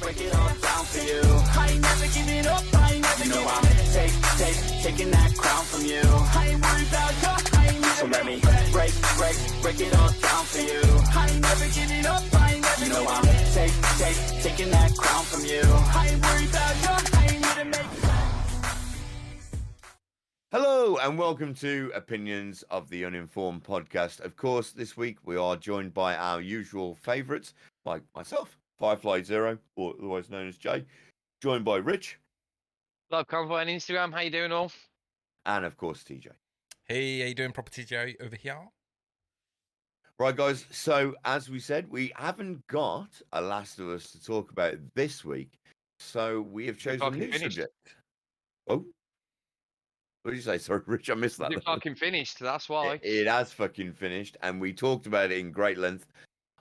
break it all down for you. I ain't never giving up, I ain't never giving up. Taking that crown from you. I ain't worried about you, I ain't never. So let me break it all down for you. I ain't never giving up, I ain't never giving up. I'm taking that crown from you. I ain't worried about you, I ain't here to make. Hello and welcome to Opinions of the Uninformed podcast. Of course, this week we are joined by our usual favourites, like myself, Firefly Zero, or otherwise known as Jay, joined by Rich. Love Convoy on Instagram. How you doing, all? And of course, TJ. Hey, how you doing, Property Joe over here? Right, guys. So, as we said, we haven't got a Last of Us to talk about this week. So, we have chosen a new subject. Oh, what did you say? Sorry, Rich, I missed that. It's fucking finished, that's why. It has fucking finished, and we talked about it in great length.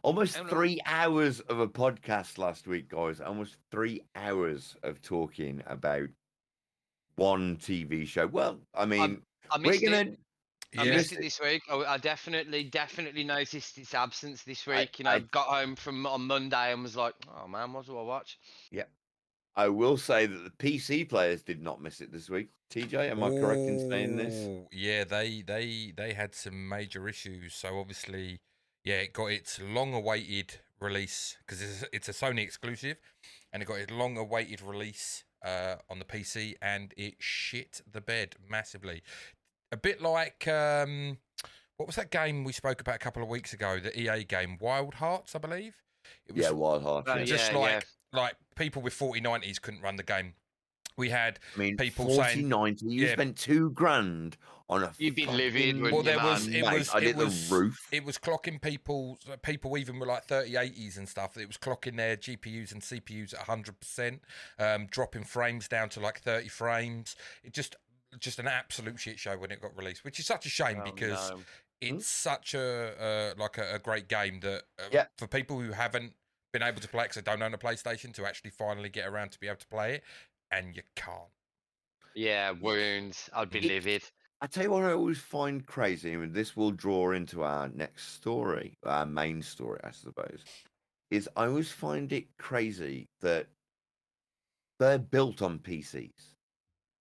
Almost 3 hours of a podcast last week, guys. Almost 3 hours of talking about one TV show. Well, I mean, I missed it. Yeah. I missed it this week. I definitely noticed its absence this week. I got home from on Monday and was like, oh man, what do I watch? Yeah. I will say that the PC players did not miss it this week. TJ, am I correct in saying this? Yeah, they had some major issues. So obviously, yeah, it got its long-awaited release because it's a Sony exclusive, and it got its long-awaited release on the PC, and it shit the bed massively. A bit like what was that game we spoke about a couple of weeks ago? The EA game, Wild Hearts, I believe. It was, Wild Hearts. Just like people with 4090s couldn't run the game. We had people 4090. saying, You spent $2,000 on a. You'd be livid. Well, it was clocking people even with like 3080s and stuff. It was clocking their GPUs and CPUs at 100%, dropping frames down to like 30 frames. It just an absolute shit show when it got released, which is such a shame because it's such a great game that for people who haven't been able to play it because they don't own a PlayStation to actually finally get around to be able to play it, and you can't. Yeah, wounds. I'd be livid. I tell you what I always find crazy, and this will draw into our next story, our main story, I suppose, is I always find it crazy that they're built on PCs,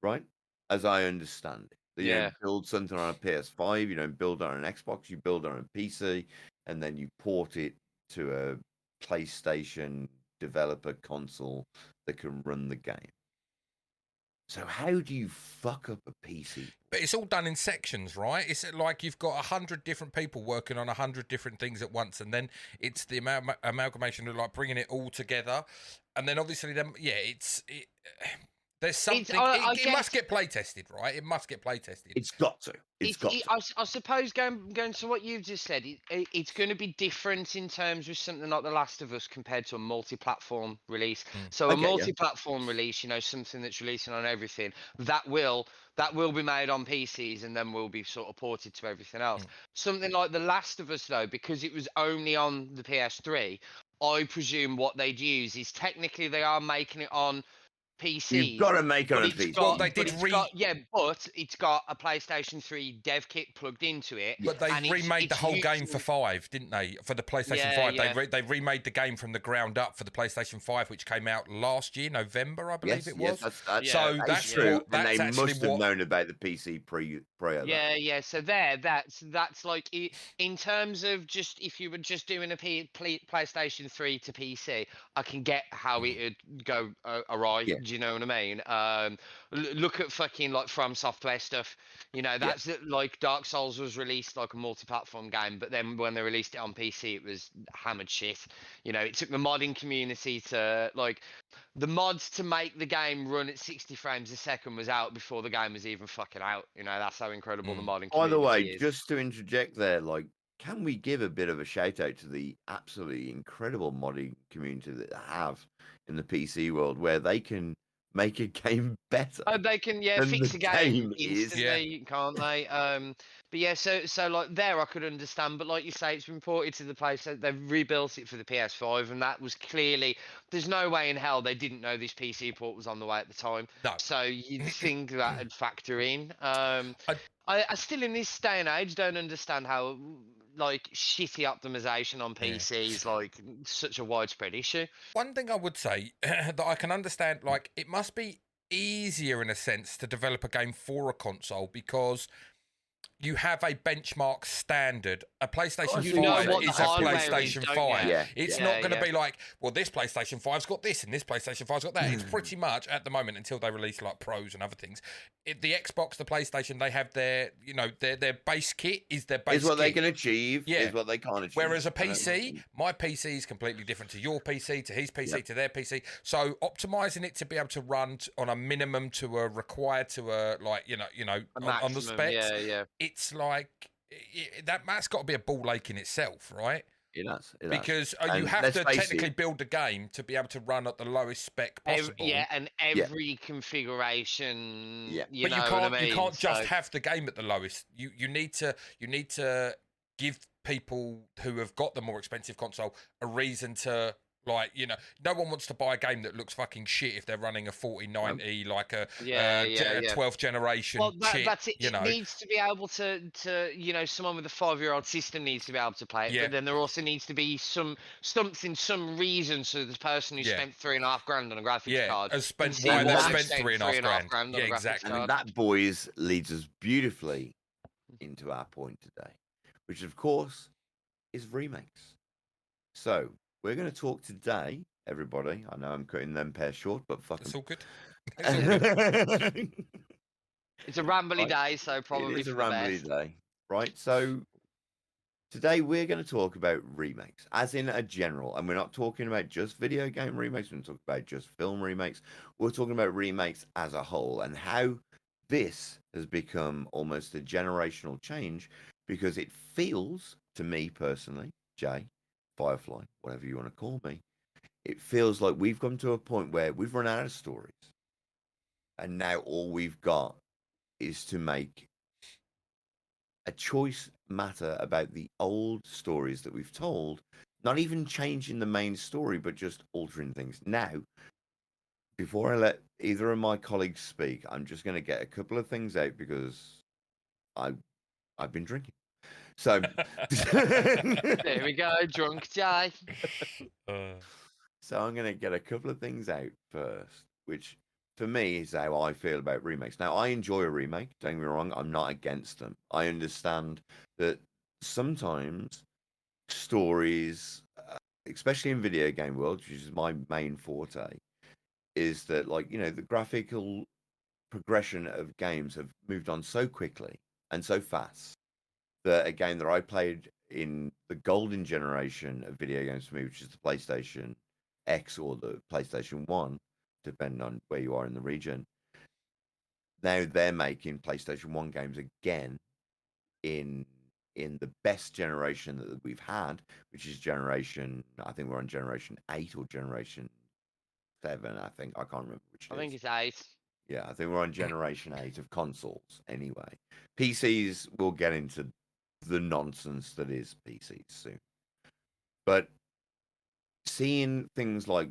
right? As I understand it. You don't build something on a PS5, you don't build it on an Xbox, you build it on a PC, and then you port it to a PlayStation developer console that can run the game. So how do you fuck up a PC? But it's all done in sections, right? It's like you've got 100 different people working on 100 different things at once, and then it's the amalgamation of like bringing it all together, and then obviously there's something. It must get play tested, right? It must get play tested. It's got to. I suppose going to what you've just said, it's going to be different in terms of something like The Last of Us compared to a multi-platform release. So a multi-platform release, something that's releasing on everything, that will be made on PCs and then will be sort of ported to everything else. Something like The Last of Us, though, because it was only on the PS3, I presume what they'd use is technically they are making it on PCs. You've got to make it on a PC. Well, they did but it's got a PlayStation 3 dev kit plugged into it. But they remade the whole game for 5, didn't they? For the PlayStation 5. Yeah. They remade the game from the ground up for the PlayStation 5, which came out last year, November, I believe it was. That's true. And they must have known about the PC pre. Yeah. So that's like, in terms of just if you were just doing a PlayStation 3 to PC, I can get how it would go awry. Yeah. Do you know what I mean? Look at fucking like From Software stuff. That's like Dark Souls was released like a multi-platform game, but then when they released it on PC, it was hammered shit. It took the modding community to like the mods to make the game run at 60 frames a second was out before the game was even fucking out. That's how incredible the modding community is. By the way, just to interject there, like, can we give a bit of a shout out to the absolutely incredible modding community that they have in the PC world, where they can make a game better? They can fix a game instantly, can't they? But yeah, so like there I could understand, but like you say, it's been ported to the place. They've rebuilt it for the PS5, and that was clearly, there's no way in hell they didn't know this PC port was on the way at the time. No. So you'd think that'd factor in. I still in this day and age don't understand how like shitty optimization on PC is like such a widespread issue. One thing I would say that I can understand, like, it must be easier in a sense to develop a game for a console because you have a benchmark standard. A PlayStation 5 is a PlayStation 5. Yeah, it's not going to be like, well, this PlayStation 5's got this and this PlayStation 5's got that. It's pretty much, at the moment, until they release like pros and other things, the Xbox, the PlayStation, they have their, their base kit is their base is what kit. they can achieve, is what they can't achieve. Whereas a PC, my PC is completely different to your PC, to his PC, to their PC. So optimizing it to be able to run on a minimum to a required to a, like, on the specs. It's like that's got to be a ball ache in itself, right? It does. Because you have to technically build the game to be able to run at the lowest spec possible. And every configuration. Yeah. You but know what I mean? You can't just have the game at the lowest. You need to give people who have got the more expensive console a reason to. Like, no one wants to buy a game that looks fucking shit if they're running a 4090, like a 12th generation chip. That's it. It needs to be able to someone with a 5-year-old system needs to be able to play it. But then there also needs to be some reason so the person who spent $3,500 on a graphics card has spent $3,500 on a exactly. graphics card. And that, boys, leads us beautifully into our point today, which, of course, is remakes. So, we're going to talk today, everybody. I know I'm cutting them pairs short, but fuck It's them. all good. It's a rambly day, so probably it's a rambly day, right? So today we're going to talk about remakes, as in a general, and we're not talking about just video game remakes. We're not talking about just film remakes. We're talking about remakes as a whole and how this has become almost a generational change, because it feels to me personally, Jay, Firefly, whatever you want to call me, it feels like we've come to a point where we've run out of stories, and now all we've got is to make a choice matter about the old stories that we've told, not even changing the main story, but just altering things. Now, before I let either of my colleagues speak, I'm just going to get a couple of things out because I've been drinking. So there we go, drunk Jay. So I'm going to get a couple of things out first, which for me is how I feel about remakes. Now, I enjoy a remake. Don't get me wrong. I'm not against them. I understand that sometimes stories, especially in video game world, which is my main forte, is that, like, the graphical progression of games have moved on so quickly and so fast that a game that I played in the golden generation of video games for me, which is the PlayStation X or the PlayStation 1, depending on where you are in the region, now they're making PlayStation 1 games again in the best generation that we've had, which is I think we're on generation 8 or generation 7, I think. I can't remember which I think it's 8. Yeah, I think we're on generation 8 of consoles anyway. PCs, we'll get into the nonsense that is PCs soon. But seeing things like,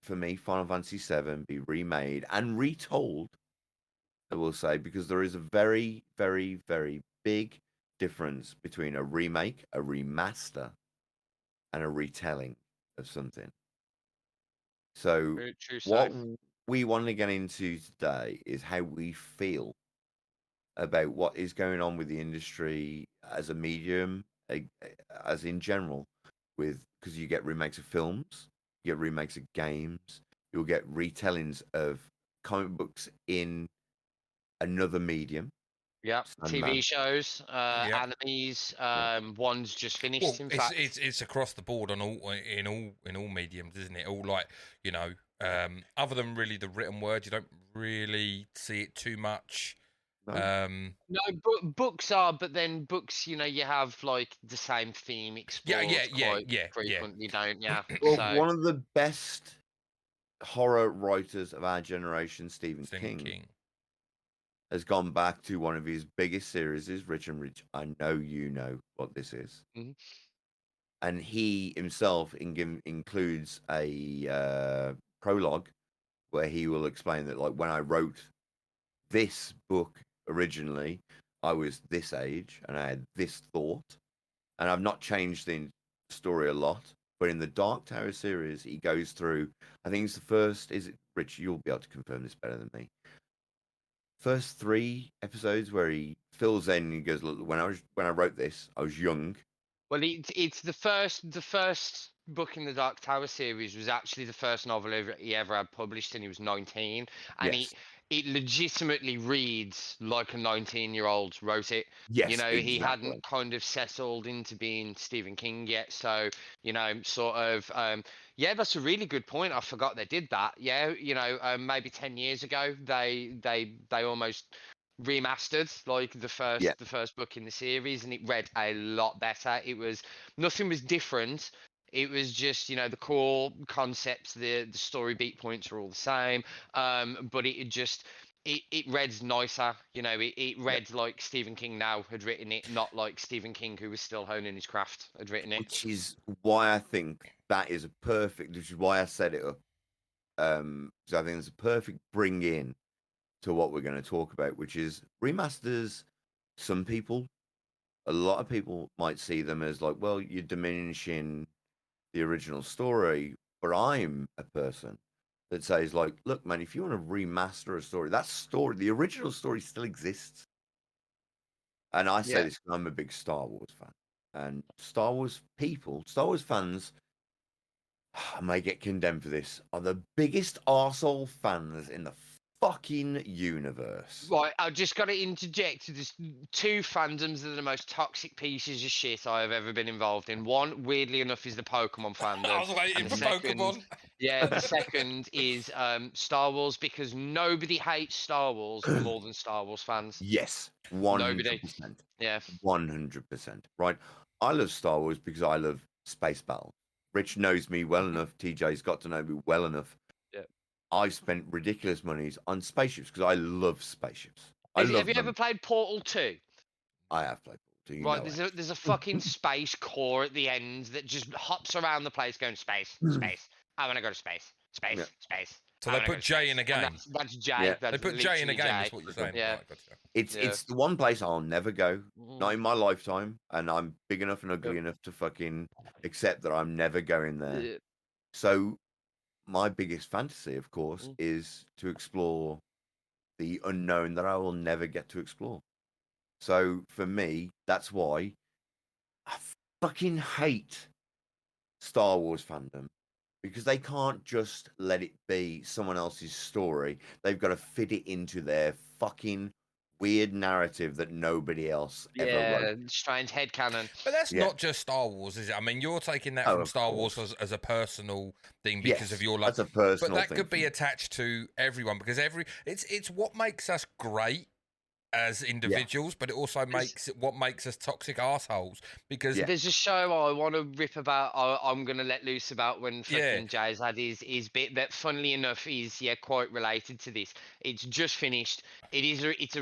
for me, Final Fantasy VII be remade and retold, I will say, because there is a very, very, very big difference between a remake, a remaster, and a retelling of something. So what we want to get into today is how we feel about what is going on with the industry as a medium, as in general, because you get remakes of films, you get remakes of games, you'll get retellings of comic books in another medium. Yeah, TV shows, animes, one's just finished. Well, in fact, it's across the board on in all mediums, isn't it? All, like, other than really the written word, you don't really see it too much. No, books are, but then books, you have like the same theme explored frequently, don't you? Well, one of the best horror writers of our generation, Stephen King, has gone back to one of his biggest series, Rich and Rich. I know you know what this is. Mm-hmm. And he himself includes a prologue where he will explain that, like, when I wrote this book originally, I was this age and I had this thought, and I've not changed the story a lot. But in the Dark Tower series, he goes through. I think it's the first. Is it Rich? You'll be able to confirm this better than me. First 3 episodes where he fills in and he goes, "Look, when I wrote this, I was young." Well, it's the first book in the Dark Tower series was actually the first novel he ever had published, and he was 19, and Yes. it legitimately reads like a 19-year-old wrote it. Yes, You know, he exactly. hadn't kind of settled into being Stephen King yet, so you know, sort of. Yeah, that's a really good point. I forgot they did that. Yeah, you know, maybe 10 years ago they almost remastered like Yeah, the first book in the series, and it read a lot better. It was nothing was different. It was just, you know, the core concepts, the story beat points are all the same, but it just it reads nicer. You know, it yeah. read like Stephen King now had written it, not like Stephen King, who was still honing his craft, had written it. Which is why I think that is a perfect. Which is why I set it up. So I think it's a perfect bring in to what we're going to talk about, which is remasters. Some people, a lot of people might see them as like, well, you're diminishing the original story. But I'm a person that says, like, look, man, if you want to remaster a story, that story, the original story still exists. And I say Yeah. this because I'm a big Star Wars fan. And Star Wars people, Star Wars fans, I may get condemned for this, are the biggest arsehole fans in the fucking universe. Right, I've just got to interject. There's two fandoms that are the most toxic pieces of shit I have ever been involved in. One, weirdly enough, is the Pokemon fandom. I was waiting And for the second, Pokemon. yeah, the second is Star Wars, because nobody hates Star Wars more than Star Wars fans. Yes, Nobody. 100%. Yeah. 100%. Right. I love Star Wars because I love space battle. Rich knows me well enough. TJ's got to know me well enough. Yeah. I've spent ridiculous monies on spaceships because I love spaceships. I love Have you ever them. played Portal 2? I have played. Do you Right, know it? there's a fucking space core at the end that just hops around the place going space, space. I want to go to space, Yeah. space, space. So I they wanna go put to J space. in a And game. that's J. Yeah. That's They put J in a literally game, J. is what you're saying. Yeah. Right, gotcha. It's Yeah. it's the one place I'll never go. Not Mhm. in my lifetime, and I'm big enough and ugly Yep. enough to fucking accept that I'm never going there. Yeah. So my biggest fantasy, of course, Mm. is to explore the unknown that I will never get to explore. So for me, that's why I fucking hate Star Wars fandom because they can't just let it be someone else's story. They've got to fit it into their fucking weird narrative that nobody else ever wrote. Yeah, strange headcanon. But that's Yeah. not just Star Wars, is it? I mean, you're taking that Oh, from of Star Wars course. as a personal thing because of Yes, your love. that's a But personal that thing could for be me. attached to everyone because it's what makes us great as Yeah. individuals, but it also makes what makes us toxic assholes because Yeah. There's a show I want to rip about. I'm gonna let loose about when Yeah. fucking Jay's had his bit that, funnily enough, is quite related to this. It's just finished. It's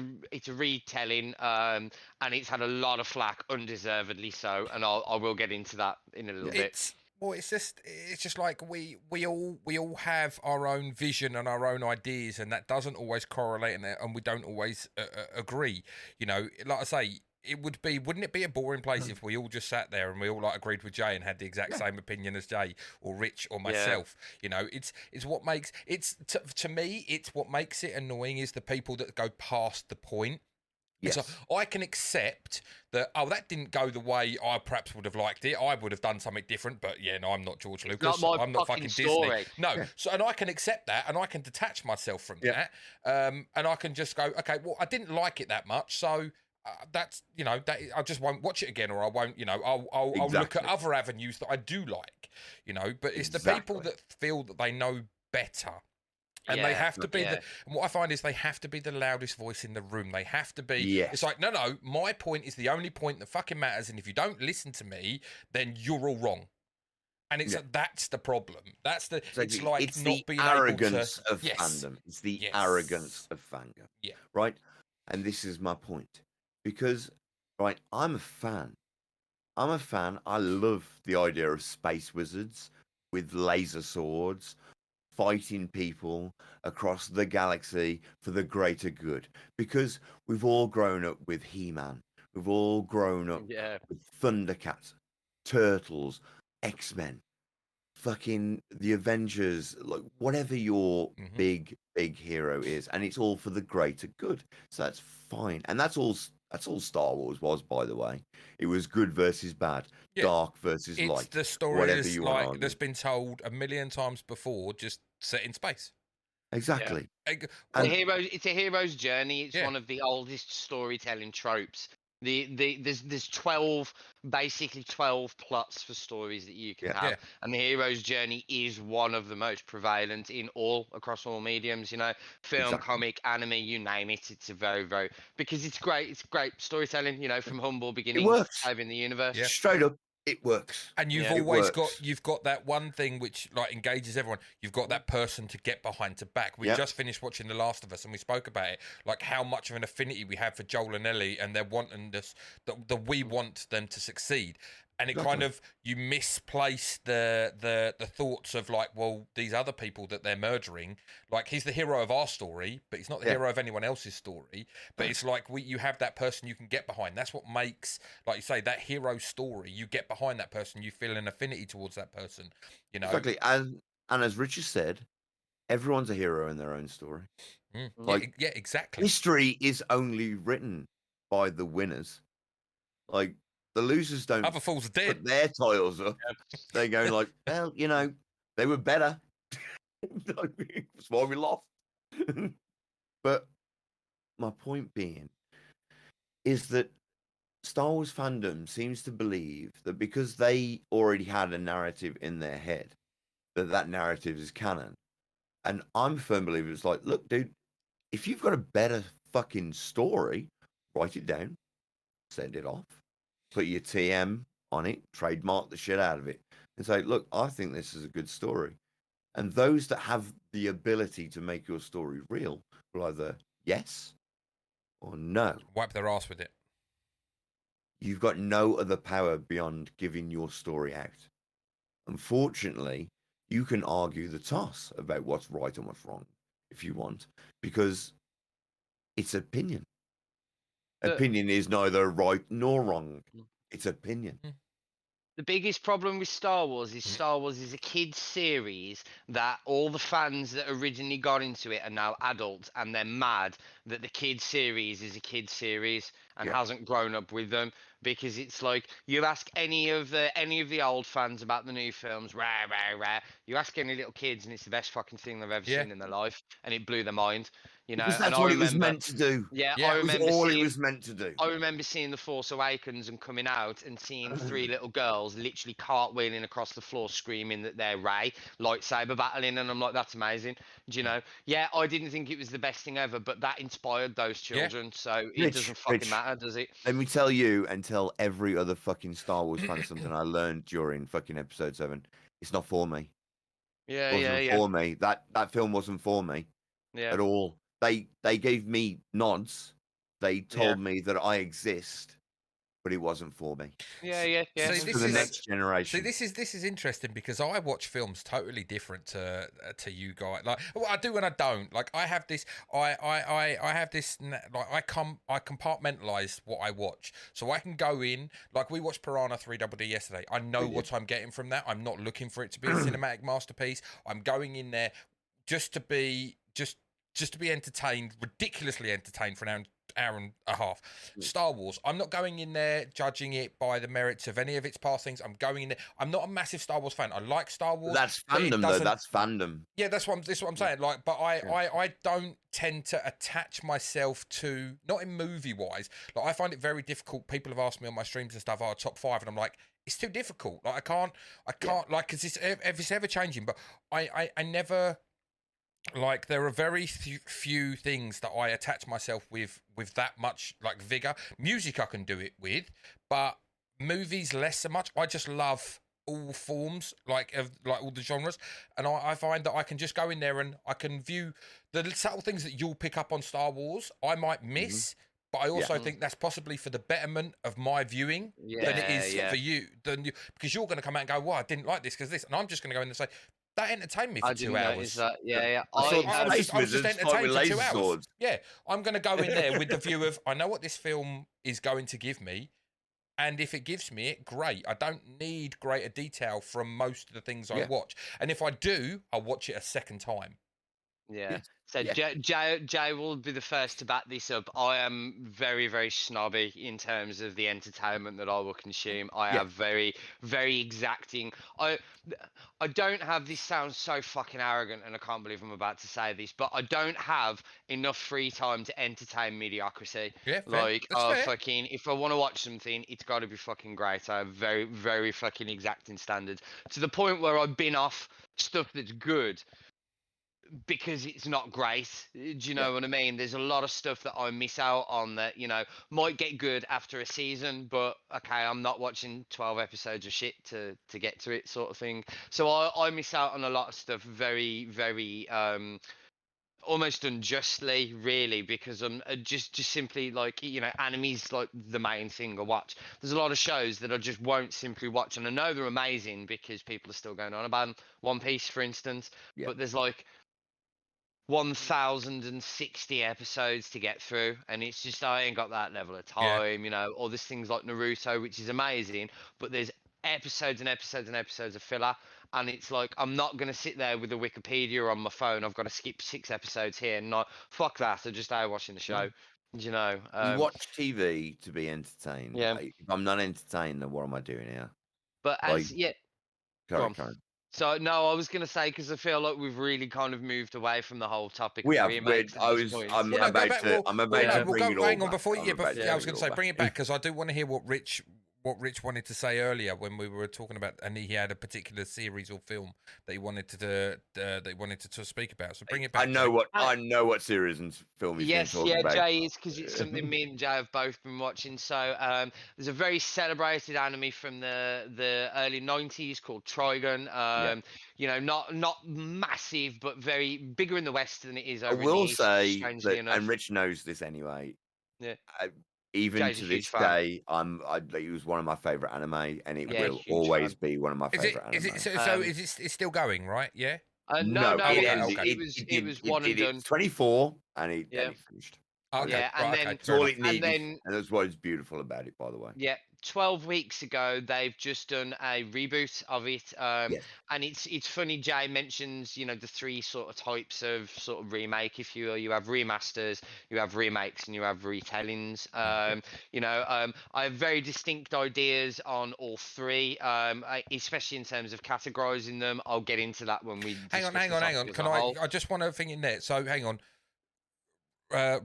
a retelling, and it's had a lot of flack, undeservedly so. And I will get into that in a little bit. it's just like we all have our own vision and our own ideas, and that doesn't always correlate, and we don't always agree. You know, like I say, wouldn't it be a boring place if we all just sat there and we all like agreed with Jay and had the exact same opinion as Jay or Rich or myself? You know, it's what makes to me, it's what makes it annoying is the people that go past the point. Yes. So I can accept that, that didn't go the way I perhaps would have liked it. I would have done something different, but yeah, no, I'm not George Lucas. Not my I'm not fucking story. Disney. No. Yeah. So, and I can accept that and I can detach myself from Yeah. that. And I can just go, okay, well, I didn't like it that much. So that's, you know, that I just won't watch it again, or I won't, you know, I'll look at Exactly. other avenues that I do like, you know, but it's the people Exactly. that feel that they know better. And they Yeah, have to be yeah. and what I find is they have to be the loudest voice in the room. They have to be. Yes. It's like, no, my point is the only point that fucking matters. And if you don't listen to me, then you're all wrong. And it's Yeah. that's the problem. It's It's not the being arrogance able to. of Yes. fandom. It's the Yes. arrogance of fandom. Yeah. Right? And this is my point. Because, right, I'm a fan. I love the idea of space wizards with laser swords fighting people across the galaxy for the greater good. Because we've all grown up with He-Man. We've all grown up with Thundercats, Turtles, X-Men, fucking the Avengers, like whatever your big hero is, and it's all for the greater good. So that's fine, and that's all Star Wars was, by the way. It was good versus bad, dark versus light. It's the story that's been told a million times before, just set in space. Exactly. It's a hero's journey. It's one of the oldest storytelling tropes. There's 12 plots for stories that you can have, and the hero's journey is one of the most prevalent across all mediums. You know, film, comic, anime, you name it. It's a very because it's great storytelling. You know, from humble beginnings to saving the universe. Yeah. Straight up. It works. And you've always got that one thing which like engages everyone. You've got that person to get behind to back. We just finished watching The Last of Us and we spoke about it, like how much of an affinity we have for Joel and Ellie, and they're wanting this, we want them to succeed. And it kind of, you misplace the thoughts of like, well, these other people that they're murdering, like he's the hero of our story, but he's not the hero of anyone else's story. But it's like you have that person you can get behind. That's what makes, like you say, that hero story. You get behind that person, you feel an affinity towards that person. You know, exactly. And as Richard said, everyone's a hero in their own story. Like, exactly. History is only written by the winners. Like, the losers don't other fools are dead. Put their titles up. They go like, well, you know, they were better. That's why we lost. But my point being is that Star Wars fandom seems to believe that because they already had a narrative in their head, that narrative is canon. And I'm a firm believer. It's like, look, dude, if you've got a better fucking story, write it down, send it off. Put your TM on it, trademark the shit out of it, and say, look, I think this is a good story. And those that have the ability to make your story real will either yes or no. Wipe their ass with it. You've got no other power beyond giving your story out. Unfortunately, you can argue the toss about what's right and what's wrong if you want, because it's opinion. Opinion is neither right nor wrong. It's opinion. The biggest problem with Star Wars is a kids series that all the fans that originally got into it are now adults, and they're mad that the kids series is a kids series and hasn't grown up with them, because it's like, you ask any of the old fans about the new films, you ask any little kids and it's the best fucking thing they've ever seen in their life, and it blew their mind. You know, because that's what it was meant to do. I remember it was meant to do. I remember seeing The Force Awakens and coming out and seeing 3 little girls literally cartwheeling across the floor, screaming that they're Rey, lightsaber battling, and I'm like, that's amazing. Do you know? Yeah, I didn't think it was the best thing ever, but that inspired those children, so it doesn't fucking matter, does it? Let me tell you and tell every other fucking Star Wars fan something I learned during fucking episode 7. It's not for me. For me. That film wasn't for me at all. They gave me nods. They told me that I exist, but it wasn't for me. Yeah. So this for the next generation. See, this is interesting because I watch films totally different to you guys. Like, well, I do and I don't. Like, I have this. I have this. Like, I compartmentalize what I watch, so I can go in. Like, we watched Piranha 3DD yesterday. I know what I'm getting from that. I'm not looking for it to be a cinematic masterpiece. I'm going in there just to be entertained, ridiculously entertained for an hour and a half. Star Wars, I'm not going in there judging it by the merits of any of its past things. I'm going in there. I'm not a massive Star Wars fan. I like Star Wars. That's fandom, though. That's fandom. Yeah, that's what I'm saying. Like, but I don't tend to attach myself to, not in movie wise. Like, I find it very difficult. People have asked me on my streams and stuff, top 5, and I'm like, it's too difficult. Like, I can't like, because it's ever changing. But I never. Like, there are very few things that I attach myself with that much, like, vigor. Music I can do it with, but movies less so much. I just love all forms, like all the genres, and I find that I can just go in there and I can view the subtle things that you'll pick up on Star Wars I might miss, but I also think that's possibly for the betterment of my viewing than it is for you. Because you're going to come out and go, well, I didn't like this because this, and I'm just going to go in and say, That entertained me for I 2 didn't notice hours. that. Yeah. I saw I was Space just Wizards fight entertained with for 2 laser hours. swords. Yeah, I'm going to go in there with the view of I know what this film is going to give me, and if it gives me it, great. I don't need greater detail from most of the things I watch, and if I do, I'll watch it a second time. Yeah. So Yeah. Jay will be the first to back this up. I am very, very snobby in terms of the entertainment that I will consume. I have very, very exacting. I don't have, this sounds so fucking arrogant, and I can't believe I'm about to say this, but I don't have enough free time to entertain mediocrity. Yeah, fair. Like, That's fair. fucking, if I want to watch something, it's got to be fucking great. I have very, very fucking exacting standards to the point where I've been off stuff that's good because it's not great. Do you know what I mean? There's a lot of stuff that I miss out on that, you know, might get good after a season, but okay, I'm not watching 12 episodes of shit to get to it, sort of thing. So I miss out on a lot of stuff very, very almost unjustly, really, because I'm just simply like, you know, anime's like the main thing I watch. There's a lot of shows that I just won't simply watch, and I know they're amazing because people are still going on about them. One Piece, for instance, but there's like 1060 episodes to get through, and it's just I ain't got that level of time, you know. Or there's things like Naruto, which is amazing, but there's episodes and episodes and episodes of filler, and it's like I'm not gonna sit there with a Wikipedia on my phone. I've got to skip 6 episodes here, and not fuck that. I just stay watching the show, you know. You watch TV to be entertained. Yeah. Like, if I'm not entertained, then what am I doing here? But as Current. So no, I was gonna say, because I feel like we've really kind of moved away from the whole topic. We of have. remakes at this point. I'm about to bring it all hang on back. before you. I was going to say, bring it back, back. because I do want to hear what Rich wanted to say earlier when we were talking about, and he had a particular series or film that he wanted to speak about. So bring it back. I know what series and film he's been talking about. Jay is, because it's something me and Jay have both been watching. So there's a very celebrated anime from the early 90s called Trigun. You know, not massive, but very bigger in the West than it is over in the East. Say strangely enough. and Rich knows this anyway. Yeah. Even Jay's to a this huge fan. day, it was one of my favorite anime, and it will always be one of my favorite anime. It's still going, right? Yeah. No, it was one and done. 24, and it finished. Okay, Yeah, and then That's all it needed, and that's what is beautiful about it, by the way. Yeah, 12 weeks ago they've just done a reboot of it, and it's funny. Jay mentions, you know, the 3 sort of types of sort of remake, if you will. You have remasters, you have remakes, and you have retellings. You know, I have very distinct ideas on all 3, especially in terms of categorizing them. I'll get into that when we hang on. Can I just want to thing in there. So hang on.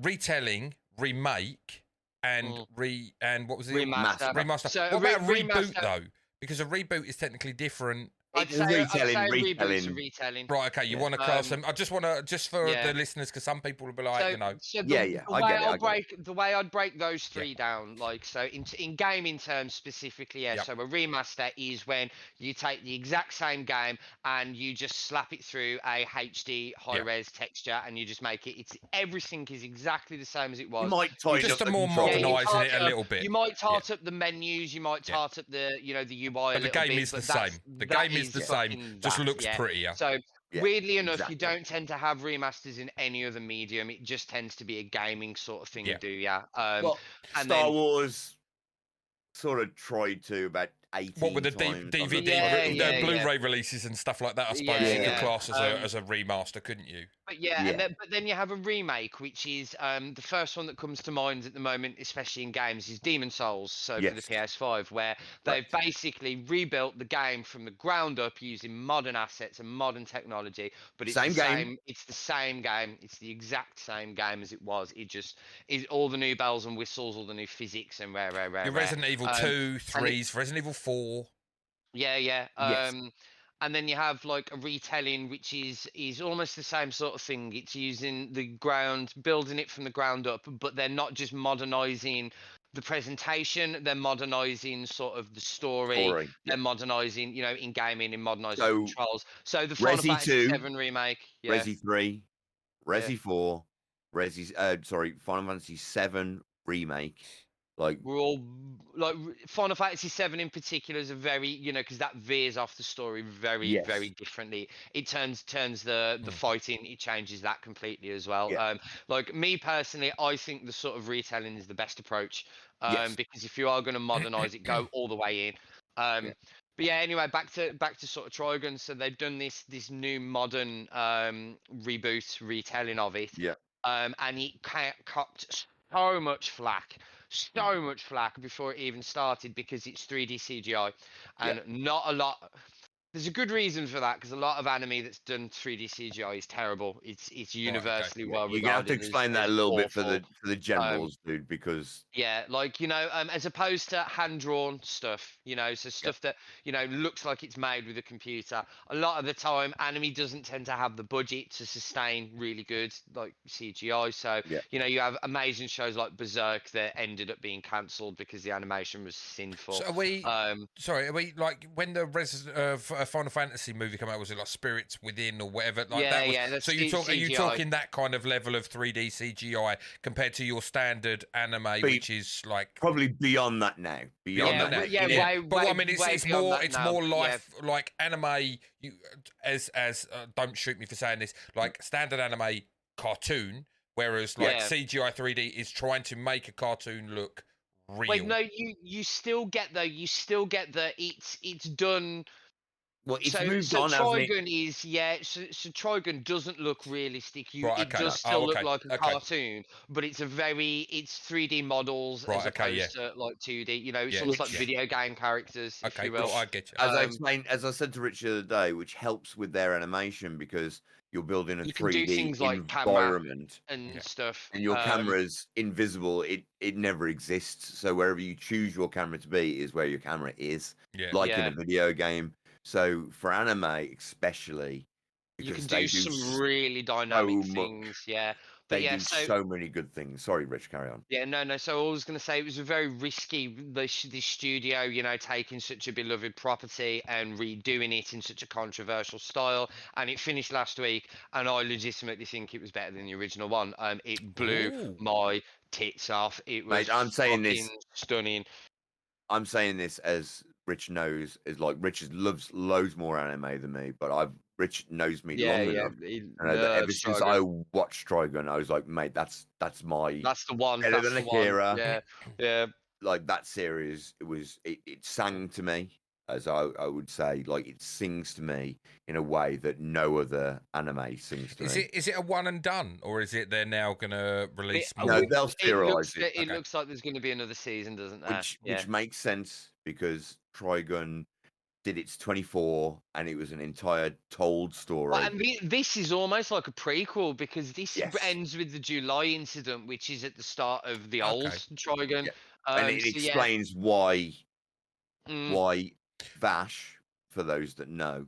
Retelling, remake, and what was it? Remaster. So what about a reboot remaster, though? Because a reboot is technically different. I'd say reboot's a retelling. Right, okay, you want to class them. I just want to, just for the listeners, because some people will be like, you know. So the way I'd break those 3 down, like, so in gaming terms specifically, so a remaster is when you take the exact same game and you just slap it through a HD high-res texture, and you just make it, everything is exactly the same as it was. You might tidy just up more modernising it a little bit. You might tart up the menus, you might tart up the, you know, the UI. But the game is the same. The game is the same, just looks prettier. So weirdly enough, you don't tend to have remasters in any other medium. It just tends to be a gaming sort of thing, well, Star Wars sort of tried to about 18 what with the times DVD, Blu-ray releases and stuff like that, I suppose you could class as a remaster, couldn't you? But then you have a remake, which is the first one that comes to mind at the moment, especially in games, is Demon Souls. So for the PS5, where they've basically rebuilt the game from the ground up using modern assets and modern technology. But it's the same. It's the same game. It's the exact same game as it was. It just is all the new bells and whistles, all the new physics, and rare. Your Resident Evil 2, 3s, Resident Evil 4. And then you have like a retelling, which is almost the same sort of thing. It's using building it from the ground up, but they're not just modernizing the presentation, they're modernizing sort of the story. They're modernizing, you know, in gaming, in modernizing controls. So the Final Fantasy 7 remake, Resi 3, Resi 4, Final Fantasy 7 remake. Like, we're all like Final Fantasy VII in particular is a very, you know, because that veers off the story very, very yes, differently. It turns the Mm. fighting, it changes that completely as well. yeah, Like me personally, I think the sort of retelling is the best approach. yes, Because if you are going to modernize it, go all the way in. yeah, But yeah, anyway, back to sort of Trigun. So they've done this new modern reboot retelling of it. yeah. And it copped so much flack, Mm, so much flack before it even started because it's 3D CGI, yeah. and not a lot. There's a good reason for that because a lot of anime that's done 3D CGI is terrible. It's Right. Okay. universally Yeah, well you're gonna have to regarded explain that as a little bit for awful. the Um, generals, dude, because yeah, like, you know, as opposed to hand drawn stuff, you know, so yeah, stuff that, you know, looks like it's made with a computer. A lot of the time, anime doesn't tend to have the budget to sustain really good like CGI. So, yeah. you know, you have amazing shows like Berserk that ended up being cancelled because the animation was So sinful. are we? Um, Sorry, are we like when the Final Fantasy movie came out? Was it like Spirits Within or whatever? Like yeah, that was. yeah, that's So you talk? Are you CGI. talking that kind of level of 3D CGI compared to your standard anime, Be- which is like Probably beyond that now. Beyond beyond Yeah, that, that? yeah, yeah, way, But what I way, mean, way it's beyond more that it's now. more Yeah, life like anime. You as don't shoot me for saying this. Like standard anime cartoon, whereas like yeah. CGI 3D is trying to make a cartoon look Wait, real. no, you still get though. You still get the it's done. well, it's So moved on, hasn't it? Trigun is, yeah. So Trigun doesn't look realistic. Right. It Okay. No, does Oh. still look Okay. like a Okay. cartoon, but it's it's 3D models as Right. Okay. Yeah. opposed to like 2D. You know, it's Yeah. almost like which, Yeah. video game characters, if Okay. you Cool. will. I get you. as I Um, explained, as I said to Rich the other day, which helps with their animation because you're building a you can do 3D things like camera environment and Yeah. stuff. and your camera's invisible. It never exists. So wherever you choose your camera to be is where your camera is, Yeah. like in Yeah, a video game. So for anime, especially you can because do they do some really so dynamic much, things. Yeah, but they yeah, do so so many good things. Sorry, Rich, carry on. yeah, no, no. So I was going to say it was a very risky, this studio, you know, taking such a beloved property and redoing it in such a controversial style. And it finished last week, and I legitimately think it was better than the original one. It blew Ooh. my tits off. It was Mate, I'm saying fucking this. stunning. I'm saying this as Rich knows is like Rich loves loads more anime than me, but Rich knows me Yeah, long yeah. enough. And I know that ever since I Trigun. watched Trigun, I was like, mate, that's my That's the one. better That's than the one. Akira. Yeah, yeah. Like that series, it sang to me, as I would say, like it sings to me in a way that no other anime sings to me. Is it a one and done, or is it they're now gonna release It, No, more? they'll it looks serialize it, it Okay. looks like there's going to be another season, doesn't there? Yeah. which makes sense because Trigun did its 24 and it was an entire told Well, story. and this is almost like a prequel because this Yes. ends with the July incident, which is at the start of the old Okay. Trigun. Yeah. And it So yeah, explains why mm, Vash, for those that know,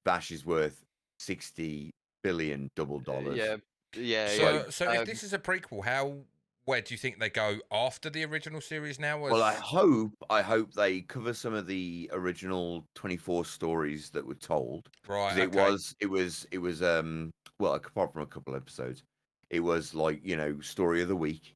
Vash is worth 60 billion double dollars. yeah, yeah, yeah. So if this is a prequel, where do you think they go after the original series now? Well, I hope they cover some of the original 24 stories that were told. Right. Because Okay. it was well, apart from a couple episodes, it was like, story of the week.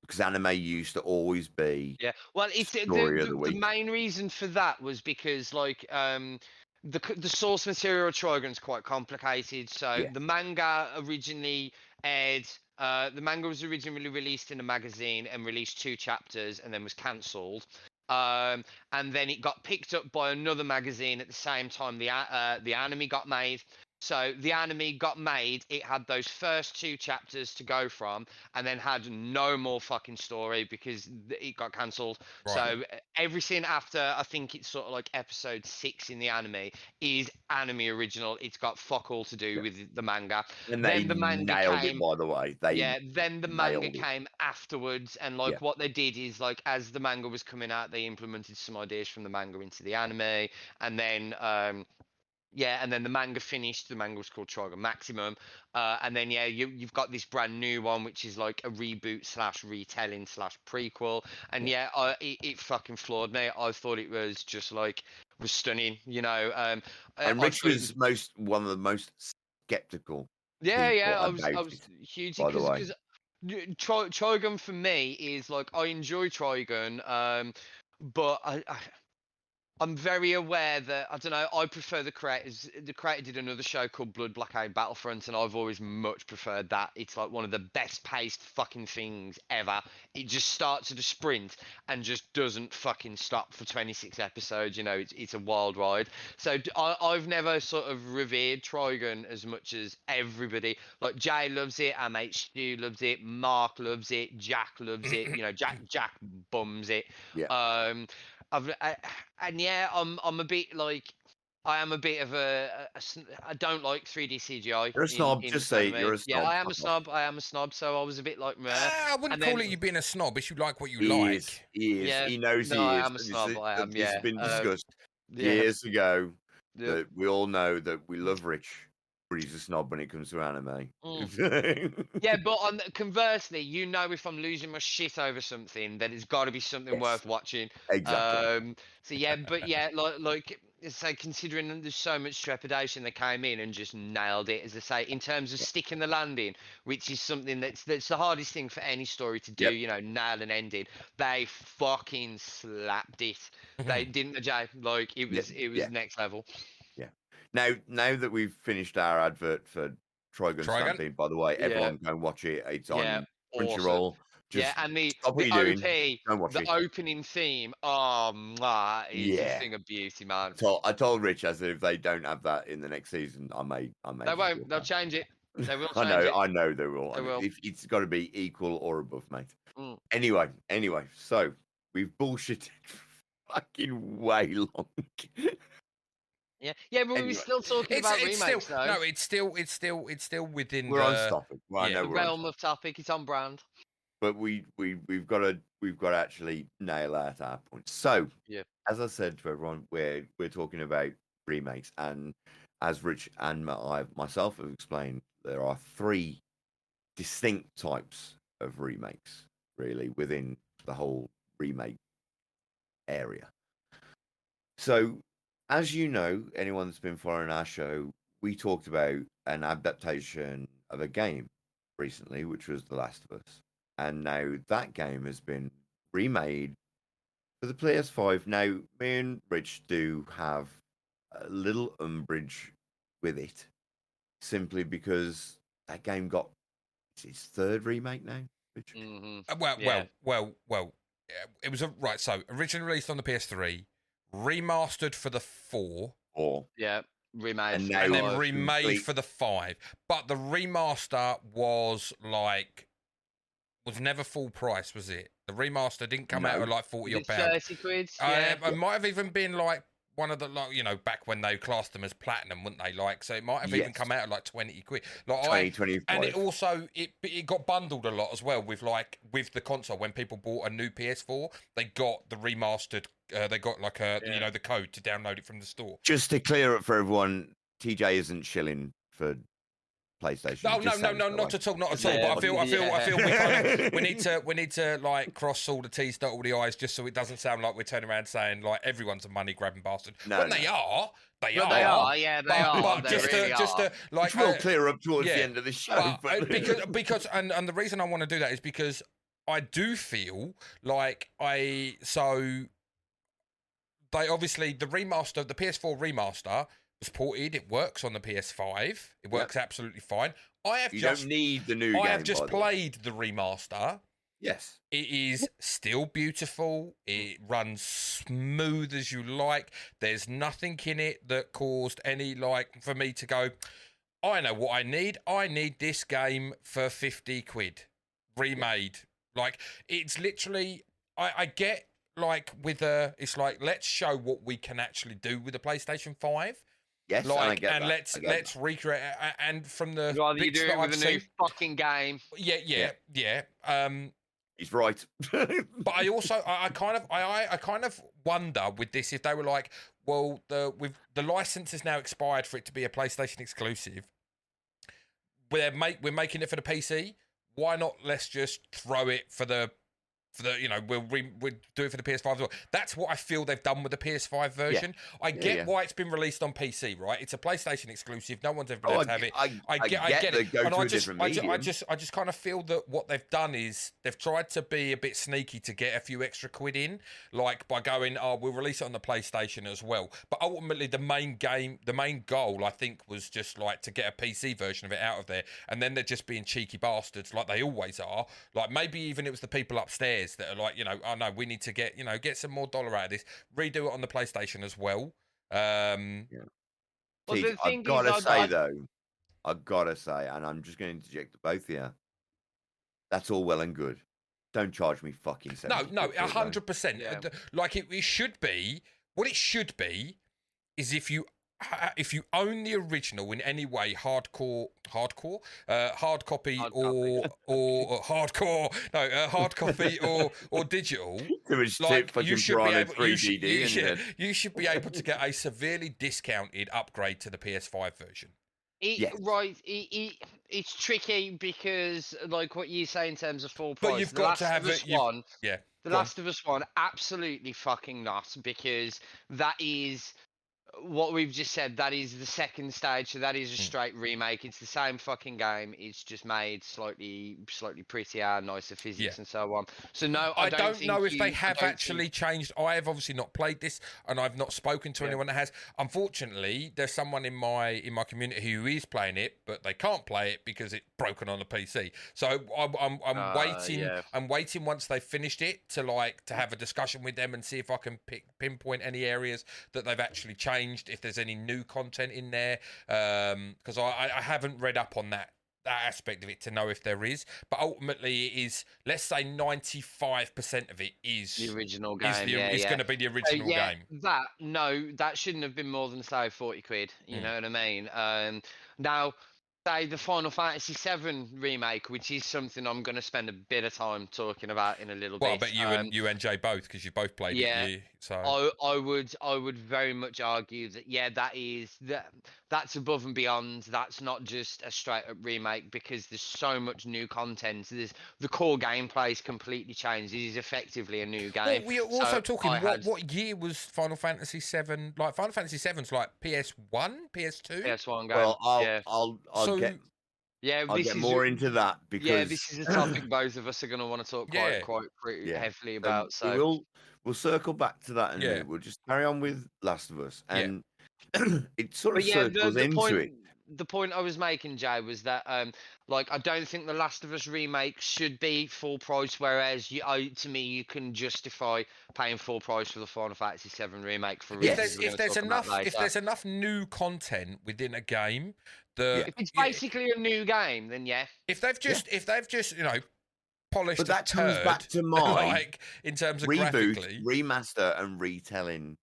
Because anime used to always be Yeah. Well, it's story of the the week. main reason for that was because like the source material of Trigun is quite complicated. So Yeah. the manga originally aired. The manga was originally released in a magazine and released 2 chapters and then was cancelled. And then it got picked up by another magazine at the same time the anime got made. So the anime got made. It had those first 2 chapters to go from, and then had no more fucking story because it got cancelled. Right. So everything after, I think it's sort of like episode 6 in the anime, is anime original. It's got fuck all to do with the manga. And they Then the manga nailed came. it, by the way. They Yeah, then the manga nailed it. came afterwards, and like Yeah. what they did is like as the manga was coming out, they implemented some ideas from the manga into the anime, and then yeah, and then the manga finished. The manga was called Trigun Maximum, and then yeah, you've got this brand new one, which is like a reboot slash retelling slash prequel, and yeah, it fucking floored me. I thought it was just like was stunning, you know. And I Rich thought it was one of the most skeptical yeah, people yeah, I about was it, huge by the way. because Trigun for me is like, I enjoy Trigun, but I'm very aware that, I don't know, I prefer the creators. The creator did another show called Blood Blockade Battlefront, and I've always much preferred that. It's like one of the best paced fucking things ever. It just starts at a sprint and just doesn't fucking stop for 26 episodes. You know, it's a wild ride. So I've never sort of revered Trigun as much as everybody. Like, Jay loves it, our mate Stu loves it, Mark loves it, Jack loves it. You know, Jack bums it. Yeah. And yeah, I'm a bit like, I am a bit of I don't like 3D CGI. You're a snob. In Just say anime. you're a snob. Yeah, I am a snob. I am a snob. So I was a bit like, meh. I wouldn't call it you being a snob. It's you like what you like. He is. Yeah, He knows no, he I is. am a snob. I am. This Yeah. has been discussed Yeah. years ago. Yeah. That we all know that we love Rich, but he's a snob when it comes to anime. Yeah, but conversely, you know, if I'm losing my shit over something, then it's got to be something worth watching. Exactly. So yeah, but yeah, like say, considering that there's so much trepidation that came in and just nailed it, as I say, in terms of sticking the landing, which is something that's the hardest thing for any story to do. Yep. You know, nail an ending. They fucking slapped it. They didn't, Jay. Like, it was next level. Yeah. Now that we've finished our advert for Trigun Stampede, by the way, everyone go and watch it. It's on Crunchyroll. Just and the stop what you're doing. Don't watch the opening theme, it's a thing of beauty, man. I told Rich, as if they don't have that in the next season, I may. They won't. They'll change it. They will change it. I know they will. They will. It's got to be equal or above, mate. Anyway, so we've bullshitted fucking way long. Yeah, but we're still talking about remakes, though. No, it's still within on topic. Well, the realm of topic. It's on brand. But we've got to actually nail out our points. So, as I said to everyone, we're talking about remakes, and as Rich and myself have explained, there are 3 distinct types of remakes, really, within the whole remake area. So, as you know, anyone that's been following our show, we talked about an adaptation of a game recently, which was The Last of Us. And now that game has been remade for the PS5. Now, me and Rich do have a little umbrage with it, simply because that game got its 3rd remake now. Rich? Well, it was right. So originally released on the PS3, remastered for the 4. Yeah. Remade, and then remade for the 5. But the remaster was never full price, was it? The remaster didn't come out at like 40 or pounds. 30 quid. It might have even been like one of the, back when they classed them as platinum, wouldn't they? So it might have even come out at like 20 quid. 25. And it also it got bundled a lot as well with the console. When people bought a new PS4, they got the remastered. They got the code to download it from the store. Just to clear up for everyone, TJ isn't shilling for PlayStation. No, not at all. But I feel we need to cross all the T's, dot all the I's, just so it doesn't sound like we're turning around saying everyone's a money grabbing bastard. They are. They are. Yeah, they are. But just to which we'll clear up towards the end of the show. Because the reason I want to do that is because I do feel they obviously the PS4 remaster. Ported, it works on the PS5. It works absolutely fine. Don't need the new game. I have just played the remaster. Yes. It is still beautiful. It runs smooth as you like. There's nothing in it that caused any for me to go, I know what I need. I need this game for 50 quid. Remade. It's literally I get it's let's show what we can actually do with the PlayStation 5. Yes, let's recreate and from the you do it with a new fucking game. Yeah. He's right. But I also I kind of wonder with this if they were the license is now expired for it to be a PlayStation exclusive. We're making it for the PC. Why not? Let's just throw it for the for the, you know, we'll do it for the PS5 as well. That's what I feel they've done with the PS5 version. I get why it's been released on PC, right? It's a PlayStation exclusive. No one's ever been able to have it. I get it. Go And to a different medium. I just kind of feel that what they've done is they've tried to be a bit sneaky to get a few extra quid in, like by going, oh, we'll release it on the PlayStation as well. But ultimately, the main goal, I think, was just like to get a PC version of it out of there. And then they're just being cheeky bastards, like they always are. Like maybe even it was the people upstairs that are like, you know, oh no, we need to get some more dollar out of this. Redo it on the PlayStation as well. Well, the thing I've got to say though, I've got to say, and I'm just going to interject to both of you. That's all well and good. Don't charge me fucking 70. No, 100%. Like it should be. What it should be is if you own the original in any way, hard copy or digital, like you should be able to get a severely discounted upgrade to the PS5 version. Right, it's tricky because, like what you say in terms of full price, but you've got to have it. The Last of Us one, absolutely fucking not, because that is what we've just said. That is the second stage, so that is a straight remake. It's the same fucking game. It's just made slightly prettier, nicer physics and so on. So no, I don't know if they have actually changed. I have obviously not played this, and I've not spoken to anyone that has. Unfortunately, there's someone in my community who is playing it, but they can't play it because it's broken on the PC. So I'm waiting. Yeah. I'm waiting once they've finished it to have a discussion with them and see if I can pinpoint any areas that they've actually changed. If there's any new content in there, because I haven't read up on that aspect of it to know if there is. But ultimately, it is, let's say 95% of it is the original game. It's going to be the original game. That shouldn't have been more than, say, 40 quid. You know what I mean? Now, say the Final Fantasy VII remake, which is something I'm going to spend a bit of time talking about in a little bit. Well, I bet you and Jay both, because you both played it. So I would very much argue that that's above and beyond. That's not just a straight up remake, because there's so much new content. The core gameplay is completely changed. It is effectively a new game. Well, we are also talking what year was Final Fantasy VII? Like Final Fantasy VII's like PS1, PS2. PS1 game. Well, I'll get more into that, because this is a topic both of us are going to want to talk quite pretty heavily about. So we'll circle back to that in a minute. We'll just carry on with Last of Us, and it sort of circles into it. The point I was making, Jay, was that I don't think the Last of Us remake should be full price, whereas to me you can justify paying full price for the Final Fantasy VII remake for reasons if there's enough new content within a game that if it's basically a new game, then if they've just polished, but that comes back to my in terms of reboot, graphically, remaster, and retelling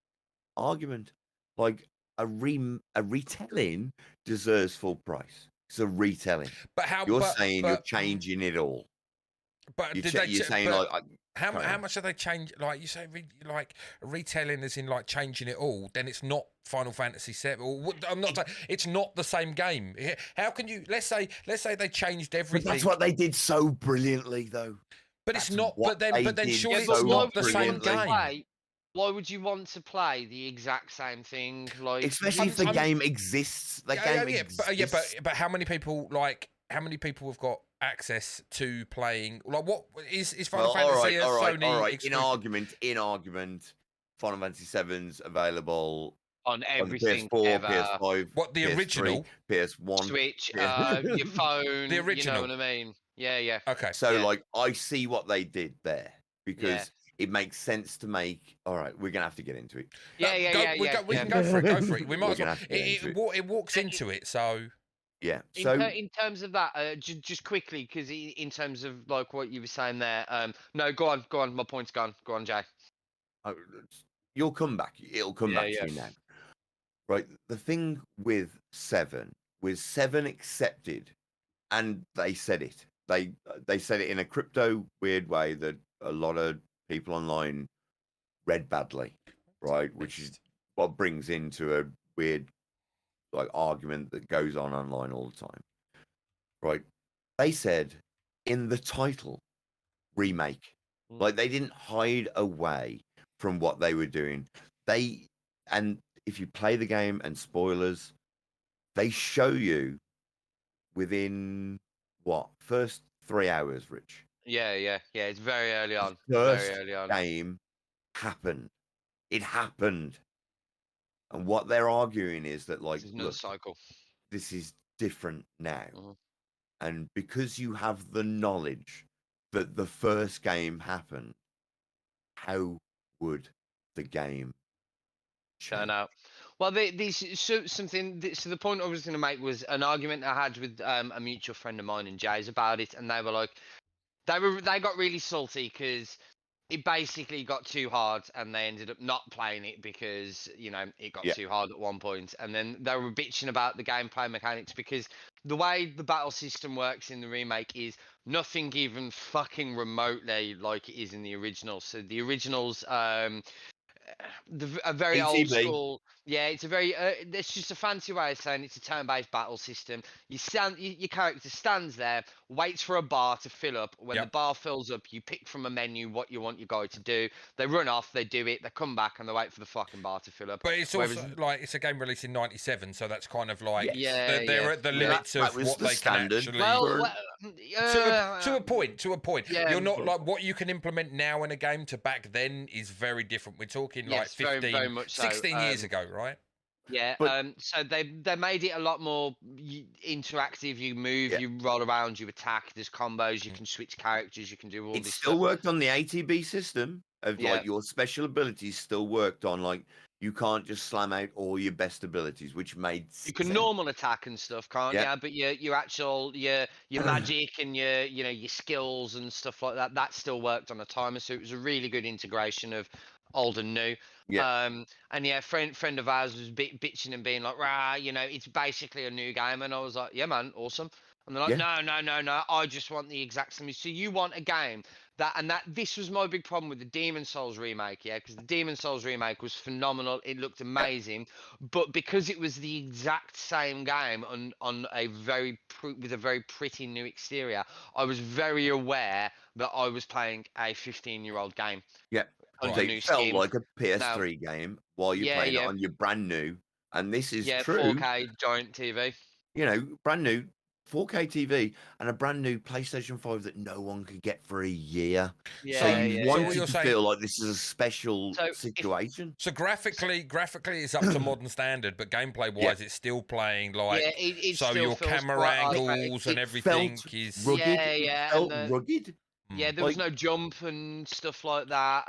argument. Like a retelling deserves full price. It's a retelling. But how you're saying you're changing it all? But you're saying how much have they changed? Like you say, retelling is in changing it all. Then it's not Final Fantasy VII. Or I'm not saying it's not the same game. How can you? Let's say they changed everything. But that's what they did so brilliantly, though. But it's not. But then surely it's not the same game. Why would you want to play the exact same thing? Especially if the game exists. The game exists. But how many people have got access to playing? What is Final Fantasy a Sony exclusive? In argument, Final Fantasy VII's available on everything PS4, ever. PS5, what the PS3, original, PS1, Switch, your phone, the original. You know what I mean? Yeah. Okay. So I see what they did there, because it makes sense to make. All right, we're gonna have to get into it. We can go for it. Go for it. We might as well. It walks into it. So yeah. So in terms of that, just quickly, because in terms of what you were saying there, no, go on. My point's gone. Go on, Jay. You'll come back. It'll come back to you now. Right. The thing with 7 was 7 accepted, and they said it. They said it in a crypto weird way that a lot of people online read badly, right? Which is what brings into a weird argument that goes on online all the time, right? They said in the title remake, Like they didn't hide away from what they were doing. And if you play the game and spoilers, they show you within what first 3 hours, Rich. Yeah. It's very early on. First Very early on. game happened. It happened. And what they're arguing is that, like, It's another look, cycle. this is different now. Mhm. And because you have the knowledge that the first game happened, how would the game Turn change? out. Well, something. So the point I was going to make was an argument I had with a mutual friend of mine and Jay's about it, and they were like, they got really salty because it basically got too hard, and they ended up not playing it because it got Yeah. too hard at one point, and then they were bitching about the gameplay mechanics because the way the battle system works in the remake is nothing even fucking remotely like it is in the original. So the originals, a very old ATB. school. Yeah, it's a very. It's just a fancy way of saying it's a turn-based battle system. Your character stands there, waits for a bar to fill up. When the bar fills up, you pick from a menu what you want your guy to do. They run off, they do it, they come back, and they wait for the fucking bar to fill up. But it's also like it's a game released in '97, so that's kind of like Yes. they're at the limits of what they standard. can actually. To a point. Yeah, You're not like what you can implement now in a game to back then is very different. We're talking like 15, very much so. 16 years ago, right? Yeah, so they made it a lot more interactive. You move, you roll around, you attack. There's combos. You can switch characters. You can do all It this still stuff. worked on the ATB system of like your special abilities still worked on, like you can't just slam out all your best abilities, which made You can sense. normal attack and stuff, can't you? But your actual your magic and your skills and stuff like that still worked on a timer. So it was a really good integration of old and new. And friend of ours was bitching and being like, rah, it's basically a new game. And I was like, yeah, man, awesome. And they're like, no, I just want the exact same. So you want a game this was my big problem with the Demon Souls remake, because the Demon Souls remake was phenomenal. It looked amazing, but because it was the exact same game on a with a very pretty new exterior, I was very aware that I was playing a 15-year-old game. Yeah. Under It new felt skin. like a PS3 game while you're playing it on your brand new, and this is true. 4K giant TV. Brand new 4K TV and a brand new PlayStation 5 that no one could get for a year. So you wanted to feel like this is a special situation. So graphically it's up to modern standard, but gameplay wise it's still playing like so your camera angles and everything is rugged. It felt rugged. Yeah, there was no jump and stuff like that.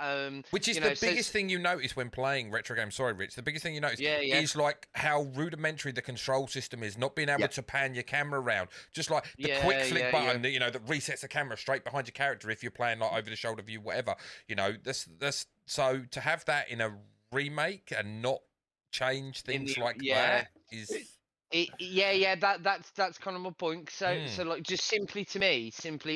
Which is the biggest thing you notice when playing retro games. Sorry, Rich. The biggest thing you notice is like how rudimentary the control system is. Not being able to pan your camera around. Just like the quick flick button that that resets the camera straight behind your character if you're playing like over the shoulder view, whatever. That's so to have that in a remake and not change things that is. That's kind of my point. So like just simply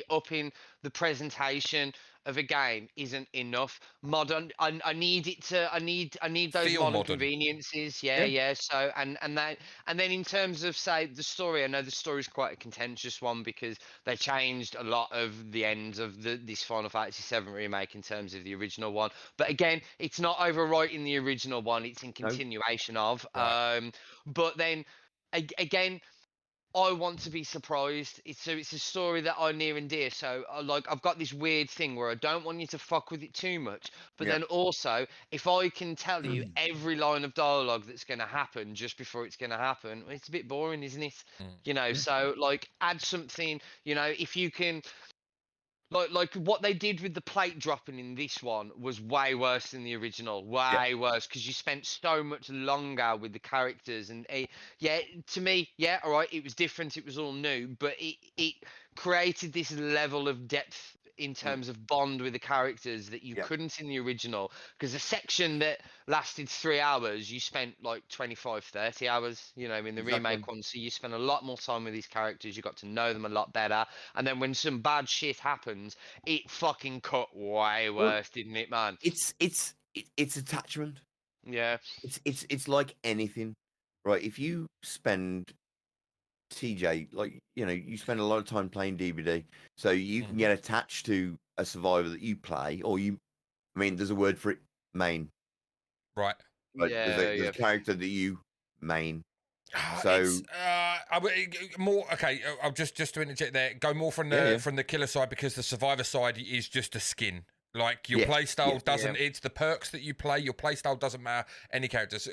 upping the presentation of a game isn't enough. Modern, I need it to. I need those modern conveniences. So and then in terms of say the story, I know the story is quite a contentious one because they changed a lot of the ends of this Final Fantasy VII remake in terms of the original one. But again, it's not overwriting the original one; it's in continuation of. Right. But then. Again, I want to be surprised. It's a story that I near and dear. So I've got this weird thing where I don't want you to fuck with it too much. But then also, if I can tell you every line of dialogue that's going to happen just before it's going to happen, it's a bit boring, isn't it? So like add something. If you can. Like what they did with the plate dropping in this one was way worse than the original. Way worse because you spent so much longer with the characters and to me, all right, it was different, it was all new, but it created this level of depth in terms of bond with the characters that you couldn't in the original, because a section that lasted 3 hours you spent like 25-30 hours in the remake one, so you spent a lot more time with these characters, you got to know them a lot better, and then when some bad shit happens it fucking cut way worse, didn't it, man? It's attachment. Yeah, it's like anything, right? If you spend TJ, like, you spend a lot of time playing DBD, so you can get attached to a survivor that you play, or I mean, there's a word for it, main. Right. But Yeah, there's a character that you main. It's So more okay. I'll just to interject there. Go more from the killer side, because the survivor side is just a skin. Like your play style doesn't. It's the perks that you play. Your play style doesn't matter. Any characters.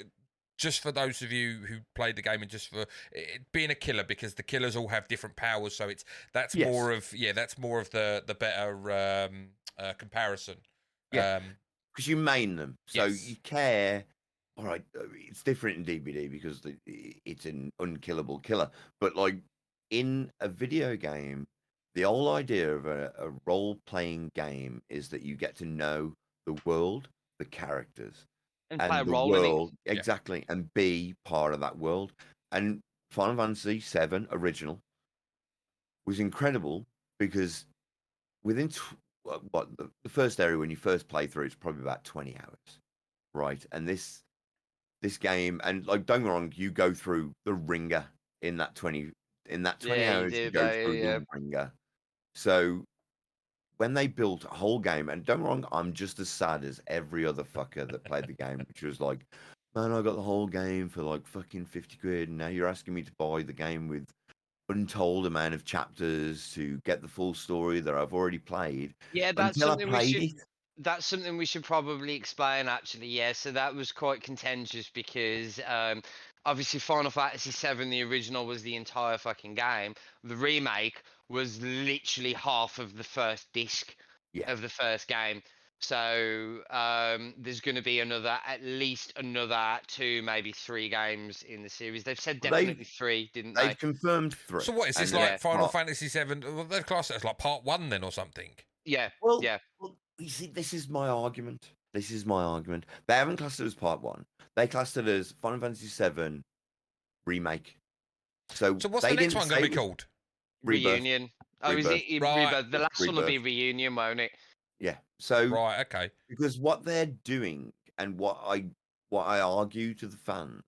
Just for those of you who played the game, and just for it being a killer, because the killers all have different powers. So that's more of the better comparison. Yeah, because you main them, so Yes. you care. All right, it's different in DBD because it's an unkillable killer. But like in a video game, the whole idea of a role-playing game is that you get to know the world, the characters, and play a and the role in it. world exactly, and be part of that world. And Final Fantasy VII Original was incredible because within the first area when you first play through, it's probably about 20 hours, right? And this game, and like, don't get me wrong, you go through the ringer in that 20 Yeah, you hours. do, You go through yeah. the ringer. So when they built a whole game, and don't get me wrong, I'm just as sad as every other fucker that played the game, which was like, man, I got the whole game for like fucking 50 quid, and now you're asking me to buy the game with untold amount of chapters to get the full story that I've already played. Yeah, Until I played it. that's something we should probably explain, actually. Yeah, so that was quite contentious because obviously Final Fantasy VII, the original, was the entire fucking game. The remake was literally half of the first disc of the first game. So there's going to be at least another 2, maybe 3 games in the series. They've said definitely 3, didn't they? They've confirmed 3. So what is this, and like Final Fantasy VII? Well, they've classed it as like part 1 then, or something. Yeah. Well, yeah. well, you see, this is my argument. They haven't classed it as part 1. They classed it as Final Fantasy VII Remake. So what's the next one going to be called? Rebirth. Reunion. Oh, is Rebirth. it Right. Rebirth? The last one will be Reunion, won't it? Yeah. So right, okay. Because what they're doing, and what I argue to the fans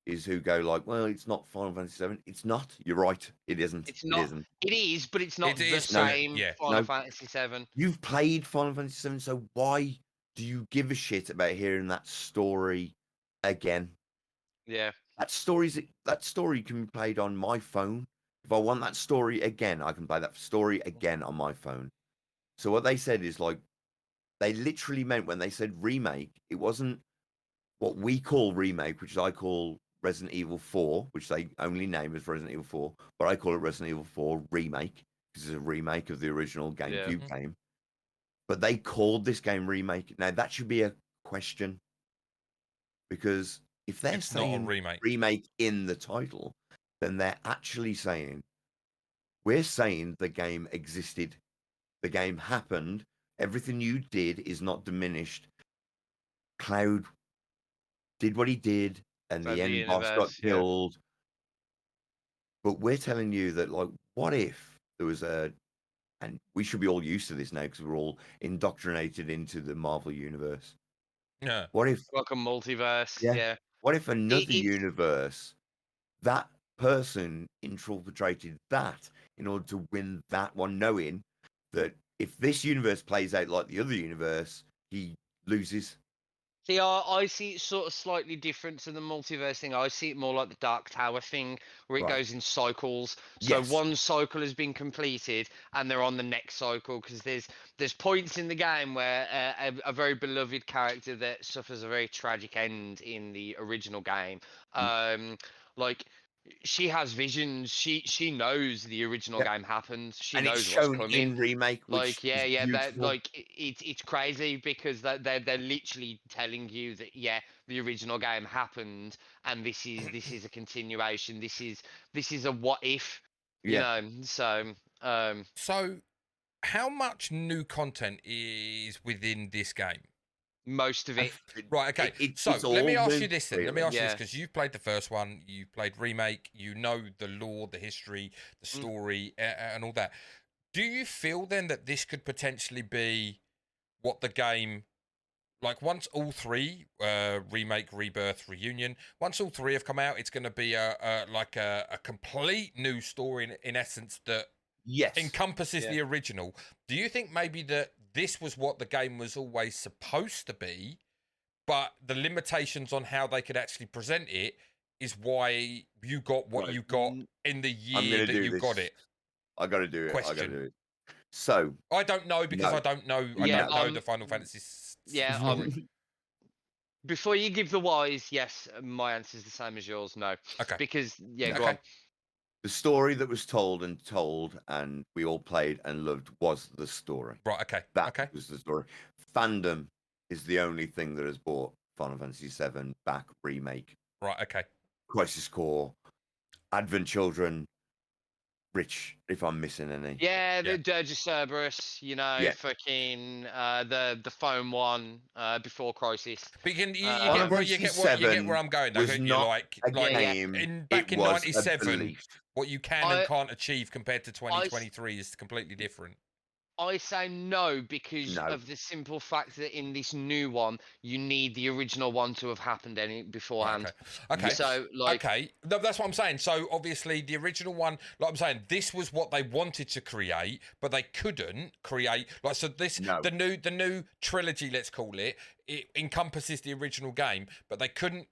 is, who go like, well, it's not Final Fantasy VII. It's not. You're right. It isn't. It's not. It isn't. It is, but it's not the is, same yeah. Final Fantasy VII. You've played Final Fantasy VII, so why do you give a shit about hearing that story again? Yeah. That story can be played on my phone. If I want that story again, I can play that story again on my phone. So what they said is, like, they literally meant, when they said remake, it wasn't what we call remake, which I call Resident Evil 4, which they only name as Resident Evil 4, but I call it Resident Evil 4 Remake, because it's a remake of the original GameCube game. But they called this game Remake. Now, that should be a question, because if they're saying not a remake in the title, then they're actually saying, we're saying the game existed. The game happened. Everything you did is not diminished. Cloud did what he did, and the end boss got killed. But we're telling you that, like, what if there was and we should be all used to this now because we're all indoctrinated into the Marvel universe. Yeah. What if, like a multiverse? Yeah. What if another universe, that person infiltrated that in order to win that one, knowing that if this universe plays out like the other universe, he loses. See, I see it sort of slightly different to the multiverse thing. I see it more like the Dark Tower thing, where it goes in cycles. So one cycle has been completed, and they're on the next cycle, because there's points in the game where a very beloved character that suffers a very tragic end in the original game, like, she has visions. She knows the original game happened. She knows it's what's shown coming. in remake, which That, like, it's crazy, because they're literally telling you that the original game happened, and this is a continuation. This is a what if, you know. So so how much new content is within this game? Most of it. Right, okay. So let me ask you this then. Let me ask you this, because you've played the first one, you've played Remake, you know the lore, the history, the story, and all that. Do you feel then that this could potentially be what the game like once all three remake, rebirth, reunion, once all three have come out, it's going to be a complete new story in essence that encompasses the original. Do you think maybe that this was what the game was always supposed to be, but the limitations on how they could actually present it is why you got what you got in the year that you got it? I got to do it. Question. I got to do it. So I don't know because I don't know. I don't know the Final Fantasy. Story. Before you give the whys, yes, my answer is the same as yours. No, okay, because go on. The story that was told, and we all played and loved was the story. Right. Okay. That was the story. Fandom is the only thing that has brought Final Fantasy VII back remake. Right. Okay. Crisis Core, Advent Children. Rich, if I'm missing any. Yeah, the Dirge of Cerberus, fucking the phone one before Crisis. But you get where I'm going. Though, you like back in '97, what you can and can't achieve compared to 2023 is completely different. I say no because of the simple fact that in this new one, you need the original one to have happened beforehand. Okay. So, that's what I'm saying. So, obviously, the original one, like I'm saying, this was what they wanted to create, but they couldn't create. The new trilogy, let's call it, it encompasses the original game, but they couldn't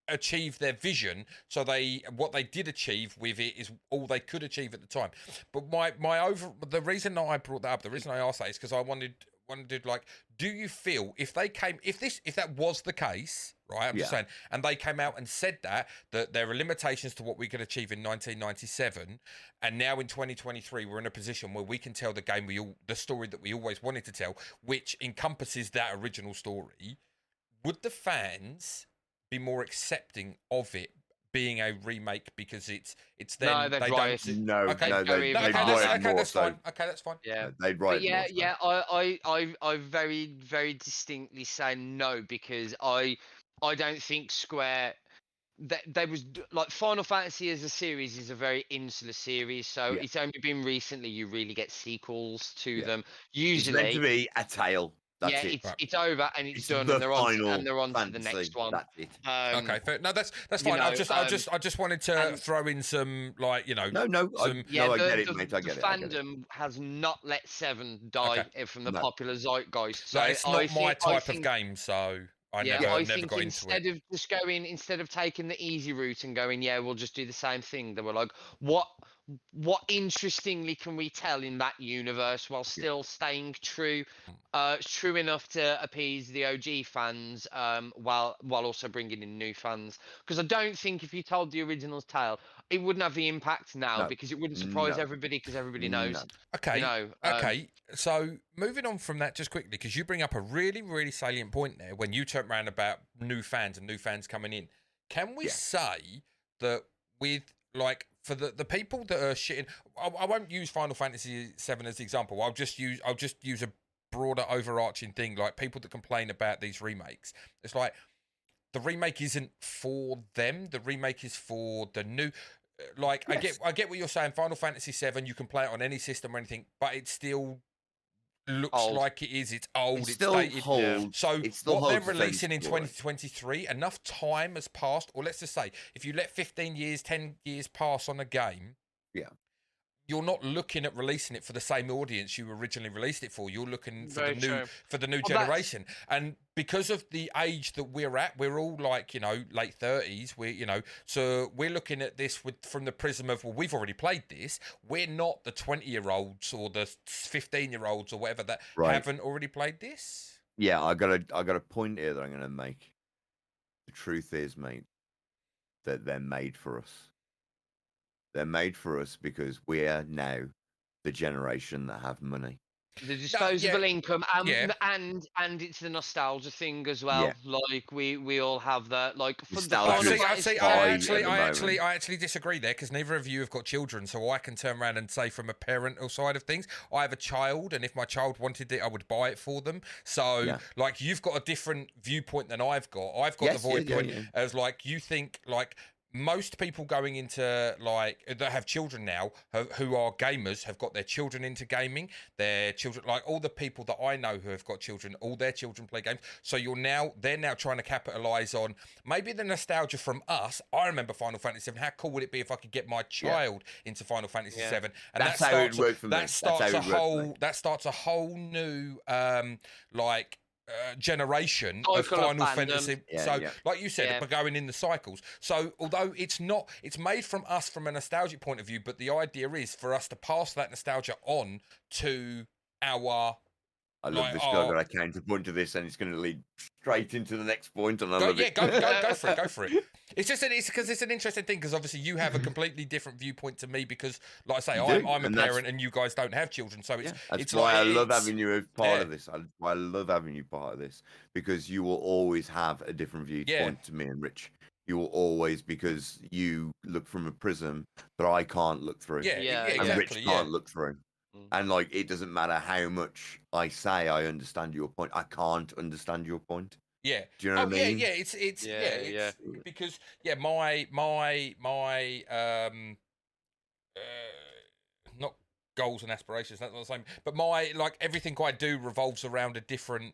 achieve their vision, so what they did achieve with it is all they could achieve at the time. But the reason I brought that up, the reason I asked that is because I wanted like, do you feel if that was the case, right? I'm just saying, and they came out and said that there are limitations to what we could achieve in 1997, and now in 2023 we're in a position where we can tell the story that we always wanted to tell, which encompasses that original story. Would the fans be more accepting of it being a remake because it's then no, they right. don't no okay, no they write more, that's fine. Okay, that's fine. Yeah, they'd write I very, very distinctly say no because I don't think Square there was like Final Fantasy as a series is a very insular series, so it's only been recently you really get sequels to them. Usually it's meant to be a tale. That's it's over and it's done, and they're on to the next one. That's it. Okay, fair. No, that's fine. I just wanted to throw in some No, I get it, mate. I get it. Fandom has not let 7 die from the popular zeitgeist. So it's not my type of game, so I never got into it. Instead of taking the easy route and going, we'll just do the same thing, they were like, what interestingly can we tell in that universe while still staying true enough to appease the OG fans, while also bringing in new fans? Because I don't think if you told the original tale, it wouldn't have the impact now because it wouldn't surprise everybody because everybody knows. Okay. Okay. So moving on from that just quickly, because you bring up a really, really salient point there when you turn around about new fans and new fans coming in. Can we say that with like for the people that are shitting, I won't use Final Fantasy VII as the example. I'll just use a broader overarching thing, like people that complain about these remakes. It's like the remake isn't for them. The remake is for the new. Like I get what you're saying. Final Fantasy VII, you can play it on any system or anything, but it still looks like it is. It's old. It's dated. Holds, so what they're releasing in 2023, enough time has passed, or let's just say, if you let 15 years, 10 years pass on a game, you're not looking at releasing it for the same audience you originally released it for. You're looking for the new generation. And because of the age that we're at, we're all like, late 30s. So we're looking at this from the prism of, well, we've already played this. We're not the 20-year-olds or the 15-year-olds or whatever that haven't already played this. Yeah, I got a point here that I'm going to make. The truth is, mate, that they're made for us. They're made for us because we're now the generation that have money. The disposable income, and it's the nostalgia thing as well. Like we all have that. Like for I actually disagree there because neither of you have got children, so I can turn around and say from a parental side of things, I have a child, and if my child wanted it, I would buy it for them. So like you've got a different viewpoint than I've got. I've got the viewpoint as like you think like most people going into like that have children now who are gamers have got their children into gaming. Their children, like all the people that I know who have got children, all their children play games. So they're now trying to capitalize on maybe the nostalgia from us. I remember Final Fantasy VII. How cool would it be if I could get my child into Final Fantasy VII? And that's how it worked for me. That starts a whole new like. Generation of Final Fantasy. Like you said, but going in the cycles. So although it's made from us from a nostalgic point of view, but the idea is for us to pass that nostalgia on to our. I love this guy that I came to point to this, and it's going to lead straight into the next point. And I love it. Go for it. Go for it. It's just because it's an interesting thing because obviously you have a completely different viewpoint to me because, like I say, I'm a parent and you guys don't have children, so it's why I love having you as part of this. I love having you part of this because you will always have a different viewpoint to me and Rich. You will always, because you look from a prism that I can't look through. Exactly. And Rich can't look through. And like, it doesn't matter how much I say I understand your point. I can't understand your point. Yeah. Do you know what I mean? Yeah. It's because my not goals and aspirations. That's not the same. But my everything I do revolves around a different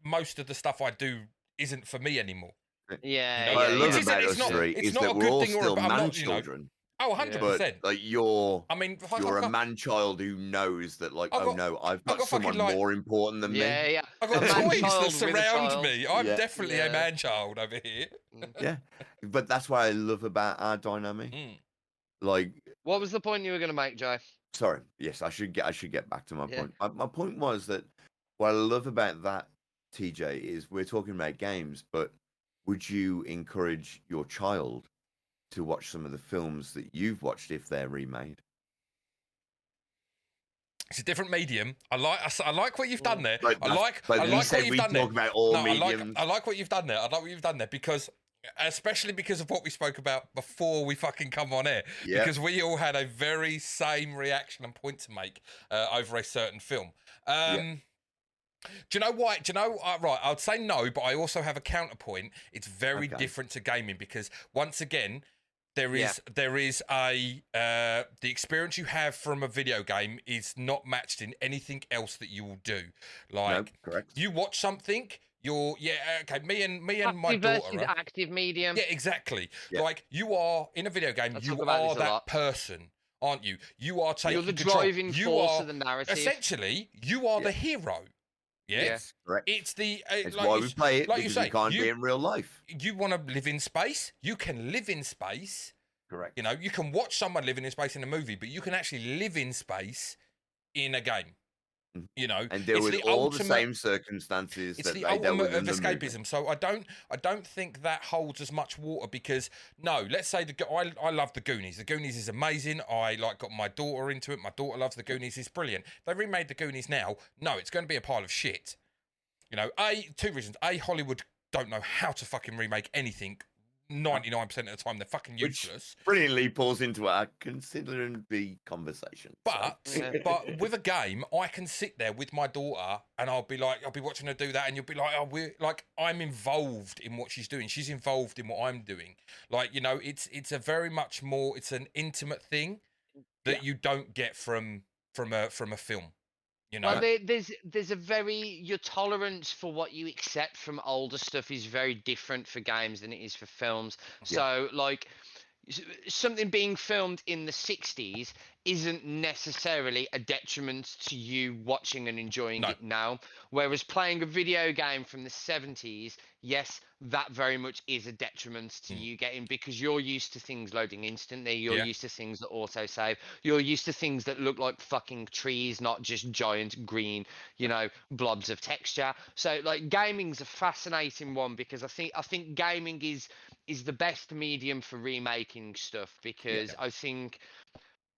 most of the stuff I do isn't for me anymore. Yeah. What I love about us three is that we're all still man children. Oh, 100%. But like you're a man child who knows that I've got someone more important than me. Yeah. I've got toys that surround me. I'm definitely a man child over here. Yeah. But that's what I love about our dynamic. Like, what was the point you were going to make, Joe? Sorry. Yes, I should get back to my point. My point was that what I love about that, TJ, is we're talking about games, but would you encourage your child to watch some of the films that you've watched if they're remade? It's a different medium. I like what you've done there. I like what you've done there. About all mediums. I like what you've done there. I like what you've done there because, especially because of what we spoke about before we fucking come on air. Yep. Because we all had a very same reaction and point to make over a certain film. Do you know why? Right, I'd say no, but I also have a counterpoint. It's very different to gaming because once again, there is a the experience you have from a video game is not matched in anything else that you will do. Like, correct. You watch something. Me and my daughter. Active medium. Yeah, exactly. Yeah. Like you are in a video game, you are that person, aren't you? You are taking You're the control. driving force of the narrative. Essentially, you are the hero. Yes, correct. It's the it's why we play it because you can't be in real life. You want to live in space? You can live in space. Correct. You know, you can watch someone living in space in a movie, but you can actually live in space in a game. You know, and deal with all the same circumstances. It's the ultimate of escapism. So I don't think that holds as much water because let's say I love the Goonies. The Goonies is amazing. I got my daughter into it. My daughter loves the Goonies. It's brilliant. They remade the Goonies now. No, it's going to be a pile of shit. You know, two reasons. Hollywood don't know how to fucking remake anything. 99% of the time they're fucking useless. Which brilliantly pulls into our considering the conversation. But with a game, I can sit there with my daughter and I'll be watching her do that, and you'll be like, I'm involved in what she's doing. She's involved in what I'm doing. Like, you know, it's a very much more. It's an intimate thing that you don't get from a film. You know? Well, there's a your tolerance for what you accept from older stuff is very different for games than it is for films. Yeah. So, like, something being filmed in the 60s isn't necessarily a detriment to you watching and enjoying it now. Whereas playing a video game from the 70s, yes, that very much is a detriment to you getting, because you're used to things loading instantly. You're used to things that auto-save. You're used to things that look like fucking trees, not just giant green, blobs of texture. So, like, gaming's a fascinating one because I think gaming is the best medium for remaking stuff because I think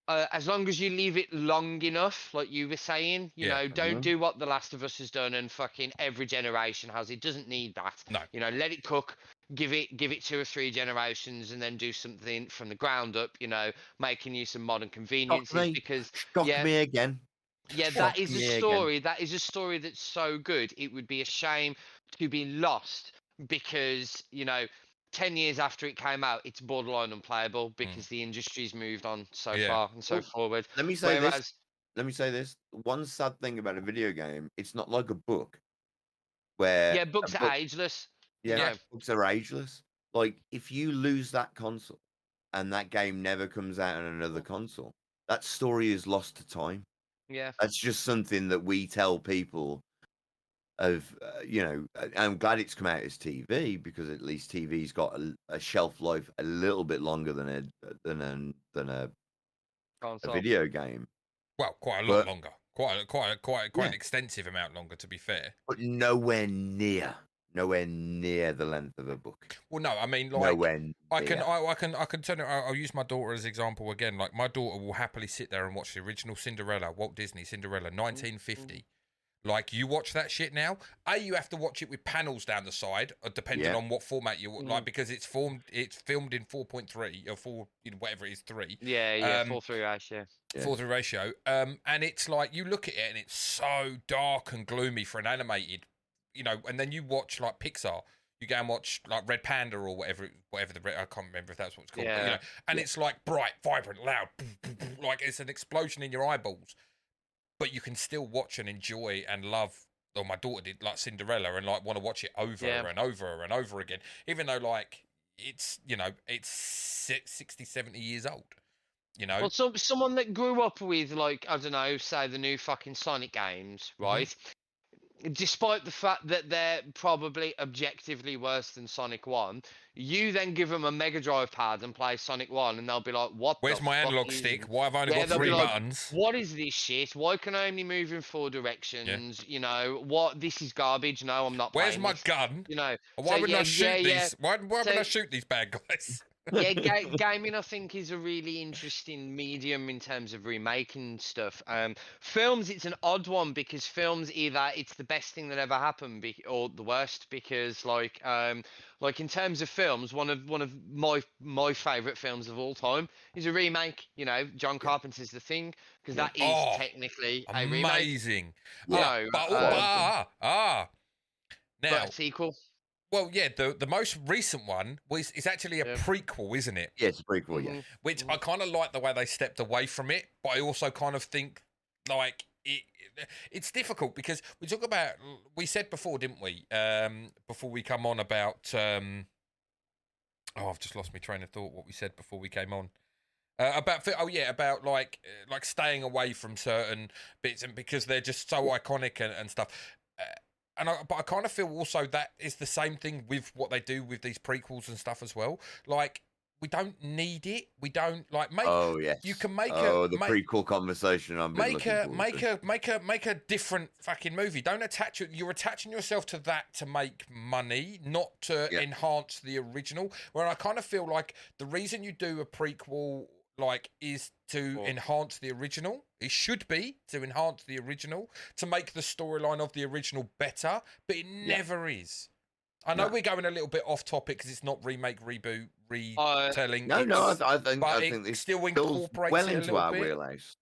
as long as you leave it long enough, like you were saying, don't do what The Last of Us has done and fucking every generation has. It doesn't need that. No. Let it cook, give it 2 or 3 generations and then do something from the ground up, making use of modern conveniences because Shock me again. Yeah, that is a story. That is a story that's so good. It would be a shame to be lost because, 10 years after it came out, it's borderline unplayable because the industry's moved on so far and so forward. Let me say this. Let me say this. One sad thing about a video game, it's not like a book where books are ageless. books are ageless. Like if you lose that console and that game never comes out on another console, that story is lost to time. Yeah. That's just something that we tell people of, I'm glad it's come out as TV because at least TV's got a shelf life a little bit longer than a video game. Well, quite a lot longer. Quite an extensive amount longer, to be fair. But nowhere near the length of a book. Well, no, I mean, like, I can turn it. I'll use my daughter as example again. Like, my daughter will happily sit there and watch the original Cinderella, Walt Disney Cinderella, 1950. Like, you watch that shit now. You have to watch it with panels down the side, depending on what format you like, because it's filmed in 4.3 or 4, whatever it is, 3. 4:3 ratio. 4:3 ratio. And it's like you look at it and it's so dark and gloomy for an animated, and then you watch like Pixar. You go and watch like Red Panda or whatever I can't remember if that's what it's called. But, and it's like bright, vibrant, loud, like it's an explosion in your eyeballs. But you can still watch and enjoy and love. Or my daughter did, like Cinderella, and like want to watch it over and over and over again, even though like it's it's 60, 70 years old. Well, someone that grew up with, like, I don't know, say the new fucking Sonic games, right? Despite the fact that they're probably objectively worse than Sonic 1, you then give them a Mega Drive pad and play Sonic 1, and they'll be like, what Where's my analog stick? Why have I only got 3 buttons? What is this shit? Why can I only move in 4 directions? What? This is garbage. No, I'm not Where's playing my this. gun? Why wouldn't I shoot these? Why would I shoot these bad guys? Gaming I think is a really interesting medium in terms of remaking stuff. Films, it's an odd one because films, either it's the best thing that ever happened or the worst, because like in terms of films, one of my favorite films of all time is a remake. John Carpenter's The Thing, because that is technically a remake. Amazing. Now, But sequel. Well, yeah, the most recent one is actually a prequel, isn't it? Yeah, it's a prequel, Which I kind of like the way they stepped away from it, but I also kind of think, like, it's difficult because we said before, didn't we, before we come on about, I've just lost my train of thought, what we said before we came on. About like staying away from certain bits, and because they're just so iconic and stuff. But I kind of feel also that is the same thing with what they do with these prequels and stuff as well. Like, we don't need it. We don't like make. Oh yes. You can make prequel conversation. Make a different fucking movie. Don't attach it. You're attaching yourself to that to make money, not to enhance the original. Where I kind of feel like the reason you do a prequel is to enhance the original. It should be to enhance the original, to make the storyline of the original better, but it never is. I know we're going a little bit off topic because it's not remake, reboot, retelling. I think it still incorporates well it into a our bit. wheelhouse.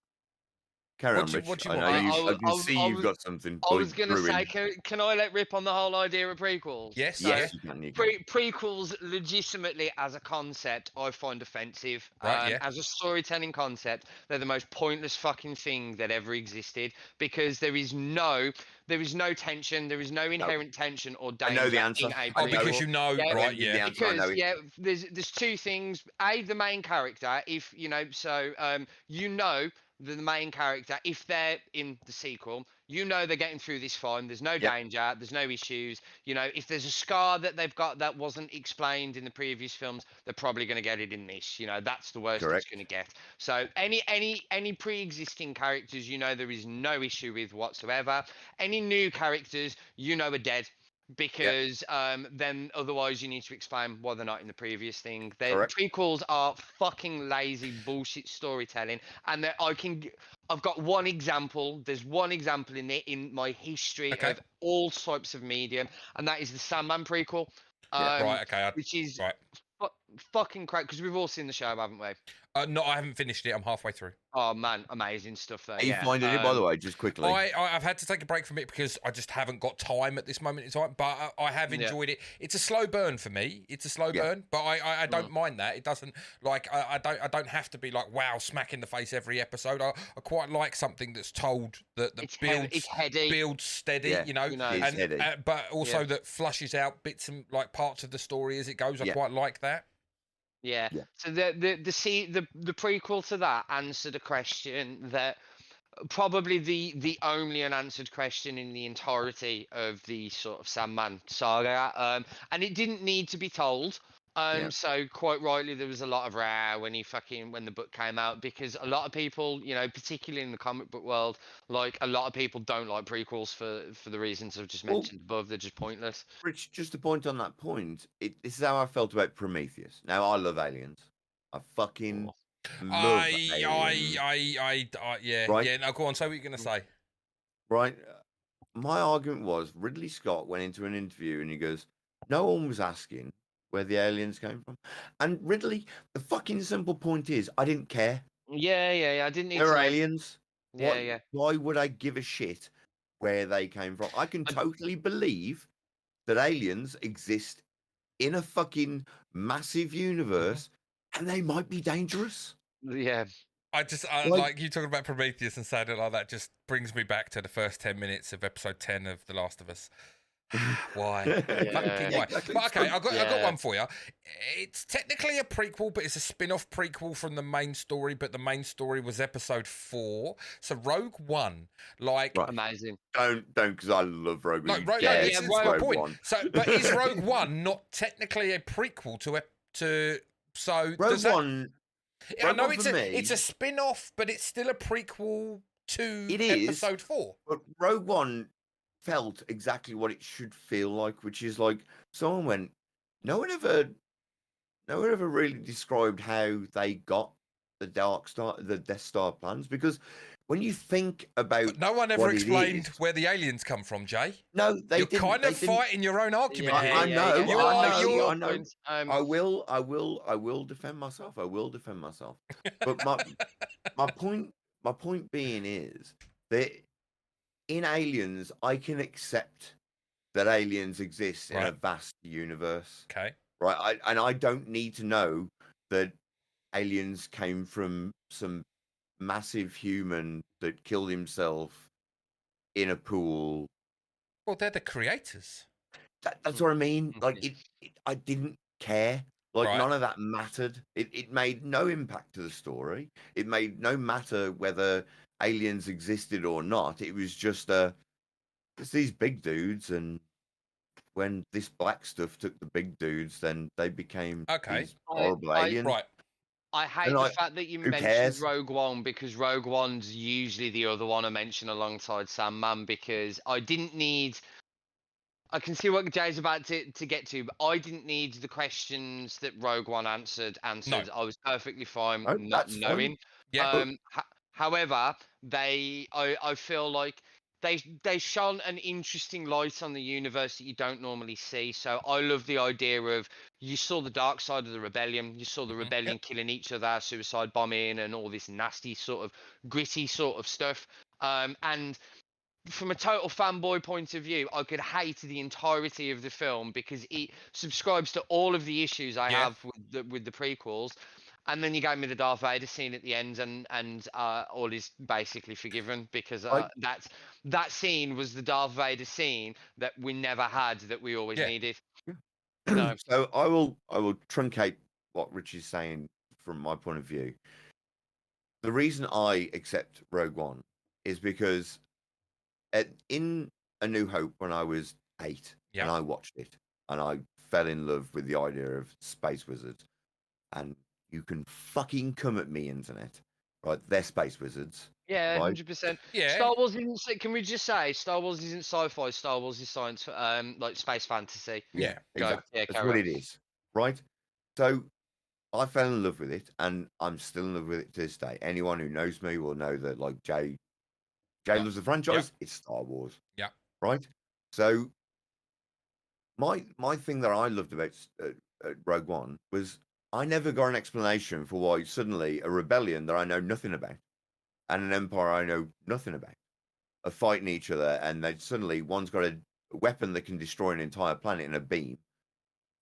Carry on, Rich. What do I can see you've got something. I was going to say, can I let rip on the whole idea of prequels? Yes, yes. You can. Prequels, legitimately, as a concept, I find offensive. As a storytelling concept, they're the most pointless fucking thing that ever existed, because there is no tension, there is no inherent tension or danger. I know the answer. Because you know, right? Yeah. Because there's two things. The main character, if the main character, if they're in the sequel, they're getting through this fine. There's no danger. There's no issues. If there's a scar that they've got that wasn't explained in the previous films, they're probably going to get it in this. That's the worst it's going to get. So any pre-existing characters, there is no issue with whatsoever. Any new characters, are dead. Because then otherwise you need to explain why they're not in the previous thing. Prequels are fucking lazy bullshit storytelling, and I've got one example. There's one example in my history of all types of medium, and that is the Sandman prequel. Which is fucking great because we've all seen the show, haven't we? No, I haven't finished it. I'm halfway through. Oh man, amazing stuff there. Are you Yeah. finding it, by the way, just quickly? I've had to take a break from it because I just haven't got time at this moment in time. But I have enjoyed it. It's a slow burn for me. It's a slow burn, but I don't mind that. It doesn't I don't have to be like wow, smack in the face every episode. I quite like something that's told that builds steady, you know, and but also that flushes out bits and like parts of the story as it goes. I quite like that. Yeah. So the prequel to that answered a question that probably the only unanswered question in the entirety of the sort of Sandman saga. And it didn't need to be told. So quite rightly there was a lot of row when the book came out, because a lot of people, you know, particularly in the comic book world, like a lot of people don't like prequels for the reasons I've just mentioned above. They're just pointless. Rich, just a point on that point. This is how I felt about Prometheus. Now I love aliens. I fucking love aliens. Yeah. Now go on. So what are you gonna say? Right. My argument was Ridley Scott went into an interview and he goes, "No one was asking where the aliens came from." And Ridley, the fucking simple point is, I didn't care. Yeah. I didn't need They're to aliens. Yeah. Why would I give a shit where they came from? I can totally believe that aliens exist in a fucking massive universe and they might be dangerous. Yeah. I like you talking about Prometheus and saying it like that just brings me back to the first 10 minutes of episode 10 of The Last of Us. Why? Why? Exactly. But okay, I've got one for you. It's technically a prequel, but it's a spin-off prequel from the main story. But the main story was episode 4. So Rogue One, amazing. Don't, because I love Rogue One. It's my point. So, but is Rogue One not technically a prequel to? So Rogue One. I know it's a spin-off, but it's still a prequel to episode 4. But Rogue One felt exactly what it should feel like, which is like someone went, no one ever really described how they got the Death Star plans, because when you think about, but no one ever explained where the aliens come from, Jay. No, you're kind of fighting your own argument here. I know. I will defend myself. But my point being is that in Aliens, I can accept that aliens exist in a vast universe. Okay. Right. I don't need to know that aliens came from some massive human that killed himself in a pool. Well, they're the creators. That's what I mean. Like I didn't care. Like none of that mattered. It made no impact to the story. It made no matter whether aliens existed or not. It was just it's these big dudes, and when this black stuff took the big dudes, then they became these horrible aliens. Right. I hate the fact that you mentioned Rogue One, because Rogue One's usually the other one I mention alongside Sandman, because I didn't need... I can see what Jay's about to get to, but I didn't need the questions that Rogue One answered. No. I was perfectly fine not knowing. Yeah. However, I feel like they shone an interesting light on the universe that you don't normally see. So I love the idea of, you saw the dark side of the rebellion. You saw the rebellion killing each other, suicide bombing, and all this nasty sort of gritty sort of stuff. And from a total fanboy point of view, I could hate the entirety of the film because it subscribes to all of the issues I have with the prequels. And then you gave me the Darth Vader scene at the end, and all is basically forgiven, because that scene was the Darth Vader scene that we never had, that we always needed. No. So I will truncate what Rich is saying from my point of view. The reason I accept Rogue One is because in A New Hope, when I was 8, and I watched it, and I fell in love with the idea of space wizards, and you can fucking come at me, internet, right? They're space wizards. Yeah, right? 100%. Yeah. Star Wars isn't. Can we just say Star Wars isn't sci-fi? Star Wars is science, like space fantasy. Yeah, Go. exactly. Yeah, that's what it is, right? So I fell in love with it, and I'm still in love with it to this day. Anyone who knows me will know that, like, Jay loves the franchise. It's Star Wars. Yeah. Right. So my thing that I loved about Rogue One was I never got an explanation for why suddenly a rebellion that I know nothing about and an empire I know nothing about are fighting each other, and then suddenly one's got a weapon that can destroy an entire planet in a beam,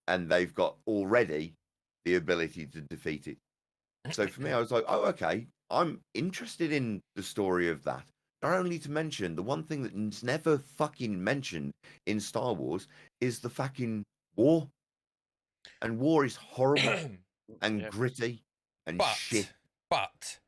and they've got already the ability to defeat it. So for me, I was like, oh, okay, I'm interested in the story of that. Not only to mention, the one thing that's never fucking mentioned in Star Wars is the fucking war. And war is horrible and gritty and shit. But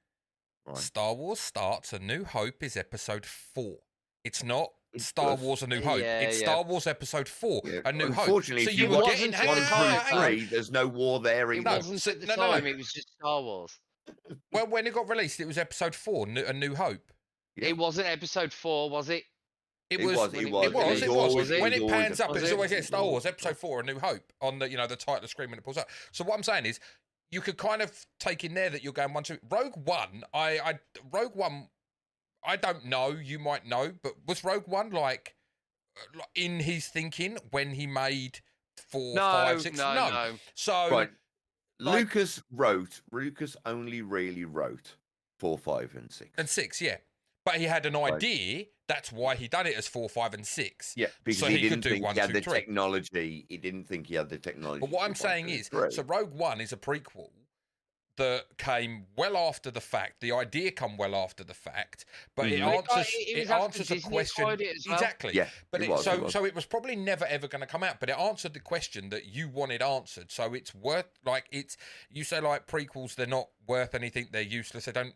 Right. Star Wars starts, A New Hope is episode 4. It's not Star Wars A New Hope. It's Star Wars episode 4, A New Hope. Unfortunately, So if you you were watch getting 1 through 3, there's no war there either. It wasn't at the time, it was just Star Wars. Well, when it got released, it was episode 4, A New Hope. Yeah. It wasn't episode 4, was it? It was. When it pans up, it's always Star Wars episode 4, A New Hope on the the title screen when it pulls up. So what I'm saying is, you could kind of take in there that you're going 1, 2. Rogue One, Rogue One, I don't know. You might know, but was Rogue One like in his thinking when he made 4, 5, 6? No. So right. Lucas only really wrote 4, 5, and 6. And 6, yeah. But he had an idea. Right. That's why he done it as 4, 5, and 6. Yeah, because so he didn't could do think 1, he had 2, the 3. technology. He didn't think he had the technology. But what I'm saying is, so Rogue One is a prequel that came well after the fact. The idea come well after the fact, but it answers a question. Well. Exactly. Yeah. But so it was probably never ever going to come out. But it answered the question that you wanted answered. So it's worth you say like prequels, they're not worth anything. They're useless. They don't.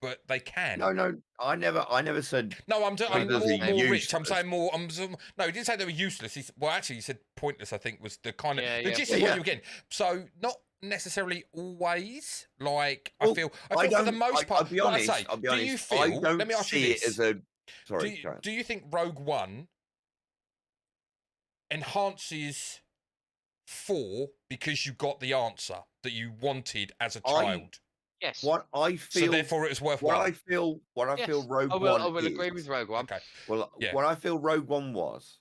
But they can. No, I never said. No, I'm more rich. I'm saying more. No, he didn't say they were useless. Actually, he said pointless. I think was the kind of the gist of what you were getting. So not necessarily always. Like I feel for the most part. I'll be honest. Do you feel? Let me ask you this. As a. Sorry. Do you think Rogue One enhances 4 because you got the answer that you wanted as a child? Yes. What I feel. So therefore, it was worthwhile. What I feel Rogue One. I will agree with Rogue One. Okay. Well, what I feel Rogue One was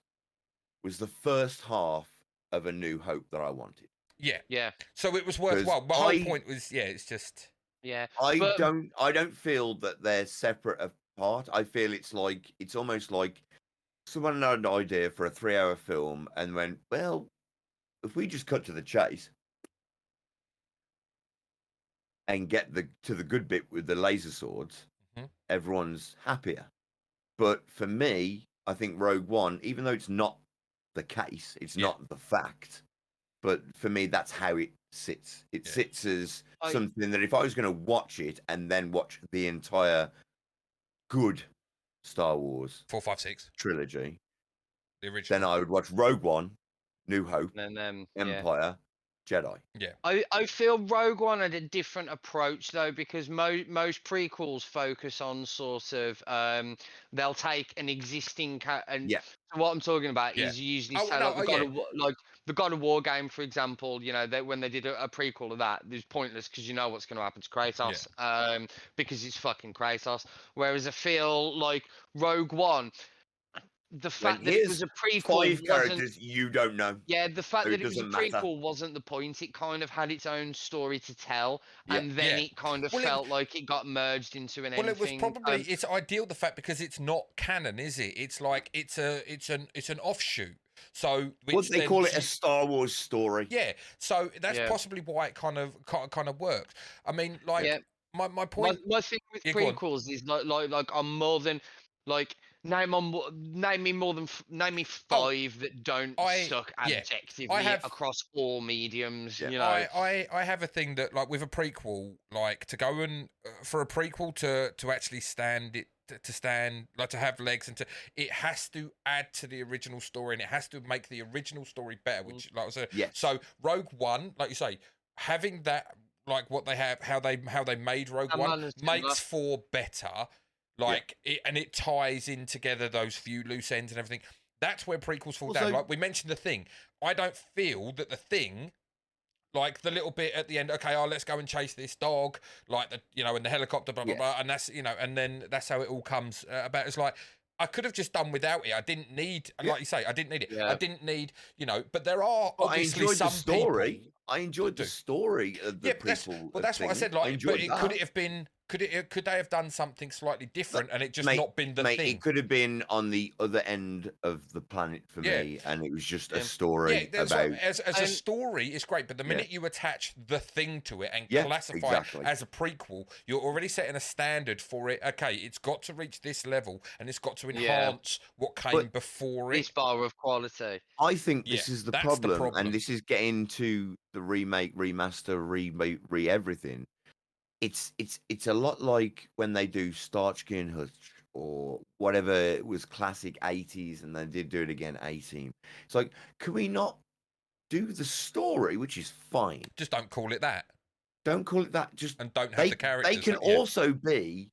the first half of A New Hope that I wanted. Yeah. So it was worthwhile. My whole point was, it's just. Yeah. I don't feel that they're separate apart. I feel it's almost like someone had an idea for a 3-hour film and went, well, if we just cut to the chase. And get to the good bit with the laser swords, everyone's happier. But for me, I think Rogue One, even though it's not the case, it's not the fact, but for me, that's how it sits. It sits as something that if I was going to watch it and then watch the entire good Star Wars 4, 5, 6 trilogy, the original, then I would watch Rogue One, New Hope, and Empire, Jedi. Yeah. I feel Rogue One had a different approach though, because most prequels focus on sort of they'll take an existing so what I'm talking about is usually the God of War game, for example. When they did a prequel of that, it was pointless because you know what's going to happen to Kratos, because it's fucking Kratos. Whereas I feel like Rogue One, the fact that it was a prequel 5 characters you don't know. Yeah, the fact so that it was a prequel wasn't the point. It kind of had its own story to tell, and then it kind of felt like it got merged into an ending. Well, it was probably it's ideal the fact because it's not canon, is it? It's like it's an offshoot. So they call it a Star Wars story. Yeah, so that's possibly why it kind of works. I mean, like my point. My thing with prequels is like I'm more than like. Name me 5 that don't suck objectively across all mediums. Yeah. You know, I have a thing that like with a prequel, like to go and for a prequel to actually stand like to have legs and it has to add to the original story and it has to make the original story better. Which like I said, so Rogue One, like you say, having that like what they have, how they made Rogue One makes 4 better. Like it ties in together those few loose ends and everything. That's where prequels fall down. Like we mentioned the Thing. I don't feel that the Thing, like the little bit at the end. Okay, let's go and chase this dog. Like in the helicopter, blah blah blah, and that's and then that's how it all comes about. It's like I could have just done without it. I didn't need, like you say, I didn't need it. Yeah. I didn't need, but there are Well, obviously I enjoyed some the story. people. I enjoyed the story of the prequel. That's what I said. Like, but could it have been? Could they have done something slightly different, and it just not been the thing? It could have been on the other end of the planet for me, and it was just a story about. As a story, it's great, but the minute you attach the thing to it and classify it as a prequel, you're already setting a standard for it. Okay, it's got to reach this level, and it's got to enhance what came before it. This bar of quality. I think this is the problem, and this is getting to the remake, remaster, re everything. It's a lot like when they do Starsky and Hutch or whatever it was classic 80s, and they did do it again 18. It's like, can we not do the story, which is fine? Just don't call it that. Don't call it that. Just and don't have the characters. They can also be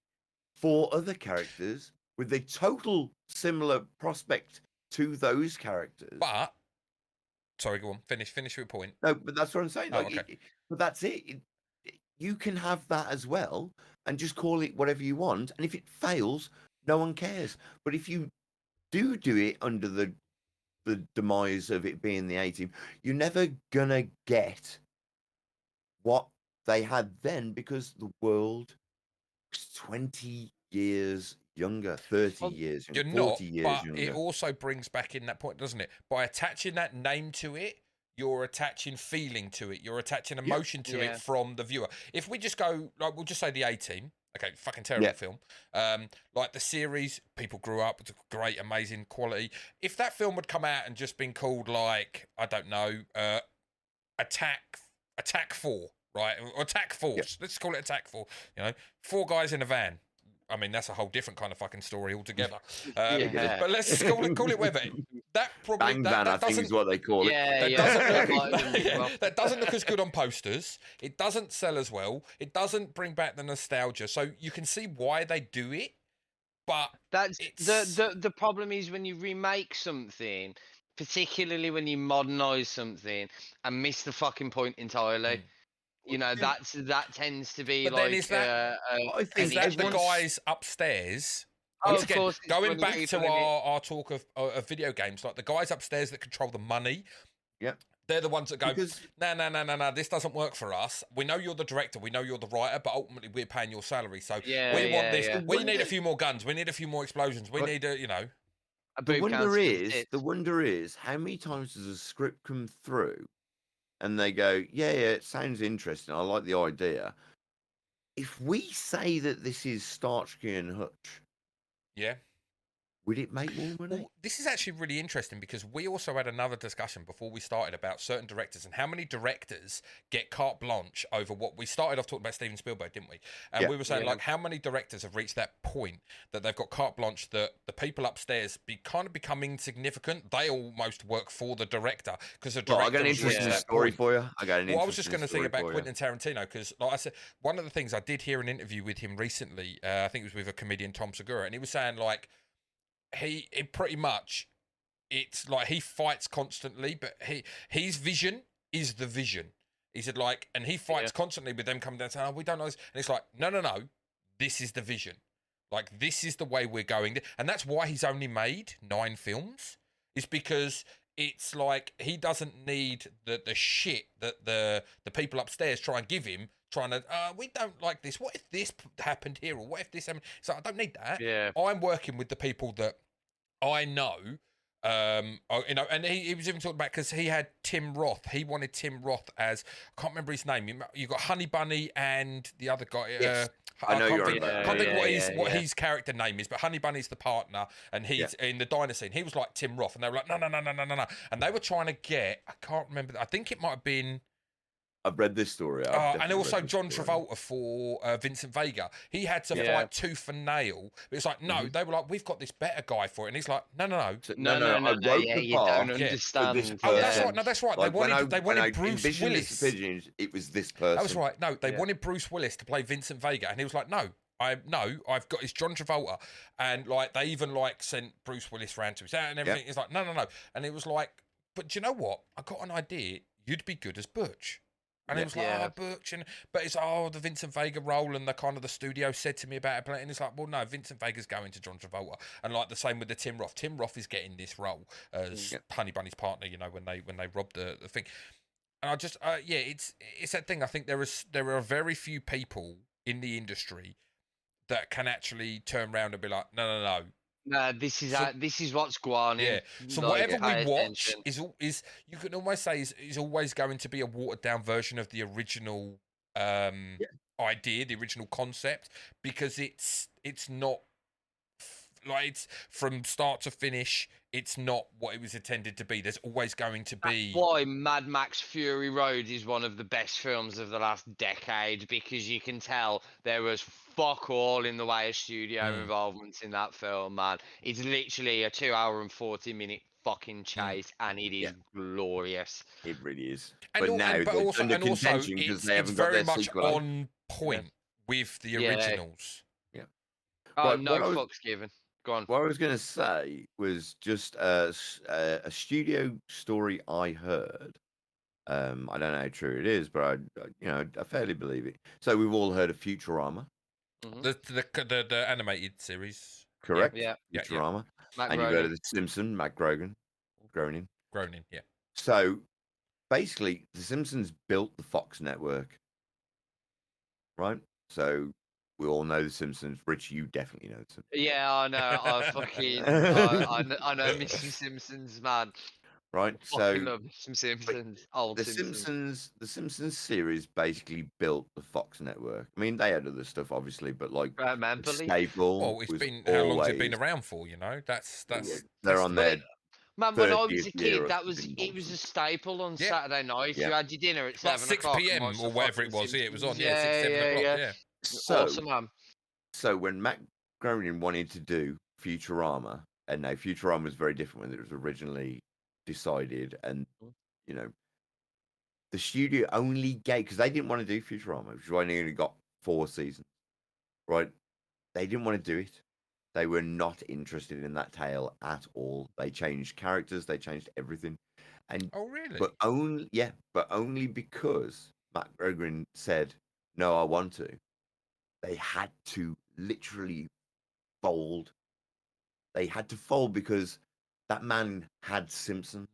4 other characters with a total similar prospect to those characters. But sorry, go on. Finish your point. No, but that's what I'm saying. But that's it. You can have that as well and just call it whatever you want. And if it fails, no one cares. But if you do it under the demise of it being the A-Team, you're never going to get what they had then, because the world was 20 years younger, 30 years younger, 40 years younger. But it also brings back in that point, doesn't it? By attaching that name to it, you're attaching feeling to it. You're attaching emotion to it from the viewer. If we just go, like, we'll just say the A-Team. Okay, fucking terrible film. Like the series, people grew up. It's great, amazing quality. If that film had come out and just been called, like, I don't know, Attack 4, right? Or Attack Force. Let's call it Attack 4. 4 guys in a van. I mean, that's a whole different kind of fucking story altogether. But let's just call it whether that probably Bang Van, I think is what they call it. That doesn't look as good on posters. It doesn't sell as well. It doesn't bring back the nostalgia. So you can see why they do it. But that's the problem is when you remake something, particularly when you modernize something and miss the fucking point entirely. That tends to be, but like. Then is that, I think that the guys upstairs. Once again, going back to our talk of video games, like the guys upstairs that control the money. Yeah. They're the ones that go, no, this doesn't work for us. We know you're the director, we know you're the writer, but ultimately we're paying your salary. So we want this. Yeah. We need a few more guns. We need a few more explosions. We need a. The wonder is how many times does a script come through and they go, it sounds interesting. I like the idea. If we say that this is Starsky and Hutch, would it make more money? Well, this is actually really interesting because we also had another discussion before we started about certain directors and how many directors get carte blanche over what we started off talking about Steven Spielberg, didn't we? And we were saying like how many directors have reached that point that they've got carte blanche that the people upstairs become insignificant. They almost work for the director because the director. I got an interesting story for you. I was just going to think about Quentin Tarantino because, like I said, one of the things I did hear an interview with him recently. I think it was with a comedian, Tom Segura, and he was saying like. He pretty much, it's like he fights constantly, but his vision is the vision. He said like, and he fights constantly with them coming down saying, we don't know this. And it's like, no, this is the vision. Like, this is the way we're going. And that's why he's only made 9 films. It's because it's like, he doesn't need the shit that the people upstairs try and give him, trying to, we don't like this. What if this happened here? Or what if this happened? So I don't need that. Yeah. I'm working with the people that I know, and he was even talking about, because he had Tim Roth. He wanted Tim Roth as, I can't remember his name. You got Honey Bunny and the other guy. Yes. I know you're I can't think what his character name is, but Honey Bunny's the partner, and he's in the diner scene. He was like Tim Roth, and they were like, no. And they were trying to get, I can't remember, I think it might have been, I've read this story. And also John Travolta for Vincent Vega. He had to fight tooth and nail. It's like, no, they were like, we've got this better guy for it. And he's like, no. I wrote the part. Don't understand. That's right. Like they wanted Bruce Willis. It was this person. That was right. No, they wanted Bruce Willis to play Vincent Vega. And he was like, no, I've got, it's John Travolta. And like, they even like sent Bruce Willis round to his out and everything. It's like, no. And it was like, but do you know what? I got an idea. You'd be good as Butch. And it was like, oh, Butch, but it's the Vincent Vega role, and the kind of the studio said to me about it, and it's like, well, no, Vincent Vega's going to John Travolta, and like the same with the Tim Roth. Tim Roth is getting this role as Honey Bunny's partner, you know, when they robbed the thing. And I just, it's that thing. I think there are very few people in the industry that can actually turn around and be like, no. No, this is what's going on. Yeah. So like, whatever we watch is you can almost say is always going to be a watered down version of the original idea, the original concept, because it's not like it's from start to finish. It's not what it was intended to be. There's always going to be. That's why Mad Max Fury Road is one of the best films of the last decade, because you can tell there was fuck all in the way of studio involvements in that film, man. It's literally a 2 hour and 40-minute fucking chase, and it is glorious. It really is. But also, it's very much on point with the originals. Yeah. Oh, no fucks given. Go on. What I was going to say was just a studio story I heard. I don't know how true it is, but I fairly believe it. So we've all heard of Futurama. The animated series. Correct. Yeah. Futurama. Matt and Groening. you've heard of The Simpsons, Matt Groening. Groening, yeah. So basically, The Simpsons built the Fox network. Right? So we all know The Simpsons. Rich, you definitely know The Simpsons. Yeah, I know. I know Mr. Simpsons, man. Right? I love some Simpsons. The Simpsons series basically built the Fox network. I mean, they had other stuff, obviously, but like staple. Oh, it's been how long has it been around for? You know, that's they're on there. Man, when I was a kid, it was a staple on Saturday night. You had your dinner at 7 6 o'clock. 6 p.m. or whatever it was. Yeah, it was on. 6, 7 o'clock. Yeah. Awesome, man. So when Matt Groening wanted to do Futurama, and now Futurama was very different when it was originally decided, and the studio only gave, because they didn't want to do Futurama, which is why they only got 4 seasons. Right? They didn't want to do it. They were not interested in that tale at all. They changed characters, they changed everything. And really? But only because Matt Groening said, "No, I want to." They had to literally fold. They had to fold because that man had Simpsons.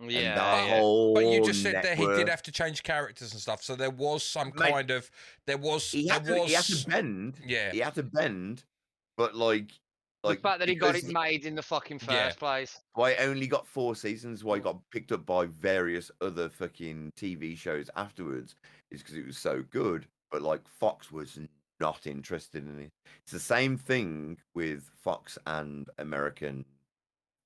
Yeah, but you just said that he did have to change characters and stuff, so there was some kind of he had to bend. Yeah, he had to bend, but like the fact that he got it made in the fucking first place. Why it only got 4 seasons? Why it got picked up by various other fucking TV shows afterwards is because it was so good. But like Fox was not interested in it. It's the same thing with Fox and Family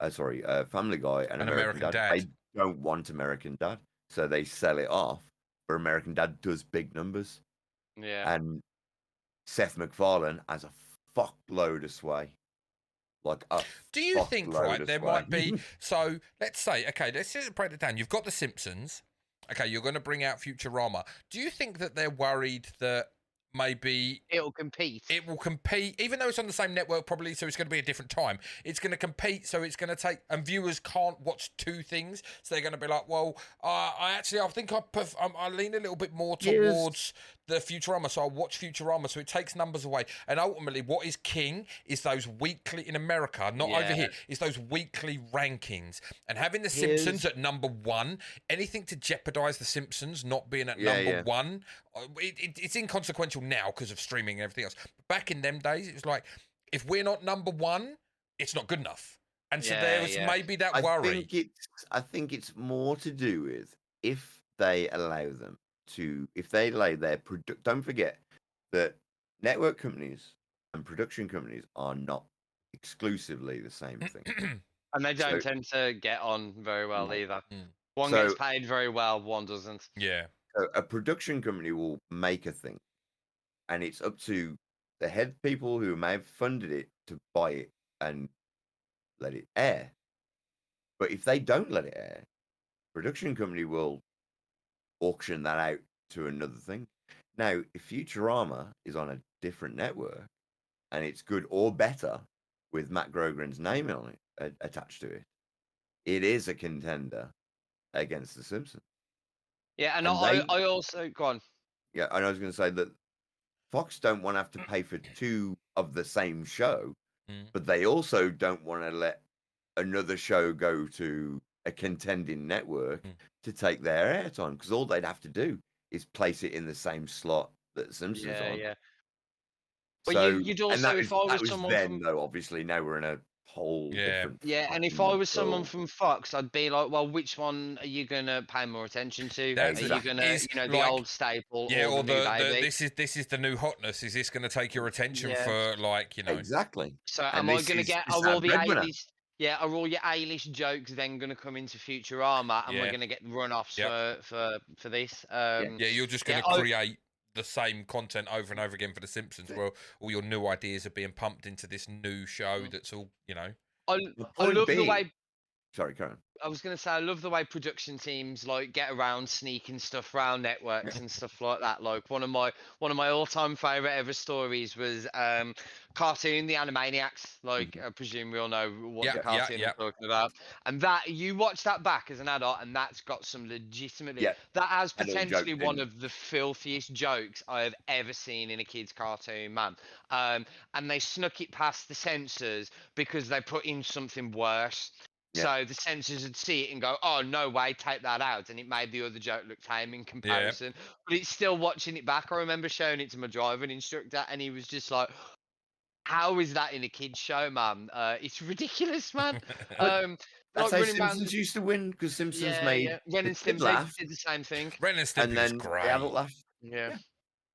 Guy and American Dad. They don't want American Dad, so they sell it off. But American Dad does big numbers. Yeah. And Seth MacFarlane has a fuckload of sway. Do you think there might be? So let's say, let's just break it down. You've got The Simpsons. Okay, you're going to bring out Futurama. Do you think that they're worried that maybe it will compete, even though it's on the same network probably, so it's going to be a different time, it's going to compete, so it's going to take, and viewers can't watch 2 things, so they're going to be like, well, I think I lean a little bit more towards the Futurama, so I'll watch Futurama, so it takes numbers away, and ultimately what is king is those weekly, in America, not over here, is those weekly rankings, and having the Simpsons at number 1, anything to jeopardize the Simpsons not being at number 1, it's inconsequential now because of streaming and everything else. But back in them days, it was like, if we're not number 1, it's not good enough. And so there was maybe that worry. I think it's more to do with if they allow them to, if they allow their don't forget that network companies and production companies are not exclusively the same thing. And they don't tend to get on very well either. One gets paid very well, one doesn't. Yeah. A production company will make a thing, and it's up to the head people who may have funded it to buy it and let it air. But if they don't let it air, production company will auction that out to another thing. Now, if Futurama is on a different network and it's good or better with Matt Groening's name on it attached to it, it is a contender against The Simpsons. Yeah, and And they, I also go on. yeah, and I was going to say that Fox don't want to have to pay for two of the same show, but they also don't want to let another show go to a contending network to take their airtime, because all they'd have to do is place it in the same slot that Simpsons Yeah, on. yeah. But So, you'd and also, if I that was was someone then, from though. Obviously, now we're in a whole different yeah, and if fucking I was someone world. from Fox, I'd be like, well, which one are you gonna pay more attention to? Are That's you Exactly. gonna, is you know, the like old staple yeah, or the or new the baby? this is the new hotness. Is this going to take your attention Yeah. for like Exactly. So And am I this gonna is get? this is Are our all the breadwinner. A-list? Yeah, are all your A-list jokes then gonna come into Futurama, and we're Yeah. gonna get run-offs Yep. for this? Yeah. Yeah, you're just going Yeah, to create the same content over and over again for The Simpsons. Well, all your new ideas are being pumped into this new show that's all, you know. I The I point love the being, way sorry, Karen. I was gonna say I love the way production teams like get around sneaking stuff around networks and stuff like that. Like one of my all-time favorite ever stories was cartoon The Animaniacs. Like I presume we all know what the cartoon I'm talking about. And that you watch that back as an adult, and that's got some legitimately Yeah, that has adult potentially jokes one in. of the filthiest jokes I have ever seen in a kid's cartoon, man. And they snuck it past the censors because they put in something worse. Yeah. So the censors would see it and go, "Oh no way, take that out," and it made the other joke look tame in comparison. But it's still watching it back. I remember showing it to my driving instructor, and he was just like, "How is that in a kids show, man? It's ridiculous, man." But that's Like how running around. Simpsons used to win, because Simpsons Yeah, made yeah. Ren the and kid Stimpy laugh, did the same thing. Ren and and Stimpy was then the great. adult laugh. Yeah. Yeah,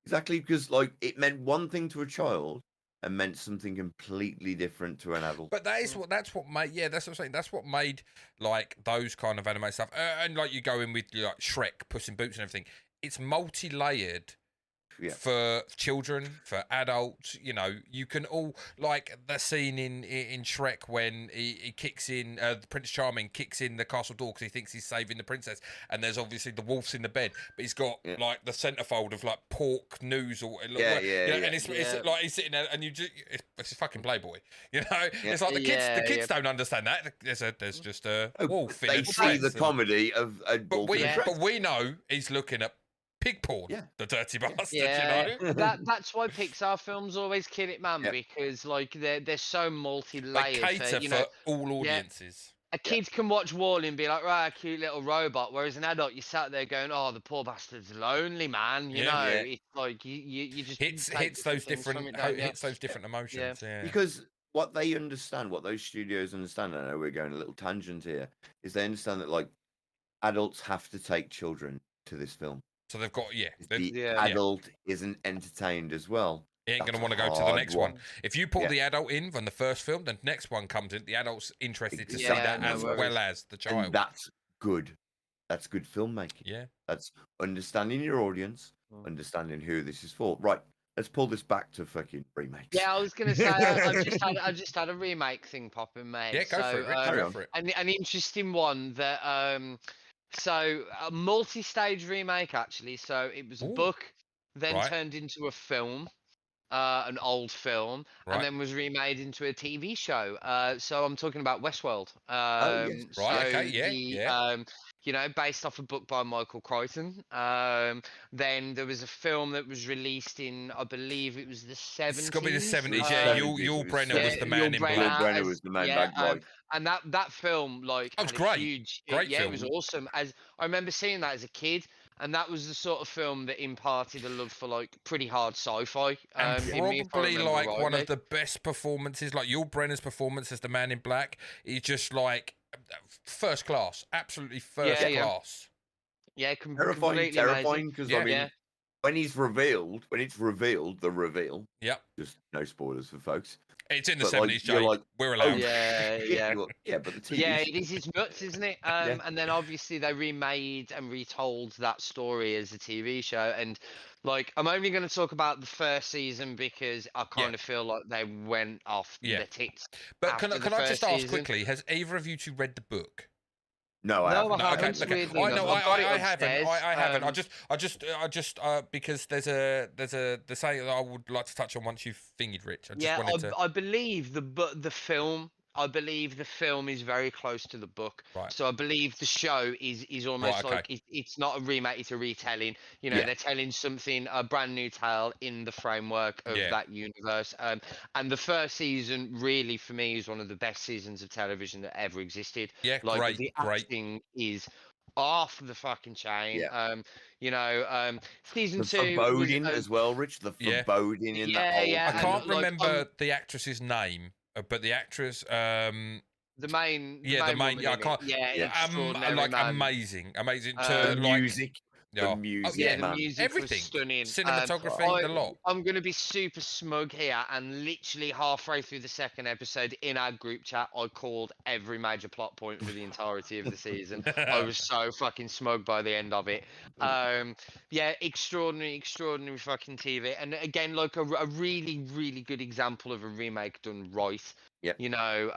exactly, because like it meant one thing to a child and meant something completely different to an adult. But that's what made that's what I'm saying. That's what made like those kind of anime stuff. And like you go in with like Shrek, Puss in Boots, and everything. It's multi-layered. Yeah. For children, for adults, you know, you can all like the scene in Shrek when he kicks in Prince Charming kicks in the castle door because he thinks he's saving the princess, and there's obviously the wolf's in the bed, but he's got like the centerfold of like pork news or and it's like he's sitting there and it's fucking Playboy, you know. It's like the kids don't understand that. There's just a wolf. They see the comedy of a wolf. But we know he's looking at pig porn, the dirty bastard. Yeah, you know? that's why Pixar films always kill it, man, because like they're so multi-layered. They cater for all audiences. A kid can watch Wall-E and be like, right, cute little robot, whereas an adult, you sat there going, oh, the poor bastard's lonely, man. You know, it's like you just hits those different emotions. Yeah. Because what they understand, what those studios understand, I know we're going a little tangent here, is they understand that like adults have to take children to this film. So they've got the adult isn't entertained as well. He ain't going to want to go to the next one. If you pull the adult in from the first film, the next one comes in, the adult's interested to see that as well as the child. And that's good. That's good filmmaking. Yeah. That's understanding your audience, understanding who this is for. Right. Let's pull this back to fucking remakes. Yeah, I was going to say, I just had a remake thing popping, mate. Yeah, go for it, Rich. Go for it. An interesting one that... So a multi-stage remake, actually. So it was a book, then turned into a film, an old film, and then was remade into a TV show. So I'm talking about Westworld. You know, based off a book by Michael Crichton. Then there was a film that was released in, I believe it was the 70s. It's got to be the 70s. Yul Brynner was the man in black. Yul Brynner was the man in black, right? And that film, like, was great. Great film. It was awesome. As I remember seeing that as a kid, and that was the sort of film that imparted a love for like pretty hard sci-fi. And probably like one of the best performances, like Yul Brynner's performance as the Man in Black, is just like first class, absolutely first class. Yeah, terrifying. Because I mean, when it's revealed, the reveal. Yep. Just no spoilers for folks. It's in the 70s, Jay. Like, we're allowed. Yeah, but the TV. Yeah, it is. It's nuts, isn't it? And then obviously they remade and retold that story as a TV show. And like, I'm only going to talk about the first season because I kind of feel like they went off the tits. But can I just ask quickly? Has either of you two read the book? No, I haven't. Okay. I haven't. I just because there's the saying that I would like to touch on once you've fingered, Rich. I believe the film I believe the film is very close to the book. Right. So I believe the show is almost Right, like it's not a remake, it's a retelling. You know, Yeah. they're telling something, a brand new tale in the framework of that universe. And the first season, really, for me, is one of the best seasons of television that ever existed. Yeah, Like the great. acting is off the fucking chain. Yeah. You know, season The 2 was foreboding as well, Rich. The foreboding in that whole yeah, I thing. can't and, like, remember the actress's name, but the actress, the main the main, woman I in it. can't, Yeah, extraordinary, like man. amazing to The like. music. Yeah. The music, Yeah, the man. music Everything. was stunning. Cinematography, the lot. I'm going to be super smug here, and literally halfway through the second episode in our group chat, I called every major plot point for the entirety of the season. I was so fucking smug by the end of it. Yeah, extraordinary fucking TV, and again, like a really, really good example of a remake done right. Yeah. You know,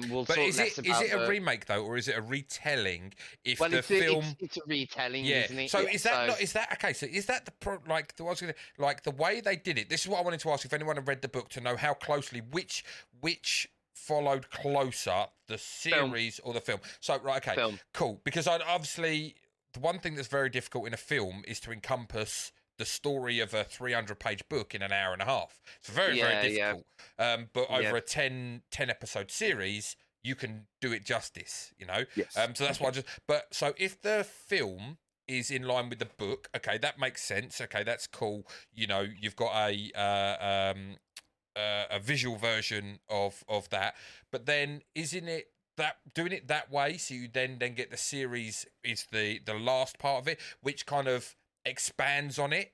we'll But talk is less it about a remake though, or is it a retelling? If well, the film, it's a retelling, yeah. isn't it? So Yeah, is that not? Is that okay? So is that like the way they did it? This is what I wanted to ask if anyone had read the book to know how closely which followed closer, the series or the film. So right, okay, cool. Because obviously the one thing that's very difficult in a film is to encompass the story of a 300-page book in an hour and a half. It's very difficult. But over a 10 episode series, you can do it justice, you know? Yes. So that's why so if the film is in line with the book, okay, that makes sense. Okay, that's cool. You know, you've got a visual version of that. But then isn't it that doing it that way, so you then get the series is the last part of it, which kind of expands on it,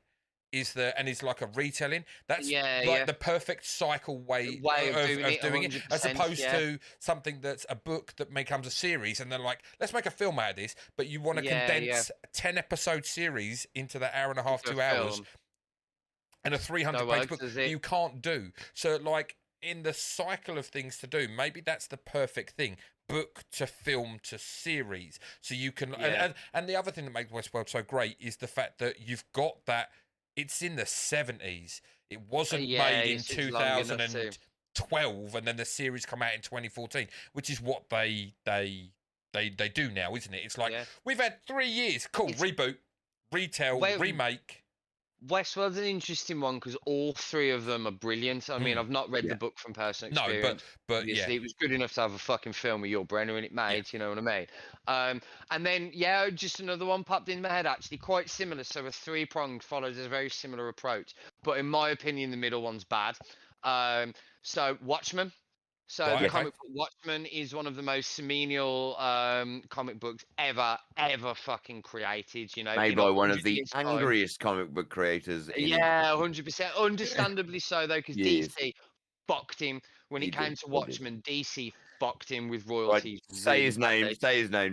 is like a retelling. That's the perfect cycle way of doing it, as opposed to something that's a book that becomes a series and then like, let's make a film out of this, but you want to condense 10 episode series into the hour and a half, 2 hours, and a 300-page book you can't do. So like in the cycle of things to do, maybe that's the perfect thing. Book to film to series, so you can and the other thing that makes Westworld so great is the fact that you've got that it's in the 70s. It wasn't made in 2012 and then the series come out in 2014, which is what they do now, isn't it? It's like we've had 3 years, reboot, retell, remake. Westworld's an interesting one because all three of them are brilliant. I mean, I've not read the book from personal experience. No, but it was good enough to have a fucking film with Yul Brynner in it, mate. You know what I mean? And then just another one popped in my head, actually quite similar. So a three-pronged follows a very similar approach, but in my opinion, the middle one's bad. So Watchmen. So the comic book Watchmen is one of the most seminal comic books ever fucking created. You know, made by one of the angriest comic book creators. 100%. Understandably so, though, because DC fucked him when it came to Watchmen. DC fucked him with royalties. Right. Say his name,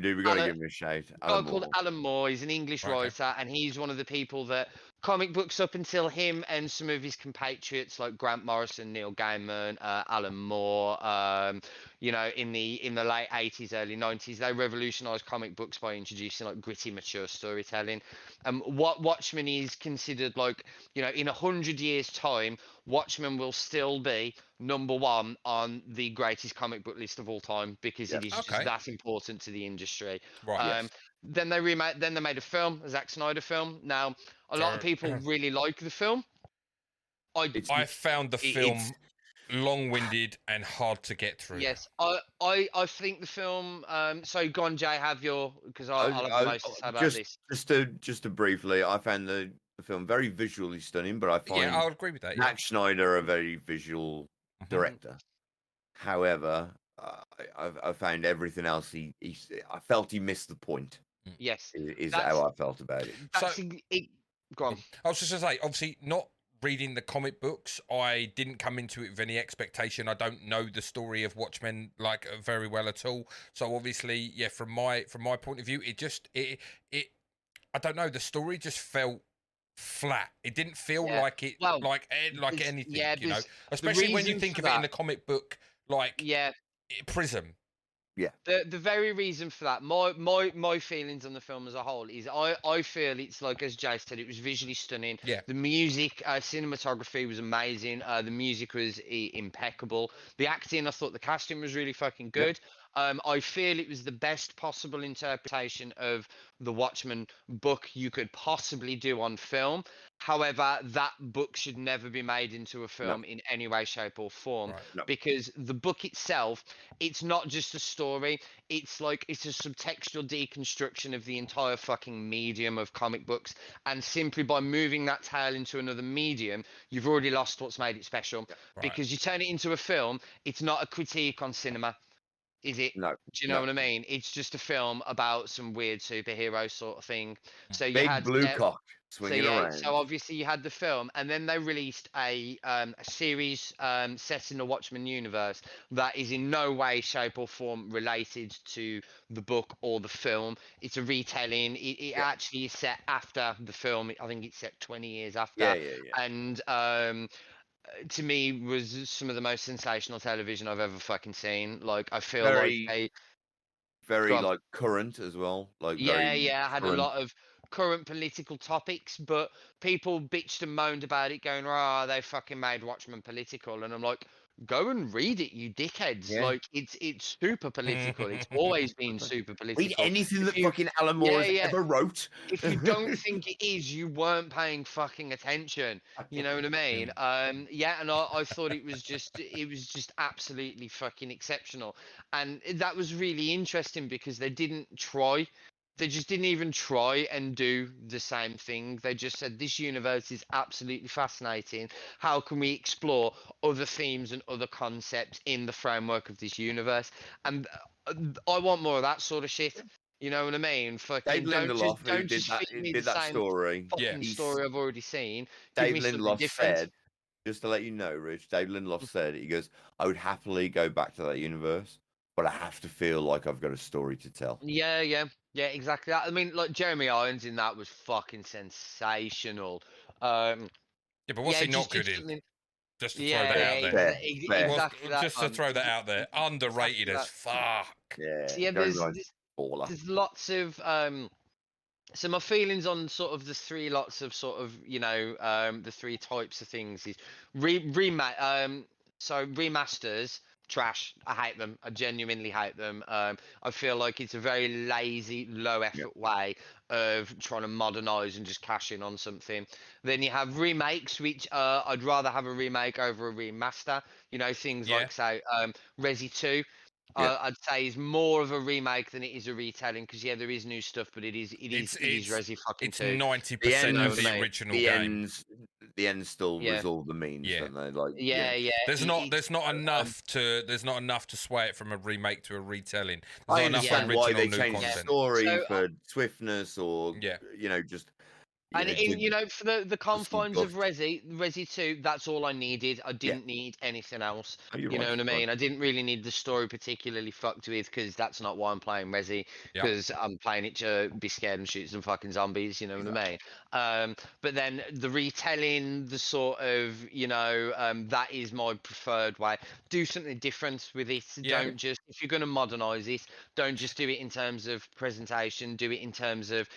dude. We got to give him a shout. A guy called Alan Moore. He's an English writer, and he's one of the people that comic books up until him and some of his compatriots like Grant Morrison, Neil Gaiman, Alan Moore, you know, in the late 80s, early 90s, they revolutionized comic books by introducing like gritty, mature storytelling. What Watchmen is considered, like, you know, in 100 years' time, Watchmen will still be #1 on the greatest comic book list of all time because it is just that important to the industry. Then they made a film, a Zack Snyder film. Now, a lot of people really like the film. I found the film long-winded and hard to get through. Yes, I think the film. So go on, Jay. Have your because I'll have the most to say about this. Just to briefly, I found the film very visually stunning, but I find I'll agree with that. Zack Snyder a very visual director. However, I found everything else. I felt he missed the point. Yes, is how I felt about it. Go on. I was just going to say, obviously, not reading the comic books, I didn't come into it with any expectation. I don't know the story of Watchmen like very well at all. So obviously, from my point of view, it I don't know. The story just felt flat. It didn't feel like anything, you know. Especially when you think of it in the comic book, like Prism. Yeah. The very reason for that, my feelings on the film as a whole is I feel it's like, as Jay said, it was visually stunning. Yeah. The music, cinematography was amazing. The music was impeccable. The acting, I thought the casting was really fucking good. I feel it was the best possible interpretation of the Watchmen book you could possibly do on film. However, that book should never be made into a film in any way, shape, or form, because the book itself, it's not just a story. It's like it's a subtextual deconstruction of the entire fucking medium of comic books. And simply by moving that tale into another medium, you've already lost what's made it special. Because you turn it into a film, it's not a critique on cinema, is it? No. Do you know what I mean? It's just a film about some weird superhero sort of thing. So you Big had blue cock swinging around. So obviously you had the film, and then they released a series set in the Watchmen universe that is in no way, shape, or form related to the book or the film. It's a retelling. It actually is set after the film. I think it's set 20 years after. And to me was some of the most sensational television I've ever fucking seen. Like, I feel very like current as well. Like very I had a current. lot of current political topics, but people bitched and moaned about it, going, "Oh, they fucking made Watchmen political," and I'm like, go and read it, you dickheads. Like, it's super political. It's always been super political. Read anything that fucking Alan Moore has ever wrote. If you don't think it is, you weren't paying fucking attention. You know what I mean? And I thought it was just absolutely fucking exceptional. And that was really interesting because they didn't try. They just didn't even try and do the same thing. They just said, this universe is absolutely fascinating. How can we explore other themes and other concepts in the framework of this universe? And I want more of that sort of shit. You know what I mean? Fucking Dave Lindelof, who did that story, story I've already seen. Dave Lindelof said, just to let you know, Rich, Dave Lindelof said, he goes, I would happily go back to that universe, but I have to feel like I've got a story to tell. Yeah, exactly that. I mean, like, Jeremy Irons in that was fucking sensational. But what's he not good in? Just to throw that out there. Exactly just to throw that out there. Underrated as fuck. Yeah, there's lots of so my feelings on sort of the three lots of sort of, the three types of things is remasters, trash. I hate them. I genuinely hate them. I feel like it's a very lazy, low effort way of trying to modernize and just cash in on something. Then you have remakes, which I'd rather have a remake over a remaster. Things like, say, Resi 2. I'd say is more of a remake than it is a retelling, because there is new stuff, but it is Resi fucking 2. It's 90% of the original game. The end still resolve the means, don't they? Like, There's not enough to sway it from a remake to a retelling. I understand why they changed the story for swiftness, or just. And for the confines of Resi 2, that's all I needed. I didn't need anything else. You know what I mean? I didn't really need the story particularly fucked with, because that's not why I'm playing Resi, because I'm playing it to be scared and shoot some fucking zombies, you know what I mean? But then the retelling, the sort of, that is my preferred way. Do something different with it. Don't just, if you're going to modernize it, don't just do it in terms of presentation, do it in terms of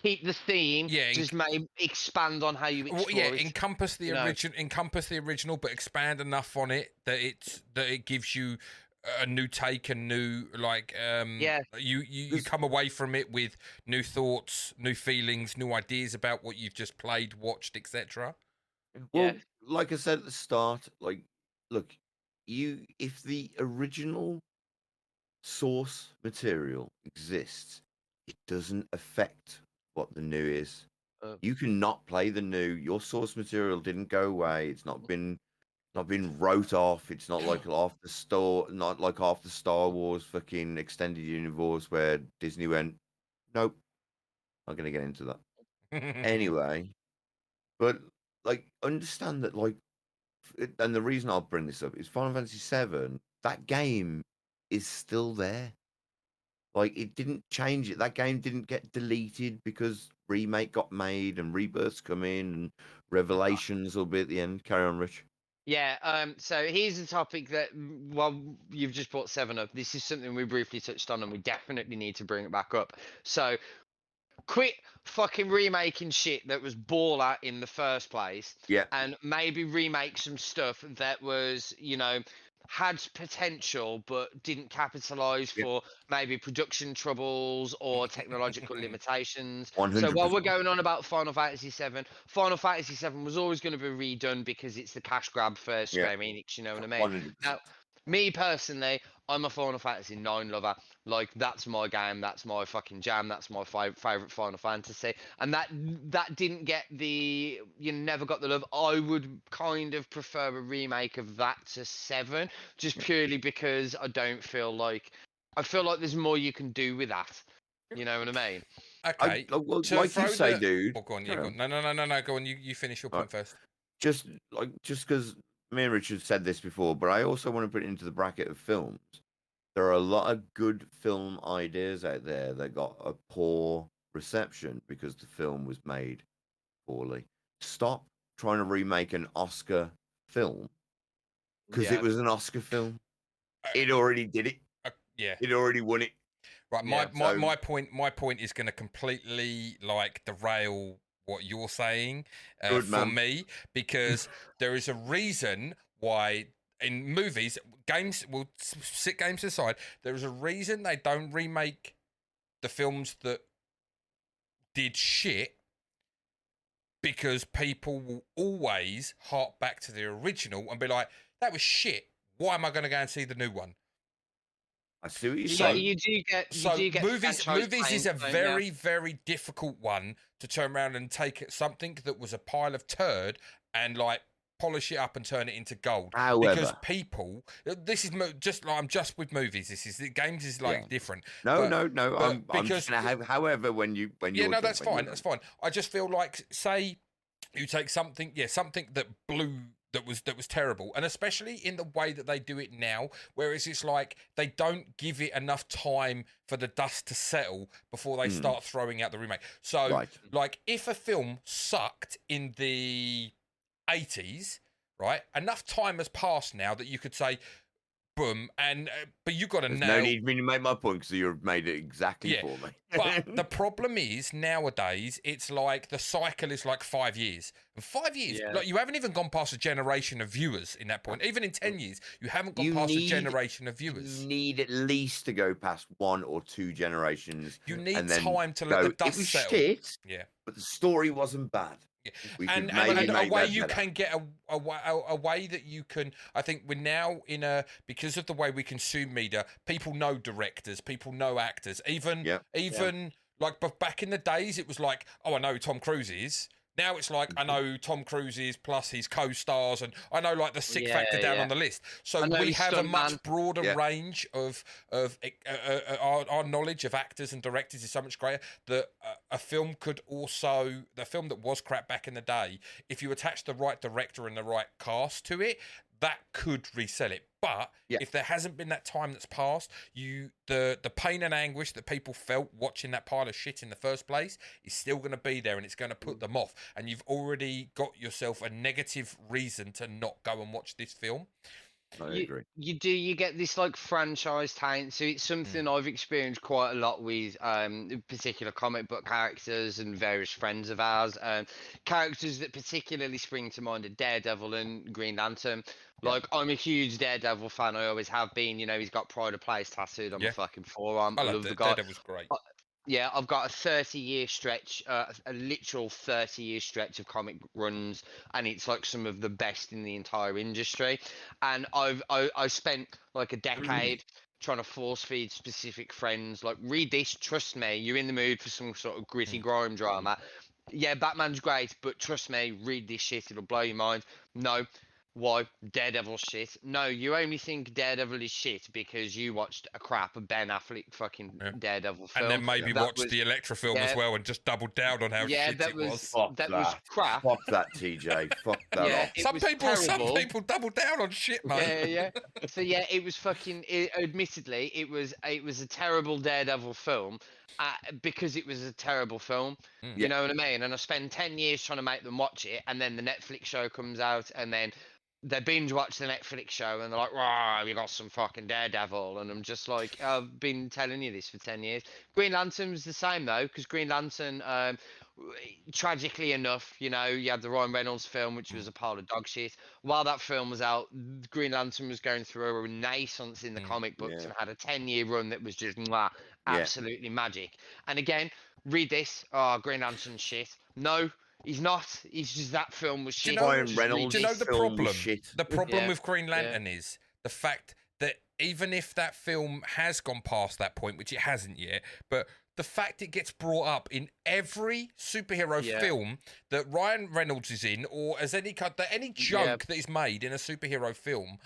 keep the theme. Just maybe expand on how you explore it. Encompass the original, but expand enough on it that it gives you a new take, and new you come away from it with new thoughts, new feelings, new ideas about what you've just played, watched, etc. Well, like I said at the start, like, look, if the original source material exists, it doesn't affect what the new is. You cannot play the new. Your source material didn't go away. It's not been wrote off. It's not like half the Star Wars fucking extended universe where Disney went, nope, not gonna get into that. Anyway, but like, understand that, like, and the reason I'll bring this up is Final Fantasy VII. That game is still there. Like, it didn't change it. That game didn't get deleted because remake got made and rebirths come in and revelations will be at the end. Carry on, Rich. Yeah, so here's a topic that, well, you've just brought Seven up. This is something we briefly touched on, and we definitely need to bring it back up. So, quit fucking remaking shit that was baller in the first place, Yeah. and maybe remake some stuff that was, had potential but didn't capitalize Yeah. for maybe production troubles or technological limitations. 100%. So while we're going on about Final Fantasy VII, Final Fantasy VII was always going to be redone because it's the cash grab for Square Enix, you know what I mean? 100%. Now, me personally, I'm a Final Fantasy 9 lover. Like, that's my game, that's my fucking jam, that's my favorite Final Fantasy, and that didn't get never got the love. I would kind of prefer a remake of that to 7, just purely because I feel like there's more you can do with that. You know what I mean? Okay. Well, like you say, dude. Oh, go on. Go on. No. Go on. You finish your point first. Just because me and Richard said this before, but I also want to put it into the bracket of films. There are a lot of good film ideas out there that got a poor reception because the film was made poorly. Stop trying to remake an Oscar film because it was an Oscar film. It already did it. Yeah. It already won it. Right. My point is going to completely derail what you're saying for me, because there is a reason why in movies, games, we'll sit games aside, there is a reason they don't remake the films that did shit, because people will always hark back to the original and be like, that was shit. Why am I going to go and see the new one? I see what you're saying. You do get movies is a very, very difficult one to turn around and take something that was a pile of turd and polish it up and turn it into gold. However, because people, this is just I'm just with movies. This is games is different. No. I'm just gonna have. However, when you that's fine. That's fine. I just feel like, say you take something that blew. That was terrible, and especially in the way that they do it now, whereas it's like they don't give it enough time for the dust to settle before they start throwing out the remake. So, if a film sucked in the 80s, right, enough time has passed now that you could say, boom, and but you got to know. No need for me to make my point because you've made it exactly for me. But the problem is nowadays it's like the cycle is 5 years. And 5 years, you haven't even gone past a generation of viewers in that point. Even in 10 years, you haven't gone past a generation of viewers. You need at least to go past 1 or 2 generations. You need time to let the dust settle. Shit, but the story wasn't bad. Yeah. And a way you can get a way that you can. I think we're now in because of the way we consume media, people know directors, people know actors. Even but back in the days, it was like, oh, I know who Tom Cruise is. Now it's like, I know Tom Cruise is plus his co-stars, and I know the sick factor down on the list. So we have a much broader range of our knowledge of actors and directors is so much greater that a film could also, the film that was crap back in the day, if you attach the right director and the right cast to it, that could resell it. But if there hasn't been that time that's passed, the pain and anguish that people felt watching that pile of shit in the first place is still going to be there, and it's going to put them off. And you've already got yourself a negative reason to not go and watch this film. I agree. You get this franchise taint. So it's something I've experienced quite a lot with particular comic book characters and various friends of ours. Characters that particularly spring to mind are Daredevil and Green Lantern. I'm a huge Daredevil fan. I always have been. He's got Pride of Place tattooed on my fucking forearm. I love the guy. Daredevil's great. Yeah, I've got a 30-year stretch, a literal 30-year stretch of comic runs, and it's some of the best in the entire industry. And I spent a decade trying to force feed specific friends, read this, trust me, you're in the mood for some sort of gritty grime drama. Yeah, Batman's great, but trust me, read this shit, it'll blow your mind. No. Why? Daredevil shit. No, you only think Daredevil is shit because you watched a crap Ben Affleck fucking Daredevil film. And then maybe watched the Electra film as well and just doubled down on how shit it was. That was crap. Fuck that, TJ. Fuck that off. Some people double down on shit, mate. Yeah. So it was fucking. Admittedly, it was a terrible Daredevil film. Because it was a terrible film, you know what I mean? And I spent 10 years trying to make them watch it, and then the Netflix show comes out, and then they binge watch the Netflix show and they're like, "Wow, you got some fucking Daredevil," and I'm just like, "I've been telling you this for 10 years." Green Lantern was the same though, because Green Lantern, tragically enough, you know, you had the Ryan Reynolds film, which was a pile of dog shit. While that film was out, Green Lantern was going through a renaissance in the comic books and had a 10-year run that was just absolutely magic. And again, read this, Green Lantern shit. No, he's not. He's just that film was shit. Ryan Reynolds. Do you know the problem? Shit. The problem with Green Lantern is the fact that even if that film has gone past that point, which it hasn't yet, but the fact it gets brought up in every superhero film that Ryan Reynolds is in, or as any joke that is made in a superhero film,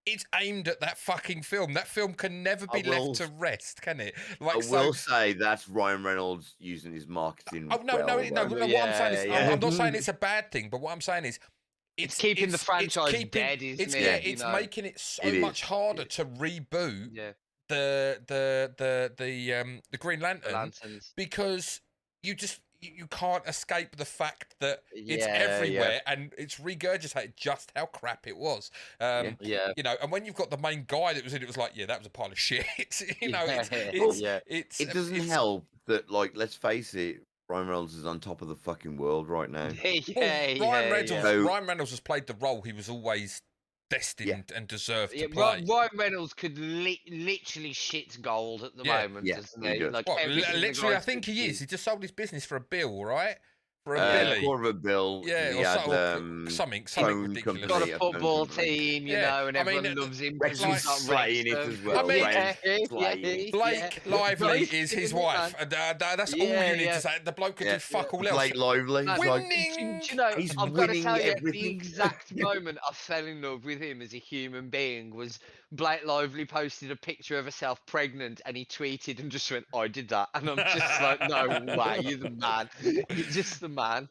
it's aimed at that fucking film. That film can never be left to rest, can it? Like, I will say that's Ryan Reynolds using his marketing. Oh no! What I'm saying is, I'm not saying it's a bad thing, but what I'm saying is, it's keeping the franchise dead, isn't it? It's making it so much harder to reboot the Green Lantern because you can't escape the fact that it's everywhere and it's regurgitated just how crap it was. You know, and when you've got the main guy that was in it, was like, that was a pile of shit. You know, it doesn't help that, like, let's face it, Ryan Reynolds is on top of the fucking world right now. Ryan Reynolds has played the role he was always destined and deserved to play. Ryan Reynolds could literally shit gold at the moment, doesn't he? Like, literally, I think he is. He just sold his business for a bill, right? For a billy. Quarter of a bill. Yeah, or something ridiculous. Got a football team, you know, and everyone loves him. He's not slaying it as well. Blake Lively is his wife. That's all you need to say. The bloke could do fuck all else. Blake Lively. Winning. Do you know, I've got to tell you, the exact moment I fell in love with him as a human being was Blake Lively posted a picture of herself pregnant and he tweeted and just went, "I did that." And I'm just like, no way, you're the man. You're just the man.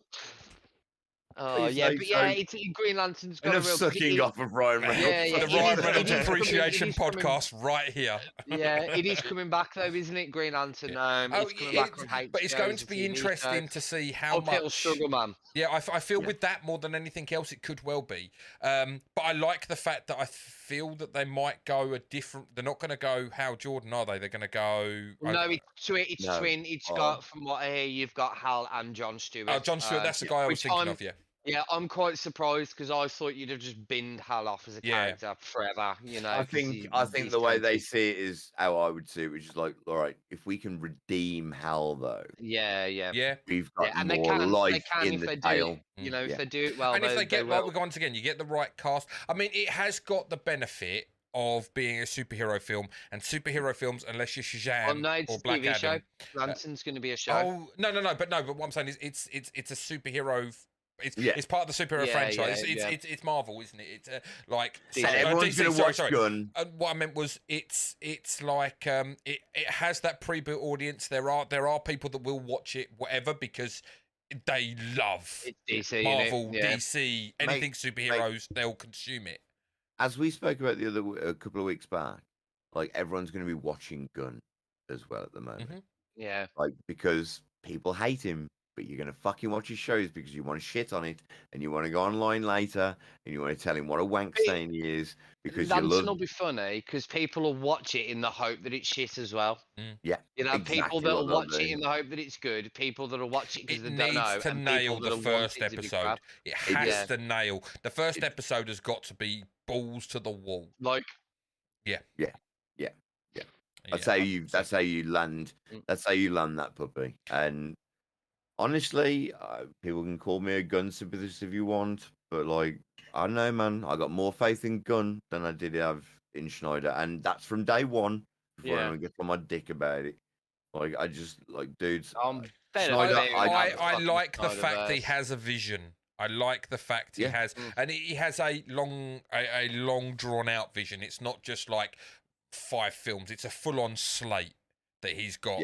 Oh it's Green Lantern's got a real sucking off of Ryan Reynolds. The Ryan Reynolds Appreciation Podcast right here. It is coming back though, isn't it? Green Lantern. It's coming back on HBO, but it's going to be interesting to see how much struggle, man. Yeah, I feel with that more than anything else, it could well be. But I like the fact that I feel that they might go a different. They're not going to go Hal Jordan, are they? They're going to go. No, it's twin. It's got, from what I hear, you've got Hal and John Stewart. Oh, John Stewart. That's the guy I was thinking of. Yeah, I'm quite surprised because I thought you'd have just binned Hal off as a character forever. You know, I think the way they see it is how I would see it, which is like, all right, if we can redeem Hal though, we've got more life in the tale. You know, if they do it well, and if they get right, once again, you get the right cast. I mean, it has got the benefit of being a superhero film, and superhero films, unless you're Shazam or Black Adam, show. Lantern's going to be a show. Oh no, but what I'm saying is, it's a superhero. It's part of the superhero franchise. It's Marvel, isn't it? It's like everyone's going to watch Gun. What I meant was it's like it has that pre-built audience. There are people that will watch it, whatever, because they love DC, Marvel, DC, anything superheroes. They'll consume it. As we spoke about a couple of weeks back, like everyone's going to be watching Gun as well at the moment. Yeah, like because people hate him. But you're going to fucking watch his shows because you want to shit on it and you want to go online later and you want to tell him what a wank saying he is because you love... will be funny because people will watch it in the hope that it's shit as well. Yeah. You know, people that will watch it in the hope that it's good, people that will watch it because they don't know. It needs to nail the first episode. It has to nail. The first episode has got to be balls to the wall. Like... Yeah. That's how you land. That's how you land that puppy. And honestly, people can call me a Gun sympathist if you want, but like, I don't know, man. I got more faith in Gun than I did have in Schneider, and that's from day one. Before anyone gets on my dick about it, like I just like, dudes. Schneider, I like the fact that he has a vision. I like the fact he has, and he has a long drawn out vision. It's not just like 5 films. It's a full on slate that he's got.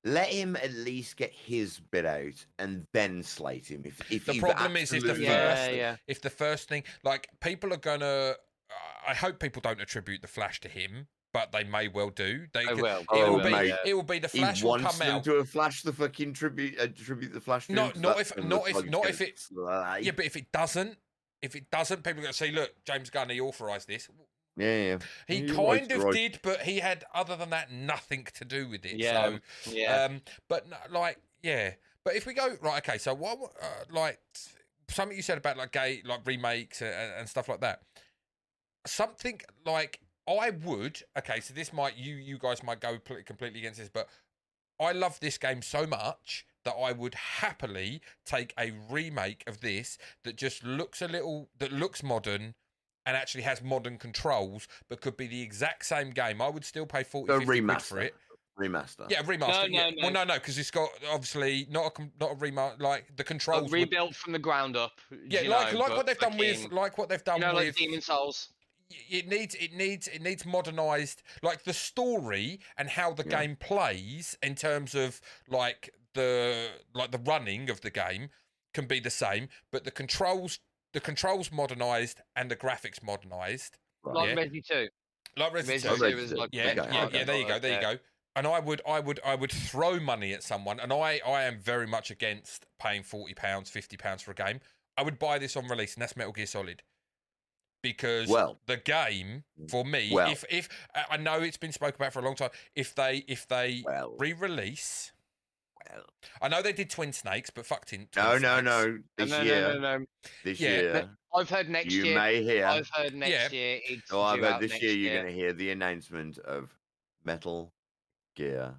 Let him at least get his bit out and then slate him. If the problem is, if the first thing, like, people are gonna, I hope people don't attribute the Flash to him, but they may well do. They will. It will be the Flash will come out to a Flash the fucking tribute the Flash. Not if it's but if it doesn't. if it doesn't, people are going to say, look, James Gunn, he authorised this. Yeah. He kind of did, but he had, other than that, nothing to do with it. Yeah. So, Yeah. but like, yeah. But if we go right, okay. So what, like, something you said about like gay, like remakes and stuff like that. Something like I would. Okay, so this might you guys might go completely against this, but I love this game so much that I would happily take a remake of this that just looks that looks modern and actually has modern controls, but could be the exact same game. I would still pay 40, 50 quid for it. Remaster. Yeah, remaster. No. Well, no, because it's got obviously not a remaster. Like the controls rebuilt from the ground up. Yeah, like what they've done with like Demon Souls. It needs modernized, like the story and how the game plays in terms of like the running of the game can be the same, but the controls modernized and the graphics modernized. Like Resi 2. Like Resi 2. There you go. And I would throw money at someone, and I am very much against paying £40, £50 for a game. I would buy this on release, and that's Metal Gear Solid. Because the game, for me, if I know it's been spoken about for a long time, if they re-release, I know they did Twin Snakes, but fucked in. No. This year. I've heard next year. You may hear. I've heard next year. I've heard this year. You're going to hear the announcement of Metal Gear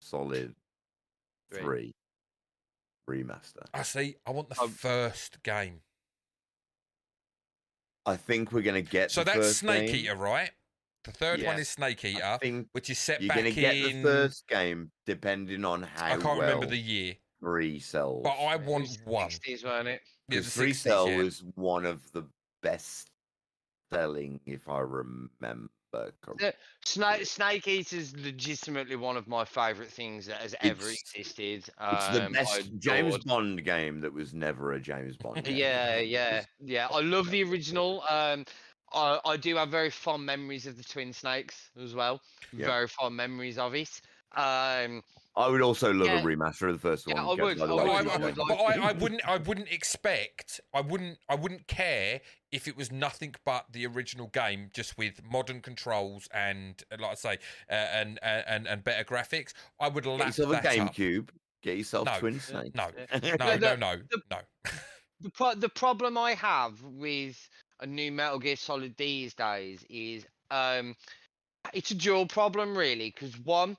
Solid 3 Remaster. I see. I want the first game. I think we're going to get so the that's first Snake game. Eater, right? The third one is Snake Eater, which is set back in... You're going to get the first game depending on how I can't remember the year. 3 sells. But I want one. 60s, weren't it? Because 3 Cell was one of the best selling, if I remember correctly. Snake Eater is legitimately one of my favourite things that has ever existed. It's the best James Bond game that was never a James Bond game. Yeah. I love the original. I do have very fond memories of the Twin Snakes as well. Yeah. Very fond memories of it. I would also love a remaster of the first one. I would. I wouldn't expect. I wouldn't care if it was nothing but the original game, just with modern controls and, like I say, and better graphics. I would lap that up. Get yourself a GameCube. Up. Get yourself Twin Snakes. No. The problem I have with a new Metal Gear Solid these days is it's a dual problem really, because one,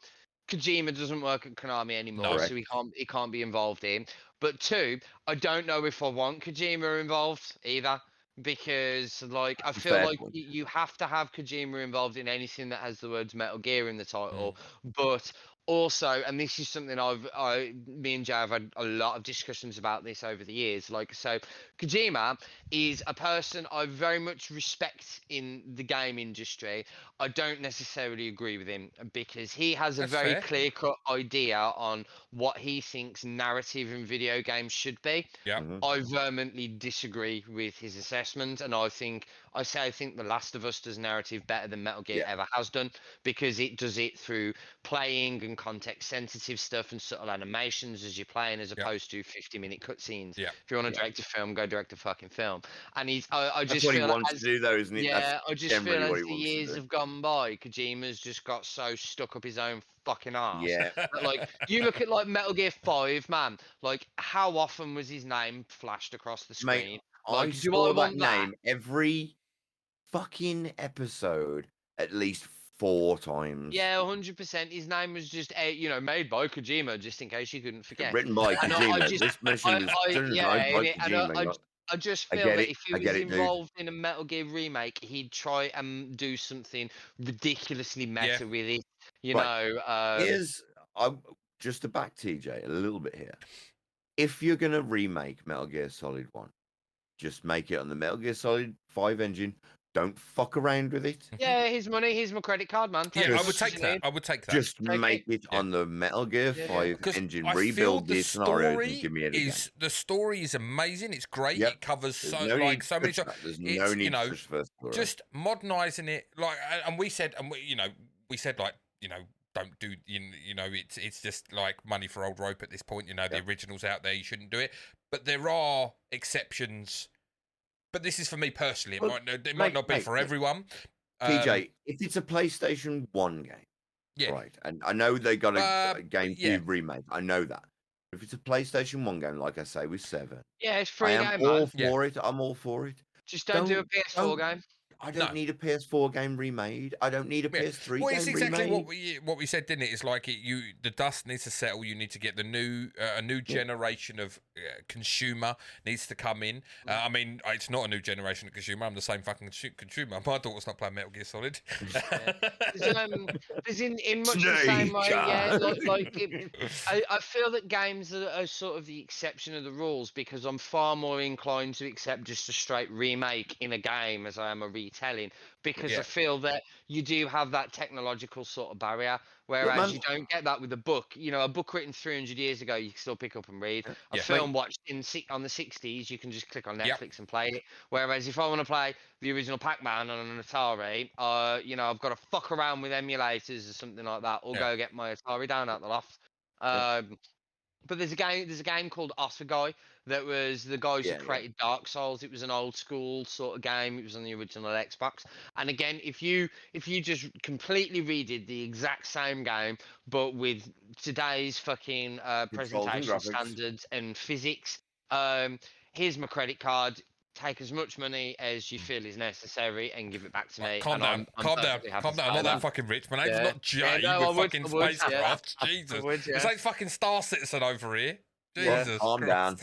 Kojima doesn't work at Konami anymore, so he can't be involved in. But two, I don't know if I want Kojima involved either, because like I feel like you have to have Kojima involved in anything that has the words Metal Gear in the title. But also, and this is something me and Jay have had a lot of discussions about this over the years. Like, so Kojima is a person I very much respect in the game industry. I don't necessarily agree with him because he has a very clear-cut idea on what he thinks narrative in video games should be. Yeah. I vehemently disagree with his assessment, and I think The Last of Us does narrative better than Metal Gear ever has done, because it does it through playing and context-sensitive stuff and subtle animations as you're playing, as opposed to 50-minute cutscenes. Yeah. If you want to direct a film, go direct a fucking film. And that's what he wants to do, though, isn't it? Yeah, I just feel as the years have gone by, Kojima's just got so stuck up his own fucking arse. Yeah. Like, you look at like Metal Gear 5, man. Like, how often was his name flashed across the screen? Mate, like, I saw that name every fucking episode at least 4 times. Yeah, 100%. His name was just, made by Kojima, just in case you couldn't forget. Written by Kojima. This mission was designed by Kojima. I just feel that if he was involved in a Metal Gear remake, he'd try and do something ridiculously meta with it. Just to back TJ a little bit here. If you're going to remake Metal Gear Solid 1, just make it on the Metal Gear Solid 5 engine. Don't fuck around with it. Yeah, his money. Here's my credit card, man. I would take that. Just make it on the Metal Gear 5 engine. Rebuild the scenario and give me it again. The story is amazing. It's great. It covers so many. There's no need to push first story. Just modernising it, like, and we said, don't do, it's just like money for old rope at this point. The original's out there. You shouldn't do it. But there are exceptions. but this is for me personally. It Well, might not be for everyone. TJ, if it's a PlayStation 1 game, Yeah. right, and I know they got a GameCube yeah. remake. I know that. If it's a PlayStation 1 game, like I say, with 7, Yeah, it's I free am game, all man. for it. I'm all for it. Just don't do a PS4 Don't game. I don't No. need a PS4 game remade. I don't need a Yeah. PS3 Well, game it's exactly remade. what we said, didn't it? It's like the dust needs to settle. You need to get the new a new generation of consumer needs to come in. I mean, it's not a new generation of consumer. I'm the same fucking consumer. My daughter's not playing Metal Gear Solid. There's in much the same way, yeah. I feel that games are sort of the exception of the rules because I'm far more inclined to accept just a straight remake in a game as I am a retelling, because I feel that you do have that technological sort of barrier, whereas you don't get that with a book. You know, a book written 300 years ago, you can still pick up and read. A film watched on the 60s, you can just click on Netflix and play it. Whereas if I want to play the original Pac-Man on an Atari, you know, I've got to fuck around with emulators or something like that, or go get my Atari down at the loft. But there's a game called Ossegai that was the guys who created Dark Souls. It was an old school sort of game. It was on the original Xbox. And again, if you just completely redid the exact same game, but with today's fucking presentation standards and physics, here's my credit card. Take as much money as you feel is necessary and give it back to me. Calm down. I'm not that fucking rich. My name's not Jay with fucking spacecraft. Jesus. It's like fucking Star Citizen over here. Jesus. Calm down.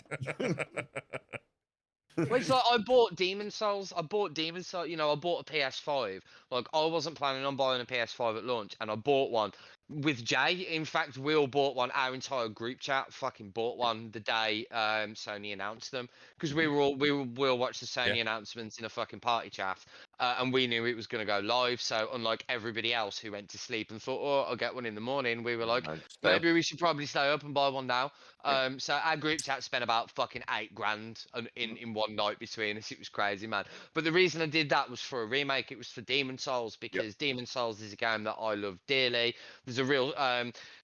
Well, it's like I bought Demon Souls. You know, I bought a PS5. Like, I wasn't planning on buying a PS5 at launch, and I bought one with Jay. In fact, we all bought one. Our entire group chat fucking bought one the day Sony announced them, because we all watched the Sony announcements in a fucking party chat, and we knew it was going to go live. So unlike everybody else who went to sleep and thought, oh, I'll get one in the morning, we were like, maybe we should probably stay up and buy one now. So our group chat spent about fucking $8,000 in one night between us. It was crazy, man. But the reason I did that was for a remake. It was for Demon Souls, because Demon Souls is a game that I love dearly. There's a real,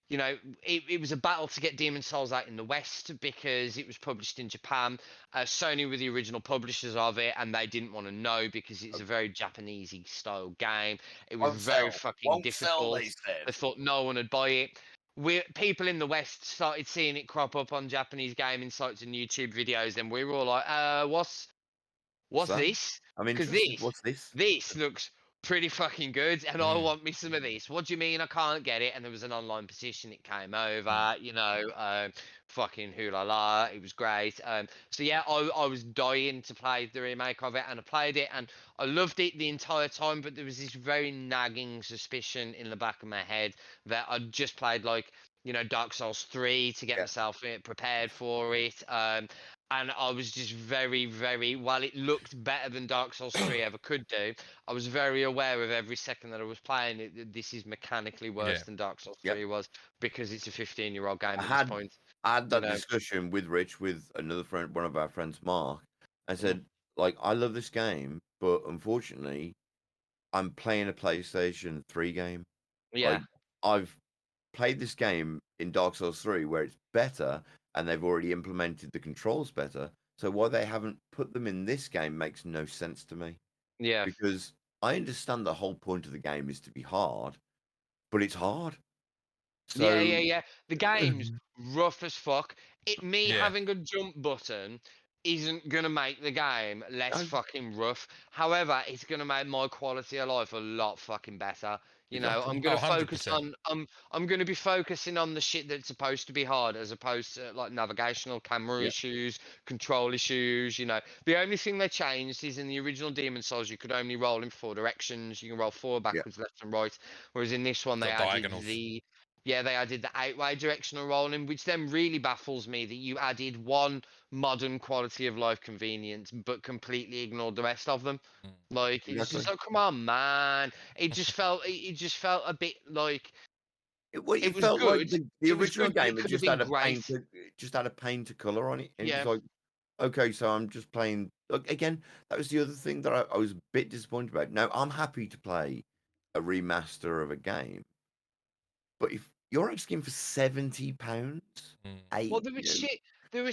you know, it was a battle to get Demon Souls out in the West because it was published in Japan. Sony were the original publishers of it, and they didn't want to know because it's a very Japanesey style game. It was very fucking difficult. They thought no one would buy it. People in the West started seeing it crop up on Japanese gaming sites and YouTube videos, and we were all like, what's this? I mean, because what's this? This looks pretty fucking good, and I want me some of this. What do you mean I can't get it? And there was an online petition. It came over, you know, fucking hoo-la-la. It was great. So yeah, I was dying to play the remake of it, and I played it, and I loved it the entire time, but there was this very nagging suspicion in the back of my head that I'd just played, like, you know, Dark Souls 3 to get myself prepared for it. And I was just very, very, while it looked better than Dark Souls 3 ever could do, I was very aware of every second that I was playing it. This is mechanically worse than Dark Souls 3 was, because it's a 15-year-old game at this point. I had that discussion with Rich, with another friend, one of our friends, Mark. I said, like, I love this game, but unfortunately, I'm playing a PlayStation 3 game. Yeah. Like, I've played this game in Dark Souls 3 where it's better, and they've already implemented the controls better. So why they haven't put them in this game makes no sense to me. Yeah. Because I understand the whole point of the game is to be hard, but it's hard. So... Yeah. The game's rough as fuck. Having a jump button isn't going to make the game less fucking rough. However, it's going to make my quality of life a lot fucking better. You know, I'm going to focus on, I'm going to be focusing on the shit that's supposed to be hard, as opposed to like navigational camera issues, control issues. You know, the only thing they changed is in the original Demon Souls, you could only roll in 4 directions. You can roll 4 backwards, left and right. Whereas in this one, they added they added the 8-way directional rolling, which then really baffles me that you added one modern quality of life convenience, but completely ignored the rest of them. Like, it's just like, come on, man. It just felt a bit like it was felt good. Like the original game just had a paint to color on it. And it was like, okay, so I'm just playing. Look, again, that was the other thing that I was a bit disappointed about. Now, I'm happy to play a remaster of a game, but if you're asking for £70, well, there was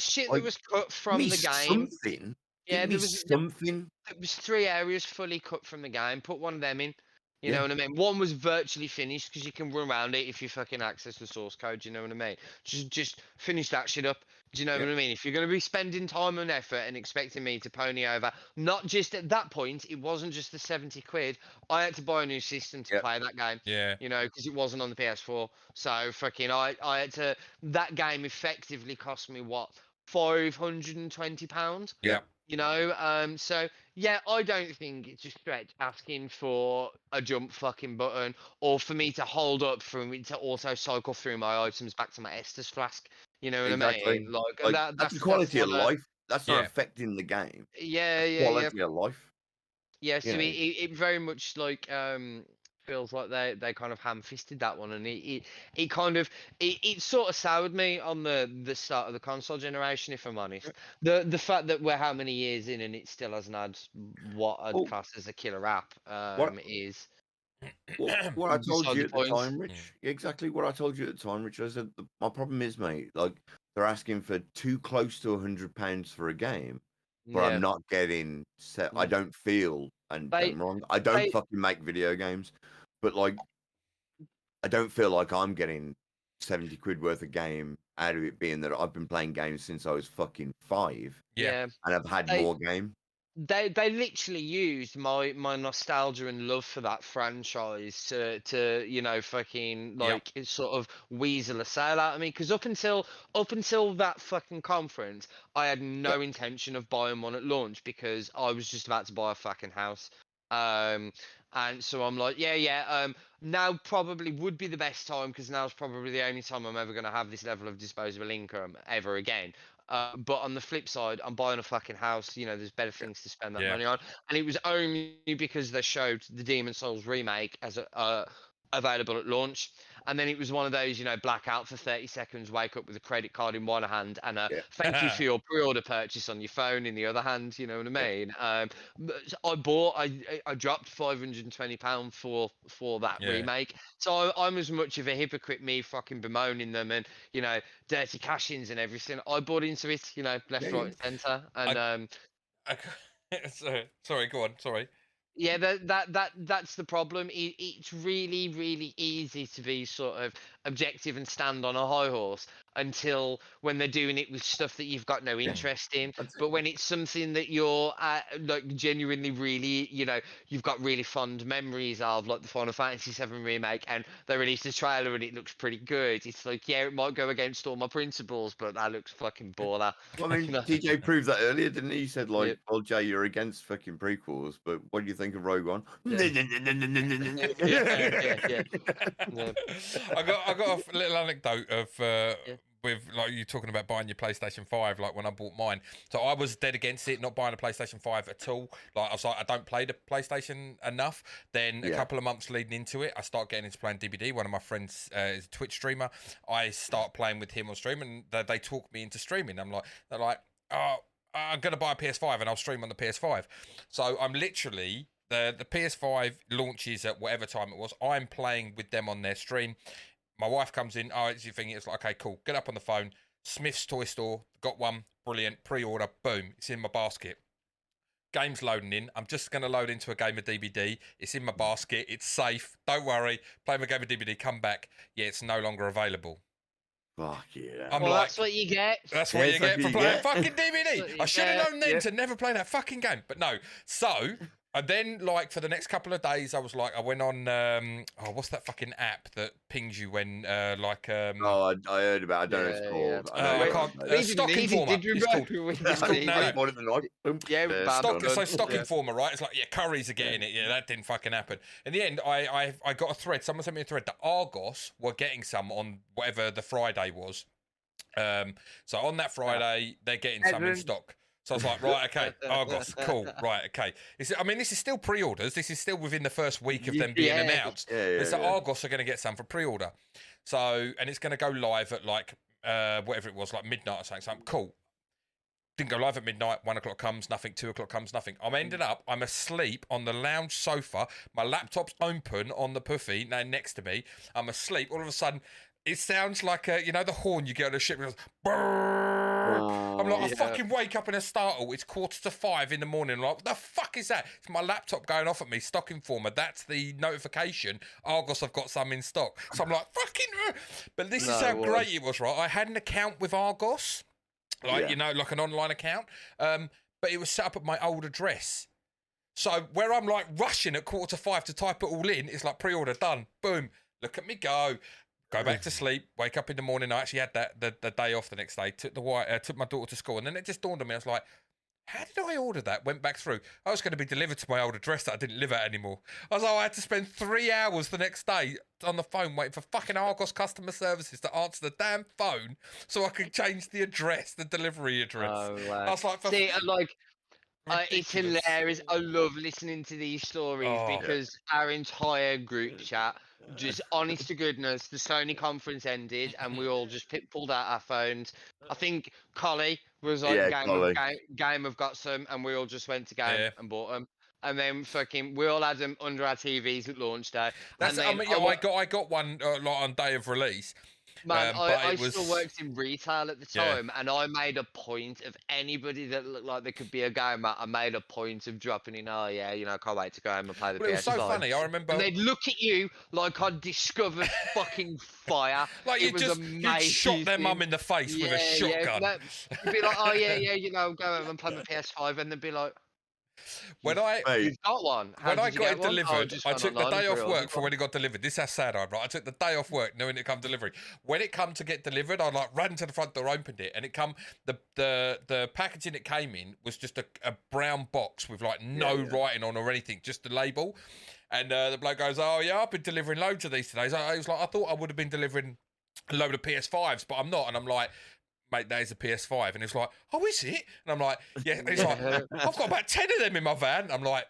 shit that was cut from the game. Something. Yeah, Give me something. it was 3 areas fully cut from the game. Put one of them in. You Yeah. know what I mean? One was virtually finished because you can run around it if you fucking access the source code. You know what I mean? Just finish that shit up. Do you know what I mean? If you're going to be spending time and effort and expecting me to pony over, not just at that point, it wasn't just the 70 quid. I had to buy a new system to play that game. Yeah. You know, because it wasn't on the PS4. So fucking, I had to. That game effectively cost me what, £520. Yeah. You know, so yeah, I don't think it's a stretch asking for a jump fucking button or for me to hold up for me to also cycle through my items back to my Estus flask. You know what I mean? Like that's the quality of life. That's not Yeah. affecting the game. Yeah, Quality of life. Yeah, so You know. it very much like feels like they kind of ham-fisted that one, and it kind of it sort of soured me on the start of the console generation, if I'm honest. The fact that we're how many years in and it still hasn't had what I'd class as a killer app is. What I told beside you the at the point. time, Rich. Exactly what I told you at the time, Rich. I said my problem is, mate. Like they're asking for too close to £100 for a game, but I'm not getting set. I don't feel, and don't get me wrong, I don't fucking make video games, but like I don't feel like I'm getting 70 quid worth of game out of it, being that I've been playing games since I was fucking 5. Yeah. And I've had more game. They literally used my nostalgia and love for that franchise to you know fucking like sort of weasel a sale out of me, because up until that fucking conference I had no intention of buying one at launch because I was just about to buy a fucking house. And so I'm like, now probably would be the best time because now's probably the only time I'm ever going to have this level of disposable income ever again. But on the flip side, I'm buying a fucking house. You know, there's better things to spend that money on. And it was only because they showed the Demon Souls remake as available at launch. And then it was one of those, you know, blackout for 30 seconds, wake up with a credit card in one hand and thank you for your pre-order purchase on your phone in the other hand. You know what I mean? I dropped £520 for that remake. So I'm as much of a hypocrite, me fucking bemoaning them and, you know, dirty cash-ins and everything. I bought into it, you know, left, right, and centre. And sorry, go on. Sorry. Yeah, that's the problem. It's really, really easy to be sort of objective and stand on a high horse until when they're doing it with stuff that you've got no interest in. But when it's something that you're like genuinely really, you know, you've got really fond memories of, like the Final Fantasy VII remake, and they released a trailer and it looks pretty good. It's like, yeah, it might go against all my principles, but that looks fucking baller. Well, I mean, TJ proved that earlier, didn't he? He said, like, well, Jay, you're against fucking prequels, but what do you think of Rogue One? Yeah. I got a little anecdote of with like you talking about buying your PlayStation 5, like when I bought mine. So I was dead against it, not buying a PlayStation 5 at all. Like I was like, I don't play the PlayStation enough. Then a couple of months leading into it, I start getting into playing DBD. One of my friends is a Twitch streamer. I start playing with him on stream, and they talk me into streaming. They're like, oh, I'm gonna buy a PS5 and I'll stream on the PS5. So I'm literally the PS5 launches at whatever time it was. I'm playing with them on their stream. My wife comes in. Oh, it's your thing. It's like, okay, cool. Get up on the phone. Smith's Toy Store. Got one. Brilliant. Pre-order. Boom. It's in my basket. Game's loading in. I'm just going to load into a game of DBD. It's in my basket. It's safe. Don't worry. Play my game of DBD. Come back. Yeah, it's no longer available. Fuck yeah. Well, that's what you get. That's what you get for playing fucking DBD. I should have known then to never play that fucking game. But no. So... And then, like, for the next couple of days, I was like, I went on, what's that fucking app that pings you when, I heard about it. I don't know what it's called. I can't. Stock Informer. Stock Informer, right? It's like, yeah, Currys are getting it. Yeah, that didn't fucking happen. In the end, I got a thread. Someone sent me a thread that Argos were getting some on whatever the Friday was. So on that Friday, they're getting some in stock. So I was like, right, okay, Argos, cool, right, okay. This is still pre-orders. This is still within the first week of them being announced. So Argos are going to get some for pre-order. So, and it's going to go live at like, whatever it was, like midnight or something. Cool. Didn't go live at midnight. 1 o'clock comes, nothing. 2 o'clock comes, nothing. I'm asleep on the lounge sofa. My laptop's open on the puffy next to me. I'm asleep. All of a sudden, it sounds like the horn you get on a ship. It goes, brrr. I'm like, I fucking wake up in a startle. It's 4:45 in the morning. I'm like, what the fuck is that? It's my laptop going off at me, stock informer. That's the notification. Argos, I've got some in stock. So I'm like, fucking. But this is how great it was, right? I had an account with Argos, like, you know, like an online account. But it was set up at my old address. So where I'm like rushing at 4:45 to type it all in, it's like pre-order done. Boom. Look at me go. Go back to sleep. Wake up in the morning. I actually had the day off the next day. Took my daughter to school, and then it just dawned on me. I was like, how did I order that? Went back through. I was going to be delivered to my old address that I didn't live at anymore. I was like, I had to spend 3 hours the next day on the phone waiting for fucking Argos customer services to answer the damn phone so I could change the address, the delivery address. I was like, it's hilarious. I love listening to these stories because our entire group chat, just honest to goodness, the Sony conference ended and we all just pulled out our phones. I think Collie was like, game have got some, and we all just went to game and bought them. And then fucking, we all had them under our TVs at launch day. That's, and then, I got one like on day of release. Man, I still worked in retail at the time, and I made a point of anybody that looked like they could be a gamer. I made a point of dropping in, I can't wait to go home and play the PS5. It was so funny, I remember. And they'd look at you like I'd discovered fucking fire. Like you shot their mum in the face with a shotgun. You'd be like, go home and play my PS5, and they'd be like, when I got one. When I got it delivered, I took the day off work for when it got delivered. This is how sad I am, right? I took the day off work knowing it come delivery. When it come to get delivered, I like ran to the front door, opened it, and it come the packaging it came in was just a brown box with like no writing on or anything, just the label. And the bloke goes, "Oh yeah, I've been delivering loads of these today." So I was like, I thought I would have been delivering a load of PS5s, but I'm not. And I'm like, mate, there's a PS5. And it's like, oh, is it? And I'm like, yeah. And he's like, I've got about 10 of them in my van. And I'm like,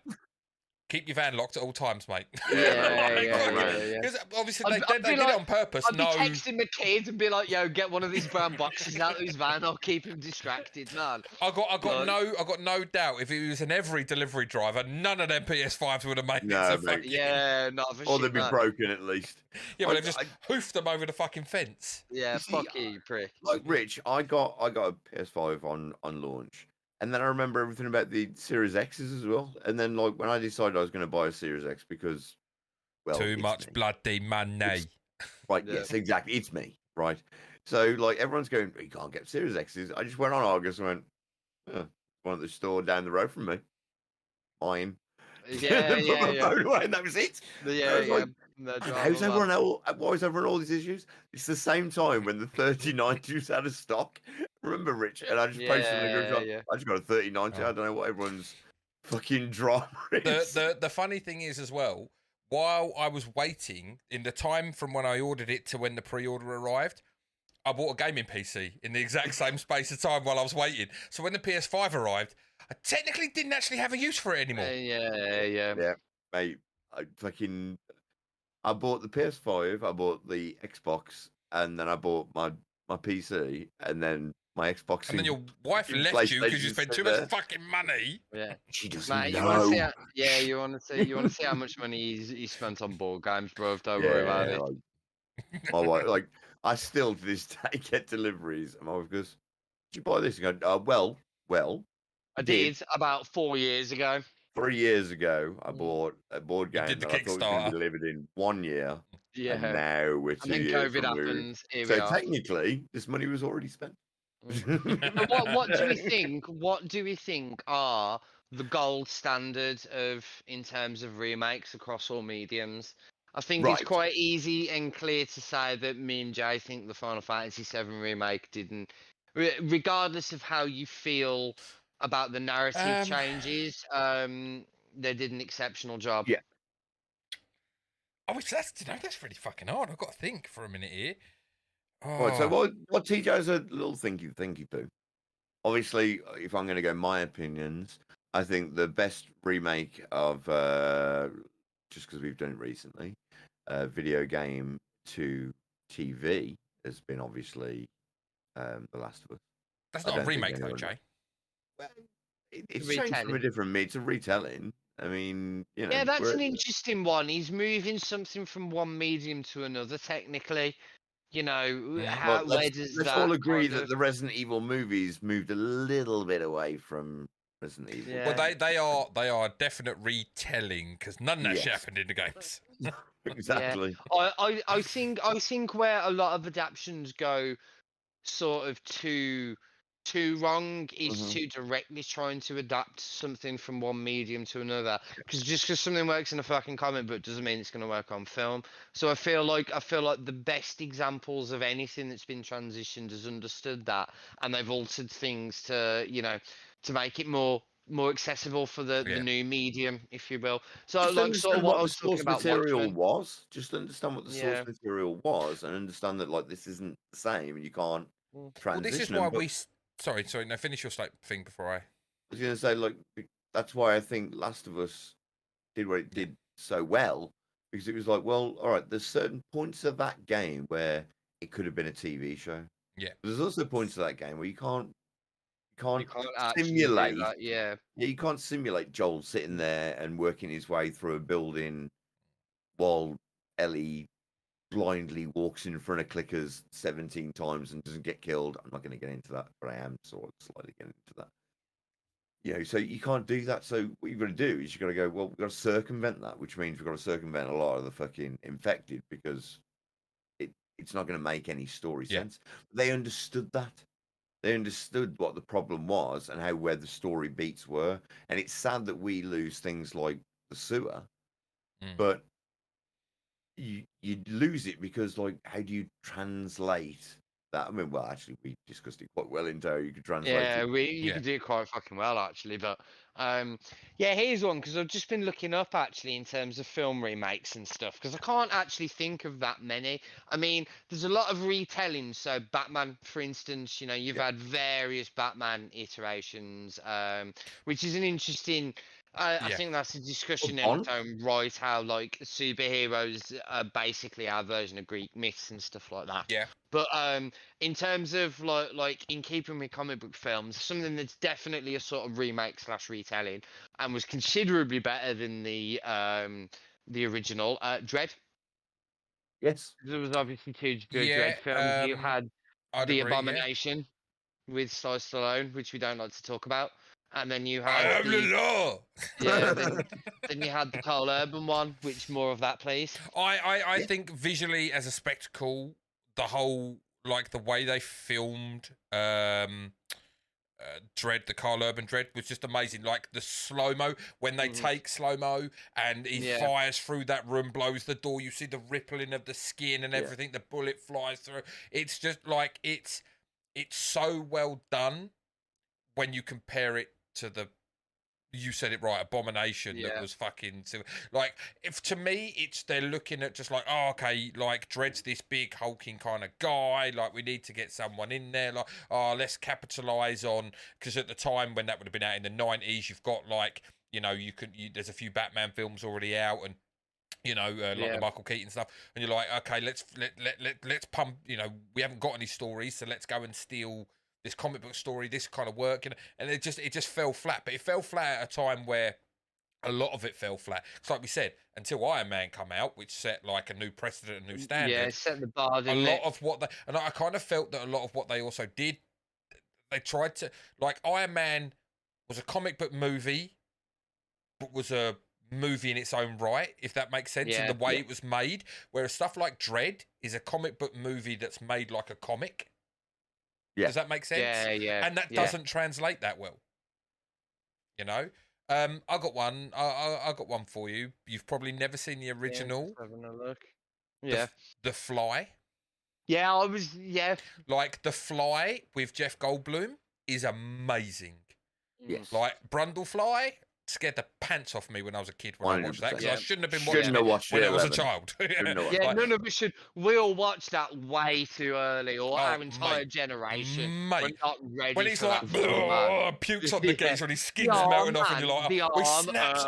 keep your van locked at all times, mate. Because obviously they did it on purpose. I'd be texting the kids and be like, yo, get one of these brown boxes out of his van. I'll keep him distracted, man. I got no doubt if it was an every delivery driver, none of them PS5s would have made it. Or they'd be broken at least. Yeah, but they've just hoofed them over the fucking fence. Yeah, fuck you prick. Like Rich, I got a PS5 on launch. And then I remember everything about the Series X's as well. And then, like, when I decided I was going to buy a Series X because, well, too much bloody money. Right, yes, exactly. It's me, right? So, like, everyone's going, you can't get Series X's. I just went on Argos and went, one at the store down the road from me. Mine. Yeah. And that was it. Why is everyone all these issues? It's the same time when the 3090 was out of stock. Remember, Rich? And I just posted in the group. I just got a 3090. I don't know what everyone's fucking drama is. The funny thing is as well, while I was waiting, in the time from when I ordered it to when the pre-order arrived, I bought a gaming PC in the exact same space of time while I was waiting. So when the PS5 arrived, I technically didn't actually have a use for it anymore. Yeah, mate. I bought the PS5, I bought the Xbox, and then I bought my PC, and then my Xbox. And then your wife left you because you spent too much fucking money. Yeah, she doesn't know. You want to see how much money he spent on board games, bro? Don't worry about it. My wife, I still to this day get deliveries, and my wife goes, "Did you buy this?" And I go, "Well, I did about 4 years ago. 3 years ago, I bought a board game that I thought was going to be delivered in 1 year. Yeah. And now we're 2 years. And then COVID happens. So technically, this money was already spent. What do we think? What do we think are the gold standard in terms of remakes across all mediums? I think it's quite easy and clear to say that me and Jay think the Final Fantasy VII remake didn't, regardless of how you feel about the narrative changes, they did an exceptional job. Yeah. That's really fucking hard. I've got to think for a minute here. Right, so what TJ has a little thinky poo. Obviously, if I'm going to go my opinions, I think the best remake of just because we've done it recently, video game to TV has been obviously The Last of Us. That's not a remake though, Jay. Well, it's changed from a different it's a retelling. I mean, Yeah, that's an interesting one. He's moving something from one medium to another, technically. You know, Well, where does let's that all agree kind that of... the Resident Evil movies moved a little bit away from Resident Evil. Well, Yeah. they are a definite retelling because none of that shit Yes. happened in the games. Exactly. Yeah, I think where a lot of adaptations go sort of too wrong is Mhm. too directly trying to adapt something from one medium to another. Because just because something works in a fucking comic book doesn't mean it's going to work on film. So I feel like the best examples of anything that's been transitioned has understood that, and they've altered things to to make it more accessible for the Yeah. new medium, if you will. So Just like sort of understand what what I the was talking source about material Watchmen. was. Just understand what the source Yeah. material was, and understand that like this isn't the same, and you can't Mm. Well, this is transition why them. But Sorry. No, finish your thing before I. I was going to say, like, that's why I think Last of Us did what it Yeah. did so well, because it was like, well, all right, there's certain points of that game where it could have been a TV show. Yeah. But there's also points of that game where you can't You can't actually do simulate. that. Yeah. Yeah, you can't simulate Joel sitting there and working his way through a building while Ellie blindly walks in front of clickers 17 times and doesn't get killed. I'm not going to get into that, but I am sort of slightly getting into that. So you can't do that. So what you've got to do is you've got to go, well, we've got to circumvent that, which means we've got to circumvent a lot of the fucking infected because it's not going to make any story Yeah. sense. They understood that. They understood what the problem was and where the story beats were. And it's sad that we lose things like the sewer, but you lose it because like how do you translate that? I mean, well, actually, we discussed it quite well into how you could translate Yeah, it. you could do it quite fucking well actually, but yeah, here's one because I've just been looking up actually in terms of film remakes and stuff because I can't actually think of that many. I mean, there's a lot of retellings. So Batman, for instance, you've had various Batman iterations, which is an interesting. I think that's a discussion in its Bond, own right. How like superheroes are basically our version of Greek myths and stuff like that. Yeah. But in terms of like in keeping with comic book films, something that's definitely a sort of remake / retelling and was considerably better than the original Dread. yes, There was obviously two good Yeah. Dread films. You had I'd The agree. Yeah. Abomination with Sly Stallone, which we don't like to talk about, and then you I had am the law. then you had the Carl Urban one, which more of that, please. I think visually as a spectacle, the whole like the way they filmed Dread, the Carl Urban Dread was just amazing. Like the slow mo when they take slow mo and he fires through that room, blows the door. You see the rippling of the skin and everything. The bullet flies through. It's just like it's so well done when you compare it to the. You said it right, Abomination that was fucking like if to me they're looking at just like, oh okay, like Dread's this big hulking kind of guy, like we need to get someone in there, like let's capitalize on, because at the time when that would have been out in the 90s, you've got like there's a few Batman films already out and like the Michael Keaton stuff, and you're like, okay, let's pump, we haven't got any stories, so let's go and steal this comic book story, this kind of work, and it just fell flat. But it fell flat at a time where a lot of it fell flat. It's like we said, until Iron Man come out, which set like a new precedent, a new standard. Yeah, set the bar. A lot of what and I kind of felt that a lot of what they also did, they tried to, like Iron Man was a comic book movie, but was a movie in its own right, if that makes sense, in the way it was made. Whereas stuff like Dread is a comic book movie that's made like a comic. Yeah. Does that make sense? Yeah. And that doesn't translate that well. I got one. I got one for you. You've probably never seen the original. Yeah, having a look. Yeah. The Fly. Yeah, I was. Yeah. Like The Fly with Jeff Goldblum is amazing. Yes. Like Brundlefly scared the pants off me when I was a kid when I watched that, because I shouldn't have been watching it when I was a child. None of us should. We all watched that way too early, or our entire generation. Mate, we're not ready when he's for like, that pukes on the geese when his skin's melting off, and you're like, we snaps.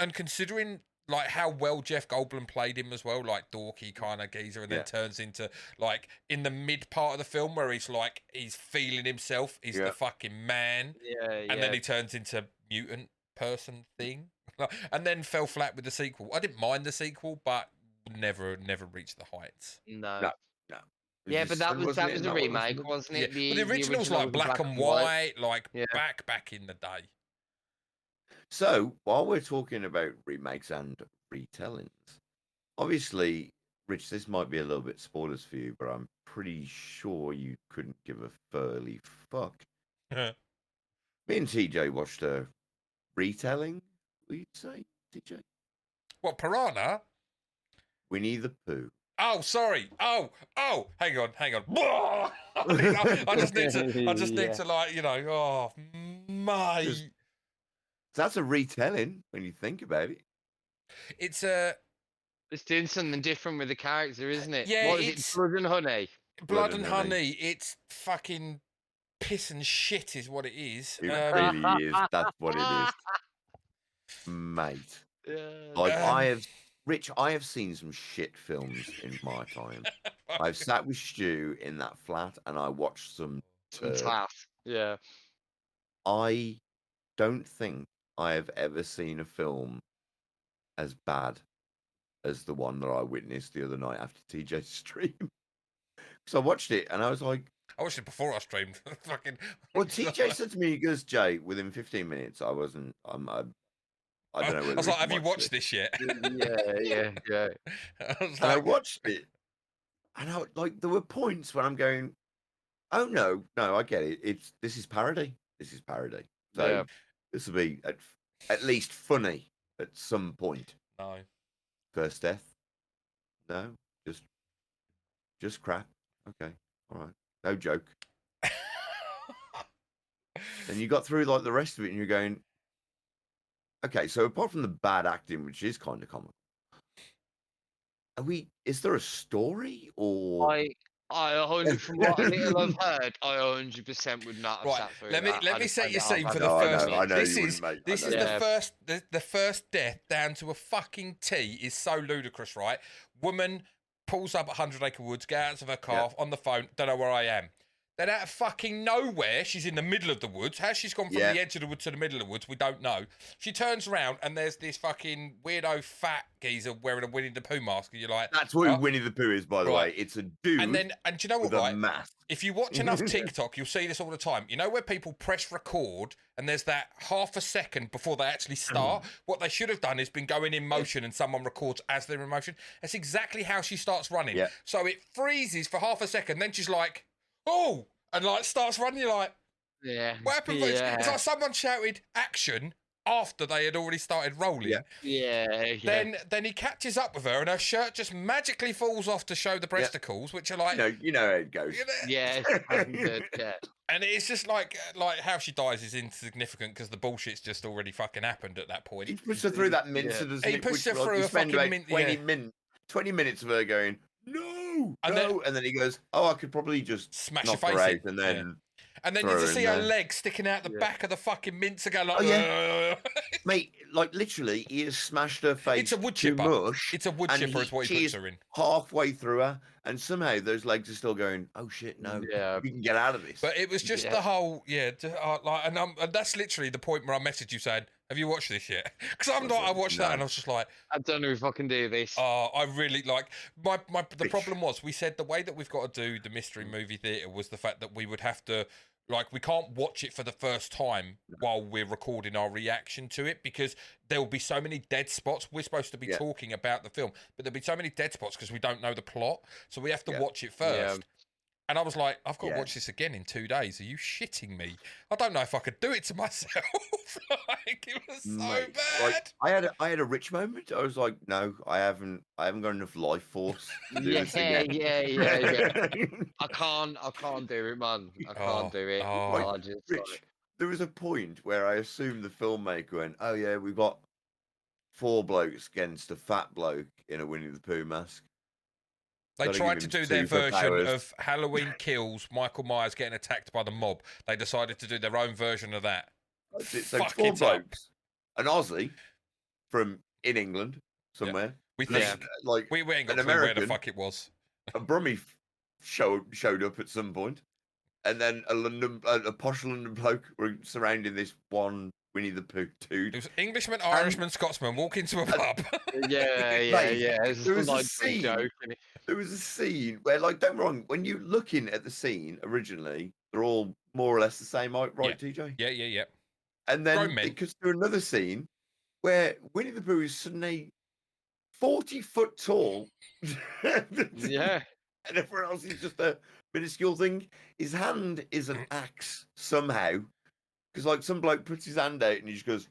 And considering like how well Jeff Goldblum played him as well, like dorky kind of geezer, and then turns into like in the mid part of the film where he's feeling himself, he's the fucking man, and then he turns into mutant person thing, and then fell flat with the sequel. I didn't mind the sequel, but never reached the heights. No. No, no. Yeah, but that was Wasn't it in a that one, remake, wasn't Yeah, it? well, the original was like black and white, like back in the day. So while we're talking about remakes and retellings, obviously, Rich, this might be a little bit spoilers for you, but I'm pretty sure you couldn't give a furly fuck. Me and TJ watched a retelling, we'd say, TJ? What, Piranha? Winnie the Pooh. Oh, sorry. Oh, hang on. I just need to like, oh, mate. That's a retelling when you think about it. It's doing something different with the character, isn't it? Yeah, what is it? Blood and Honey. Blood and honey. It's fucking piss and shit, is what it is. It really is. That's what it is, mate. Like I have seen some shit films in my time. I've sat with Stu in that flat and I watched some class. Yeah. I don't think I have ever seen a film as bad as the one that I witnessed the other night after TJ's stream. Because I watched it and I was like, I watched it before I streamed. Fucking. Well, TJ said to me, he goes, Jay, within 15 minutes, I don't know. I was like, have you watched this yet? Yeah. I watched it, and there were points when I'm going, oh no, I get it. This is parody. So this will be at least funny at some point. No. First death? No, just crap. Okay, all right, no joke. And you got through like the rest of it, and you're going, okay. So apart from the bad acting, which is kind of comical, is there a story or? I from what little I've heard, I 100% would not have sat through that. Let me set your scene for the first. I know this you is wouldn't, mate. This is the first death down to a fucking T is so ludicrous, right? Woman pulls up at 100 Acre Woods, gets out of her car on the phone. Don't know where I am. Then out of fucking nowhere, she's in the middle of the woods. How she's gone from the edge of the woods to the middle of the woods, we don't know. She turns around and there's this fucking weirdo fat geezer wearing a Winnie the Pooh mask. And you're like, that's what Winnie the Pooh is, by the way. It's a dude. And do you know what? With a mask. If you watch enough TikTok, you'll see this all the time. You know where people press record and there's that half a second before they actually start? What they should have done is been going in motion and someone records as they're in motion. That's exactly how she starts running. Yeah. So it freezes for half a second, then she's like, oh, and like starts running. You're like, what happened? Yeah. It's like someone shouted action after they had already started rolling. Yeah. Then he catches up with her and her shirt just magically falls off to show the breasticles, which are like, you know how it goes. Yeah. And it's just like how she dies is insignificant because the bullshit's just already fucking happened at that point. He pushed her through that mincer, doesn't he? He pushed her through a fucking mince. 20 minutes of her going, no, and then he goes, I could probably just smash knock her face her in. out and then And then you just see her leg sticking out the back of the fucking mincer going like, mate, like literally, he has smashed her face. It's a wood chipper. Mush, it's a wood chipper is what he puts her in. Halfway through her, and somehow those legs are still going, oh shit, no, we can get out of this. But it was just the whole, and that's literally the point where I messaged you saying, have you watched this yet? Because I watched that and I was just like, I don't know if I can do this. I really like the problem was we said the way that we've got to do the mystery movie theatre was the fact that we would have to, like, we can't watch it for the first time while we're recording our reaction to it because there will be so many dead spots. We're supposed to be talking about the film, but there'll be so many dead spots because we don't know the plot. So we have to watch it first. And I was like, I've got to watch this again in 2 days. Are you shitting me? I don't know if I could do it to myself. Like, it was so bad. Like, I had a Rich moment. I was like, no, I haven't got enough life force. To do this again. I can't do it, man. I can't do it. Rich, there was a point where I assumed the filmmaker went, oh yeah, we've got 4 blokes against a fat bloke in a Winnie the Pooh mask. They tried to do their version of Halloween Kills, Michael Myers getting attacked by the mob. They decided to do their own version of that. That's it. So 4 blokes, an Aussie from in England somewhere. We think we ain't got a clue where the fuck it was. A Brummie showed up at some point, and then a posh London bloke were surrounding this one Winnie the Pooh, dude. It was Englishman, Irishman, Scotsman walk into a pub. There was a scene. There was a scene where, like, don't get me wrong, when you're looking at the scene originally, they're all more or less the same height, right, TJ? Yeah. And then it cuts to another scene where Winnie the Pooh is suddenly 40 foot tall. Yeah. And everyone else is just a minuscule thing. His hand is an axe somehow. Because, like, some bloke puts his hand out and he just goes.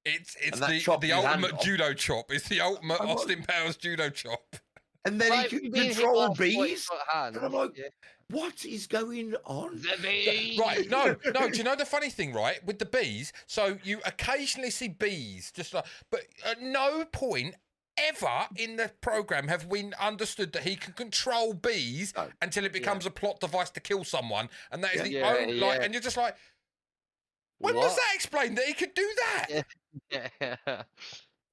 It's the ultimate judo chop. It's the ultimate Austin Powers judo chop. And then he can control bees. And I'm like, what is going on? The bees. Right, no. Do you know the funny thing, right? With the bees, so you occasionally see bees, just like, but at no point ever in the program have we understood that he can control bees until it becomes a plot device to kill someone, and that is the only and you're just like, when was that explained that he could do that?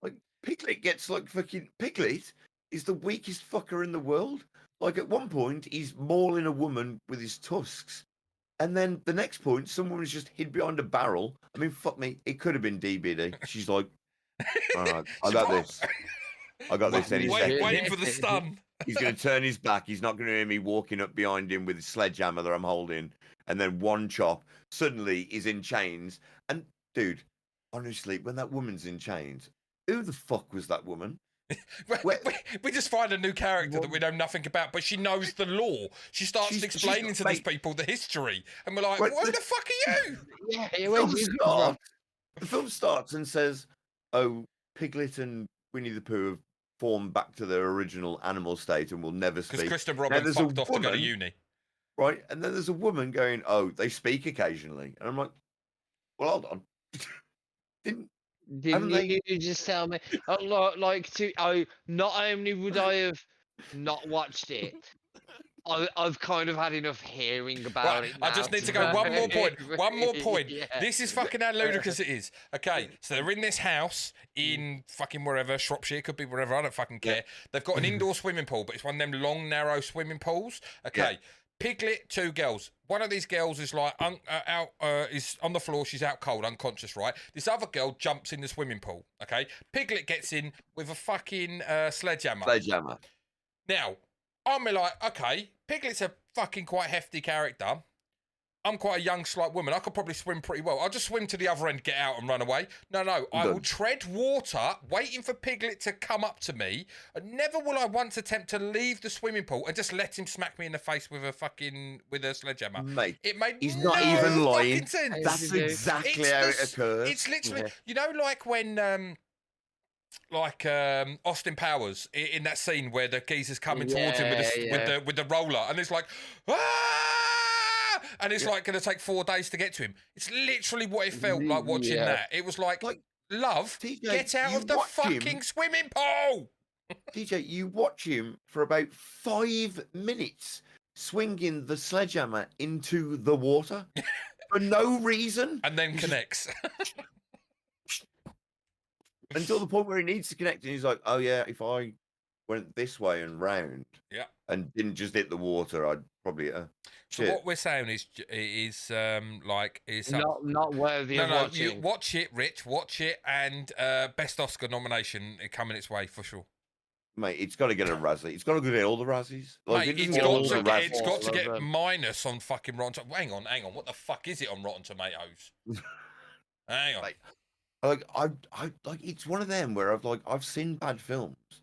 Like, Piglet gets like fucking Piglet is the weakest fucker in the world. Like, at one point he's mauling a woman with his tusks, and then the next point someone was just hid behind a barrel. I mean, fuck me, it could have been DBD. She's like, all right, I got this. I got this any second. Waiting for the stun. He's going to turn his back. He's not going to hear me walking up behind him with his sledgehammer that I'm holding. And then one chop. Suddenly, he's in chains. And, dude, honestly, when that woman's in chains, who the fuck was that woman? We just find a new character that we know nothing about, but she knows the law. She starts explaining to these people the history. And we're like, who the fuck are you? The film starts and says, oh, Piglet and Winnie the Pooh have formed back to their original animal state and will never speak. Because Kristen Robin fucked off to go to uni. Right, and then there's a woman going, oh, they speak occasionally. And I'm like, well, hold on. Didn't you just tell me? Not only would I have not watched it, I've kind of had enough hearing about it now. I just need to go one more point. Yeah. This is fucking how ludicrous it is. Okay, so they're in this house in fucking wherever, Shropshire, could be wherever, I don't fucking care. They've got an indoor swimming pool, but it's one of them long, narrow swimming pools. Okay, Piglet, 2 girls. One of these girls is like is on the floor. She's out cold, unconscious, right? This other girl jumps in the swimming pool. Okay, Piglet gets in with a fucking sledgehammer. Now, I'm like, okay, Piglet's a fucking quite hefty character. I'm quite a young, slight woman. I could probably swim pretty well. I'll just swim to the other end, get out and run away. No. I will tread water, waiting for Piglet to come up to me. And never will I once attempt to leave the swimming pool and just let him smack me in the face with a sledgehammer. Mate, it made he's no not even lying. Sense. That's exactly how it occurs. It's literally, you know, like when... Austin Powers in that scene where the geezer's coming towards him with the roller, and it's like, and it's like going to take 4 days to get to him. It's literally what it felt like watching that. It was like love, TJ, get out of the fucking swimming pool. TJ, you watch him for about 5 minutes swinging the sledgehammer into the water for no reason, and then connects. Until the point where he needs to connect, and he's like, "Oh yeah, if I went this way and round, and didn't just hit the water, I'd probably." So what we're saying is not worthy of watching. You watch it, Rich. Watch it, and best Oscar nomination coming its way for sure. Mate, it's got to get a Razzie. It's got to get all the Razzies. Like, mate, it's got to get minus on fucking Rotten. Hang on. What the fuck is it on Rotten Tomatoes? Hang on. Like it's one of them where I've seen bad films,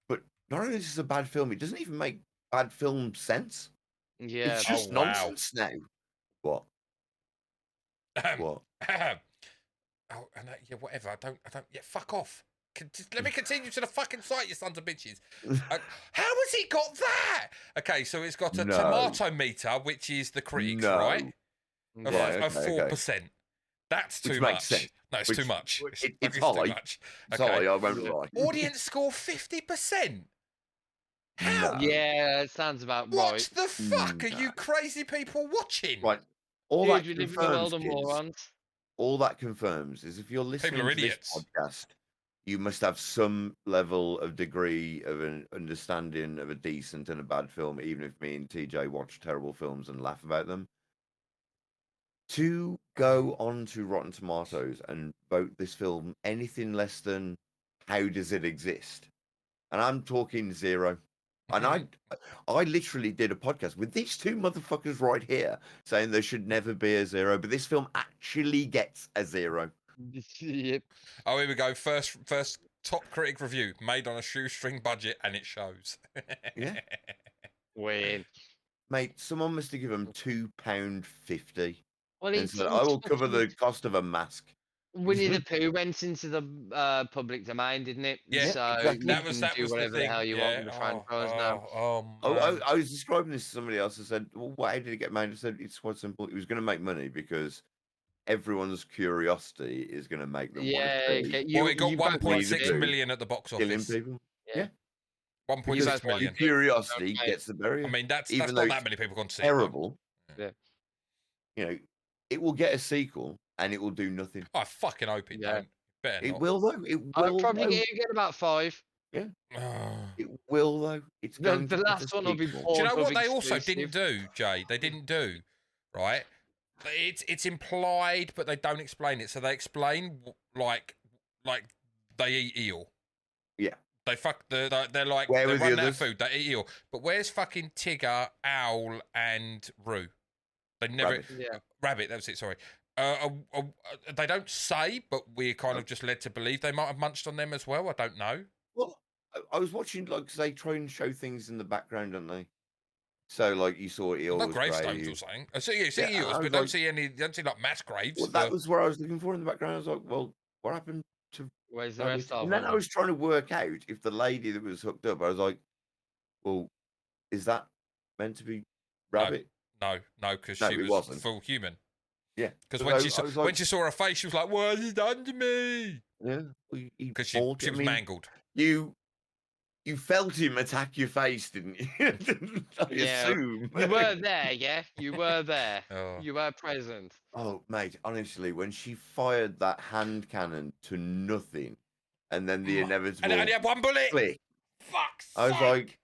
but not only is this a bad film, it doesn't even make bad film sense. Yeah, it's just nonsense now. What? What? Whatever. I don't. Yeah, fuck off. Let me continue to the fucking site, you sons of bitches. How has it got that? Okay, so it's got a tomato meter, which is the critics, right? Of 4%. That's too much. Sense. No, it's too much. It's high. Too much. Okay. Sorry, I won't lie. Audience score 50%. How? No. Yeah, it sounds about right. What the fuck are you crazy people watching? Right. All that confirms is if you're listening to this podcast, you must have some level of degree of an understanding of a decent and a bad film, even if me and TJ watch terrible films and laugh about them. to go on to Rotten Tomatoes and vote this film anything less than how does it exist, and I'm talking 0. And I literally did a podcast with these two motherfuckers right here saying there should never be a 0, but this film actually gets a 0. Yep. Oh, here we go. First top critic review made on a shoestring budget, and it shows. Yeah. Weird. Mate, someone must have given them £2.50 Well, and said, I will cover the cost of a mask. Winnie the Pooh went into the public domain, didn't it? Yeah, so exactly. you can do whatever the hell you want with the franchise now. I was describing this to somebody else. I said, well, how did it get made? I said, it's quite simple. It was going to make money because everyone's curiosity is going to make them want to see. Well, it got 1.6 million at the box killing office. people. Yeah. 1.6 million. Curiosity gets the berry. I mean, that's even not that many people gone to see terrible. Yeah. You know, it will get a sequel and it will do nothing. I fucking hope it don't. Better It not. will though. It will. I'll probably get about 5. Yeah. It will though. It's going the last one will be. Do you know what they also didn't do, Jay? They didn't do, right? It's implied, but they don't explain it. So they explain like they eat eel. Yeah. They're like Where they were run the out of others? food. They eat eel. But where's fucking Tigger, Owl, and Roo? They never Rabbit. Yeah. Rabbit. That was it. Sorry. They don't say, but we're kind of just led to believe they might have munched on them as well. I don't know. Well, I was watching like 'cause they try and show things in the background, don't they? So like you saw eel. No was gravestones grave. or something. I see, Yeah, eels, I but was don't like- see any. Don't see like mass graves. Well, that was where I was looking for in the background. I was like, well, what happened to Where's the Rabbit? rest of And then them? I was trying to work out if the lady that was hooked up. I was like, well, is that meant to be Rabbit? No, because No, she it was wasn't. full human. Yeah. Because But I was like- when she saw her face, she was like, "What has he done to me?" Yeah. Because she Because was mangled. You felt him attack your face, didn't you? I Yeah. assume. You were there, yeah. You were there. Oh. You were present. Oh, mate, honestly, when she fired that hand cannon to nothing, and then the inevitable And it only had one bullet. click, Fuck's I was sake. like,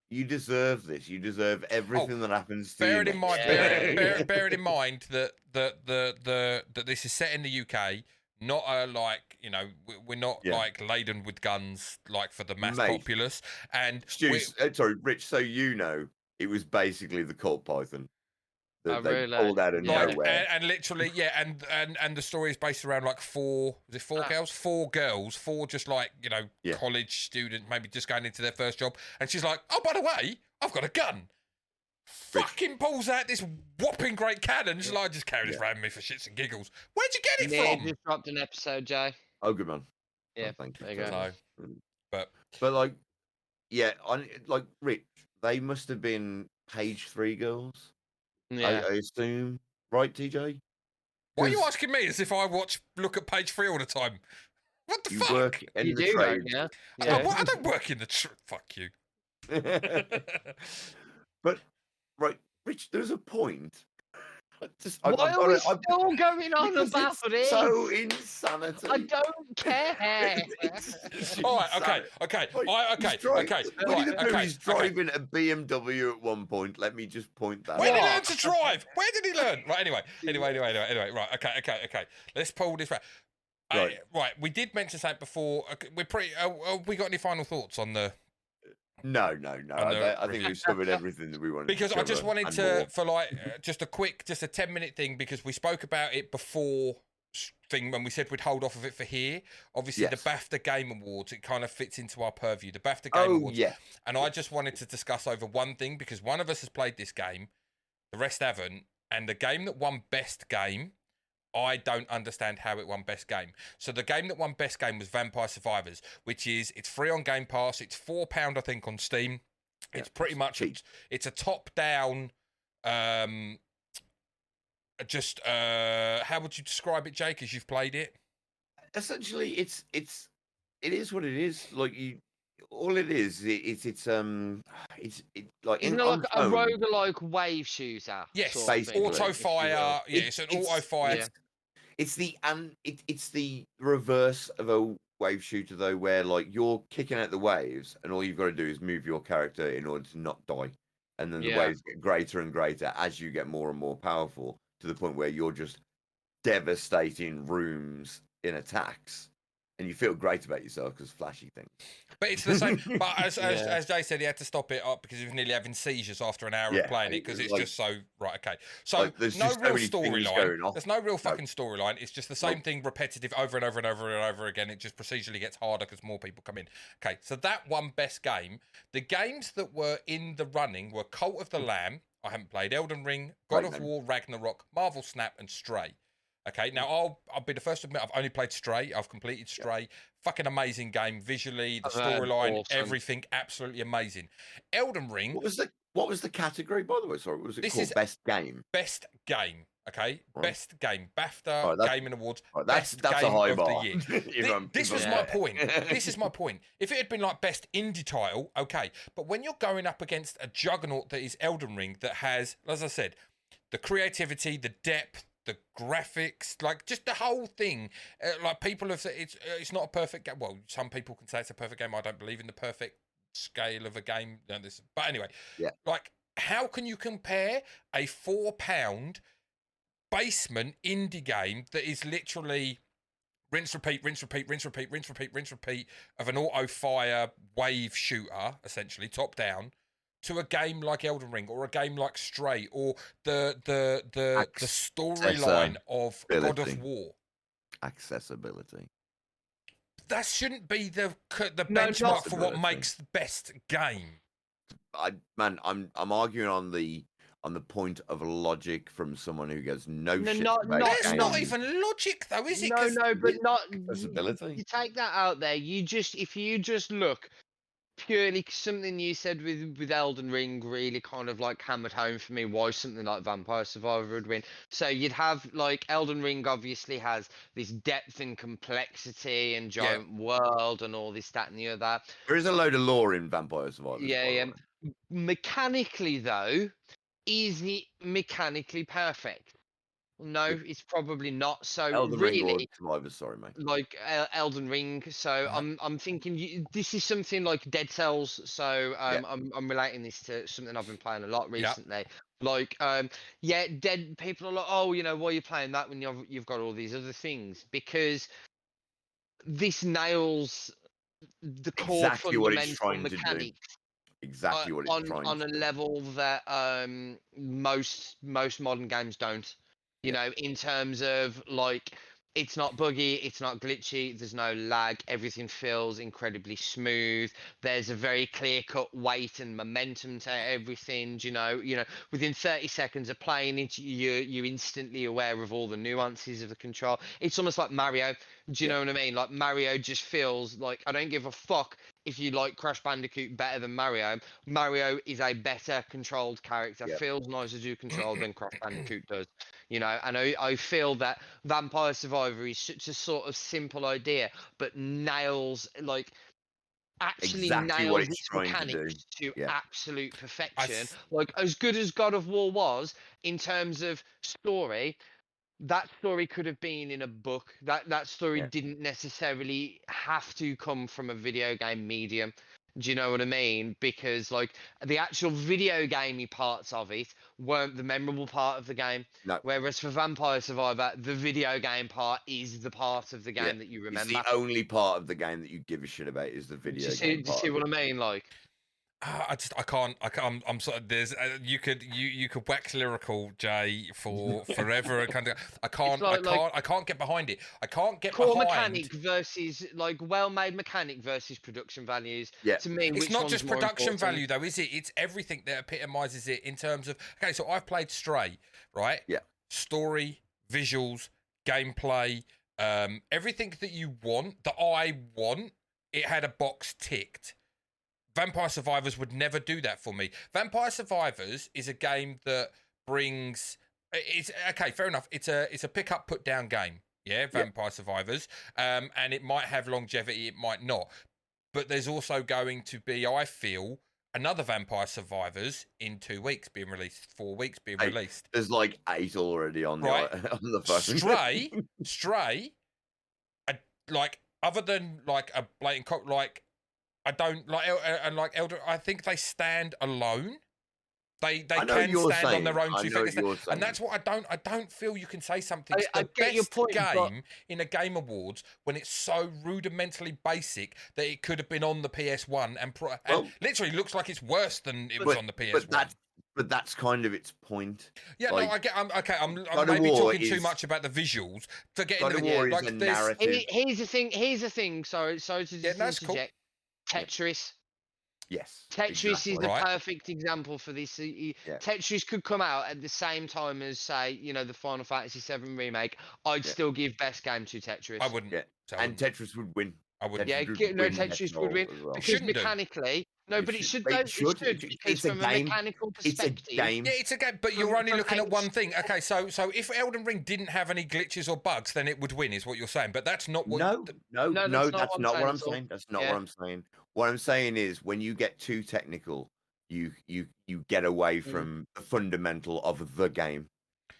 you deserve this. You deserve everything that happens to you. Bearing in mind, Yeah. bearing in mind that that this is set in the UK, not we're not Yeah. like laden with guns like for the mass Mate. populace. And Stu, sorry, Rich, so you know, it was basically the cult python that Oh, they really? pulled out of Yeah. nowhere. and literally, yeah, and the story is based around like four girls, four just like, Yeah. college students, maybe just going into their first job. And she's like, oh, by the way, I've got a gun. Rich. Fucking pulls out this whopping great cannon. She's like, just carry this around me for shits and giggles. Where'd you get it Yeah, from? just dropped an episode, Jay. Oh, good man. Yeah, Oh, thank you. there you for go. that. So, But like, yeah, like Rich, they must have been page 3 girls. Yeah. I assume, right, TJ? why are you 'Cause asking me as if I look at page 3 all the time? What the you fuck? work in You the do, trade. yeah. I don't work in the fuck you. But right, Rich, there's a point. Why are we still going on because about it's this? so insanity. I don't care. It's All right, insanity. okay. Winnie the Pooh okay, is driving a BMW at one point. Let me just point that Where did he out. learn to drive? Where did he learn? Right, anyway. Right, okay. Let's pull this back. Right, we did mention something before. We're pretty. We got any final thoughts on the? No. I think review. we've covered everything that we wanted. Because to I just cover wanted and to, more. for like, just a 10-minute thing, because we spoke about it before thing when we said we'd hold off of it for here. Obviously, Yes. the BAFTA Game Awards, it kind of fits into our purview. The BAFTA Game Awards. Yeah. And I just wanted to discuss over one thing, because one of us has played this game, the rest haven't, and the game that won Best Game, I don't understand how it won Best Game. So the game that won Best Game was Vampire Survivors, it's free on Game Pass. It's £4, I think, on Steam. It's pretty much cheap. it's a top-down. How would you describe it, Jake? As you've played it, Essentially, it is what it is. Like all it is, it's like Isn't it like a roguelike wave shooter? yes, sort of thing? auto fire. Yeah, It's- it's an auto fire. yeah. It's the reverse of a wave shooter though, where like you're kicking out the waves, and all you've got to do is move your character in order to not die, and then the Yeah. waves get greater and greater as you get more and more powerful to the point where you're just devastating rooms in attacks, and you feel great about yourself because flashy things. But it's the same. But as Jay said, he had to stop it up because he was nearly having seizures after an hour of playing it because it's like, just so right. Okay, so no real storyline. There's no real fucking storyline. It's just the same thing, repetitive over and over and over and over again. It just procedurally gets harder because more people come in. Okay, so that one best game. The games that were in the running were Cult of the Lamb. I haven't played Elden Ring, God of War, Ragnarok, Marvel Snap, and Stray. Okay, now I'll be the first to admit I've only played Stray. I've completed Stray. Fucking amazing game visually, the storyline, everything absolutely amazing. Elden Ring. What was the category, by the way? Sorry, what was it called? Best game. Best game. Okay, best game. BAFTA Gaming Awards. That's best a game high of bar. the year. This was my point. This is my point. If it had been like best indie title, okay, but when you're going up against a juggernaut that is Elden Ring, that has, as I said, the creativity, the depth, the graphics, like just the whole thing. Like people have said, it's not a perfect game. Well, some people can say it's a perfect game. I don't believe in the perfect scale of a game. But anyway, like how can you compare a £4 basement indie game that is literally rinse, repeat, rinse, repeat, rinse, repeat, rinse, repeat, rinse, repeat of an auto fire wave shooter, essentially top down, to a game like Elden Ring or a game like Stray or the storyline of God of War? Accessibility. That shouldn't be the benchmark for what makes the best game. I'm arguing on the point of logic from someone who goes That's not even logic though, is it? No, but not accessibility. You take that out there. If you just look purely something you said with Elden Ring really kind of like hammered home for me why something like Vampire Survivor would win. So you'd have like Elden Ring obviously has this depth and complexity and giant world and all this, that, and the other. There is a load of lore in Vampire Survivor. Mechanically though, is it mechanically perfect? No, it's probably not. So Elden really, Ring or Survivor, sorry, mate. Like Elden Ring. So I'm thinking this is something like Dead Cells. So I'm relating this to something I've been playing a lot recently. Like Dead people are like, oh, you know, why are you playing that when you've got all these other things? Because this nails the core fundamental mechanics. Exactly what it's trying on a level that most modern games don't. You know, in terms of like, it's not buggy, it's not glitchy, there's no lag, everything feels incredibly smooth. There's a very clear-cut weight and momentum to everything. You know, within 30 seconds of playing it, you're instantly aware of all the nuances of the control. It's almost like Mario. Do you know what I mean? Like Mario just feels like, I don't give a fuck if you like Crash Bandicoot better than Mario. Mario is a better controlled character, feels nicer to control than Crash Bandicoot does. You know, and I feel that Vampire Survivor is such a sort of simple idea, but nails its mechanics to absolute perfection. Like as good as God of War was in terms of story, that story could have been in a book. That story didn't necessarily have to come from a video game medium. Do you know what I mean? Because like the actual video gamey parts of it weren't the memorable part of the game. No. Whereas for Vampire Survivor, the video game part is the part of the game that you remember. It's the only part of the game that you give a shit about is the video game. Do you see what I mean? Like, I can't. I'm sort of. There's. You could wax lyrical, Jay, for forever. I can't get behind it. I can't get core behind mechanic versus like well-made mechanic versus production values. Yeah. To me, it's not just production value though, is it? It's everything that epitomizes it in terms of. Okay, so I've played Stray, right? Yeah. Story, visuals, gameplay, everything that you want, that I want. It had a box ticked. Vampire Survivors would never do that for me. Vampire Survivors is a game that brings. It's okay, fair enough. It's a pick up, put down game. Yeah, Vampire Survivors. And it might have longevity, it might not. But there's also going to be, I feel, another Vampire Survivors in 2 weeks being released, 4 weeks being released. There's like 8 already on the phone. Stray. Like other than like a blatant like. I don't like and like Elder. I think they stand alone. They can stand on their own two feet, saying. and that's what I don't feel you can say something's I the get your best point, game in a Game Awards when it's so rudimentally basic that it could have been on the PS1 and literally looks like it's worse than it was on the PS1. But that's kind of its point. Yeah, like, no, I get. I'm God maybe of War talking too much about the visuals. Forgetting God of War is a narrative. Here's the thing. Sorry to interject. Cool. Tetris. Yes. Tetris is the perfect example for this. Tetris could come out at the same time as, say, the Final Fantasy VII remake. I'd still give best game to Tetris. I wouldn't. Yeah. And Tetris would win. I wouldn't. Tetris would win because mechanically. No, but it should. It should because it's from a mechanical perspective. It's a game. Yeah, it's a game, but you're only looking at one thing. Okay, so if Elden Ring didn't have any glitches or bugs, then it would win, is what you're saying. But that's not what. No, that's not what I'm saying. That's not what I'm saying. What I'm saying is, when you get too technical, you get away from the fundamental of the game.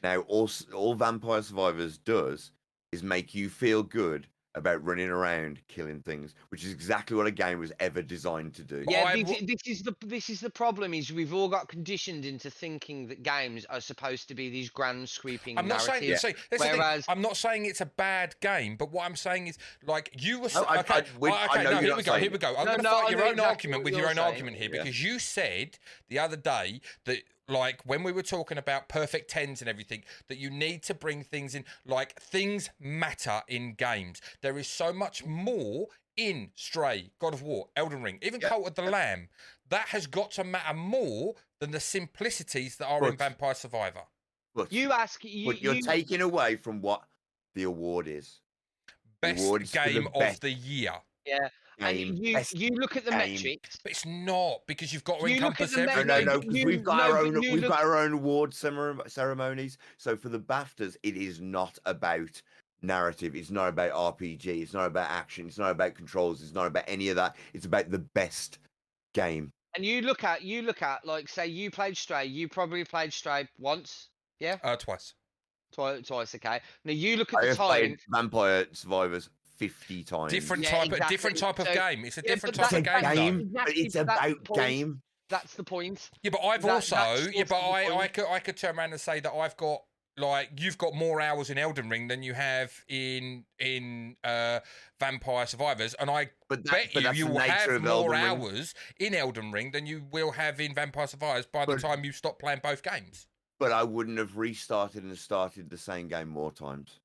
Now, all Vampire Survivors does is make you feel good about running around killing things, which is exactly what a game was ever designed to do. Yeah, this is the problem. Is we've all got conditioned into thinking that games are supposed to be these grand sweeping. I'm not narratives, saying. Whereas I'm not saying it's a bad game, but what I'm saying is, like, you were. Here we go. I'm going to fight your own argument with your own argument here, because you said the other day that, like, when we were talking about perfect tens and everything, that you need to bring things in, like, things matter in games. There is so much more in Stray, God of War, Elden Ring, even Cult of the Lamb. That has got to matter more than the simplicities that are in Vampire Survivor. But you're taking away from what the award is. Best game of the year. Yeah. And you look at the metrics, but it's not, because you've got to encompass everything. No, because we've got our own award ceremonies. So for the BAFTAs, it is not about narrative. It's not about RPG. It's not about action. It's not about controls. It's not about any of that. It's about the best game. And you look at like, say you played Stray. You probably played Stray once, yeah? Twice. Twice, okay. Now you look at the time. Played Vampire Survivors 50 times. Different type of game. It's a different type of game. But it's about game. That's the point. Yeah, but I've I could turn around and say that I've got, like, you've got more hours in Elden Ring than you have in Vampire Survivors, and I bet you will have more hours in Elden Ring than you will have in Vampire Survivors by the time you stop playing both games. But I wouldn't have restarted and started the same game more times.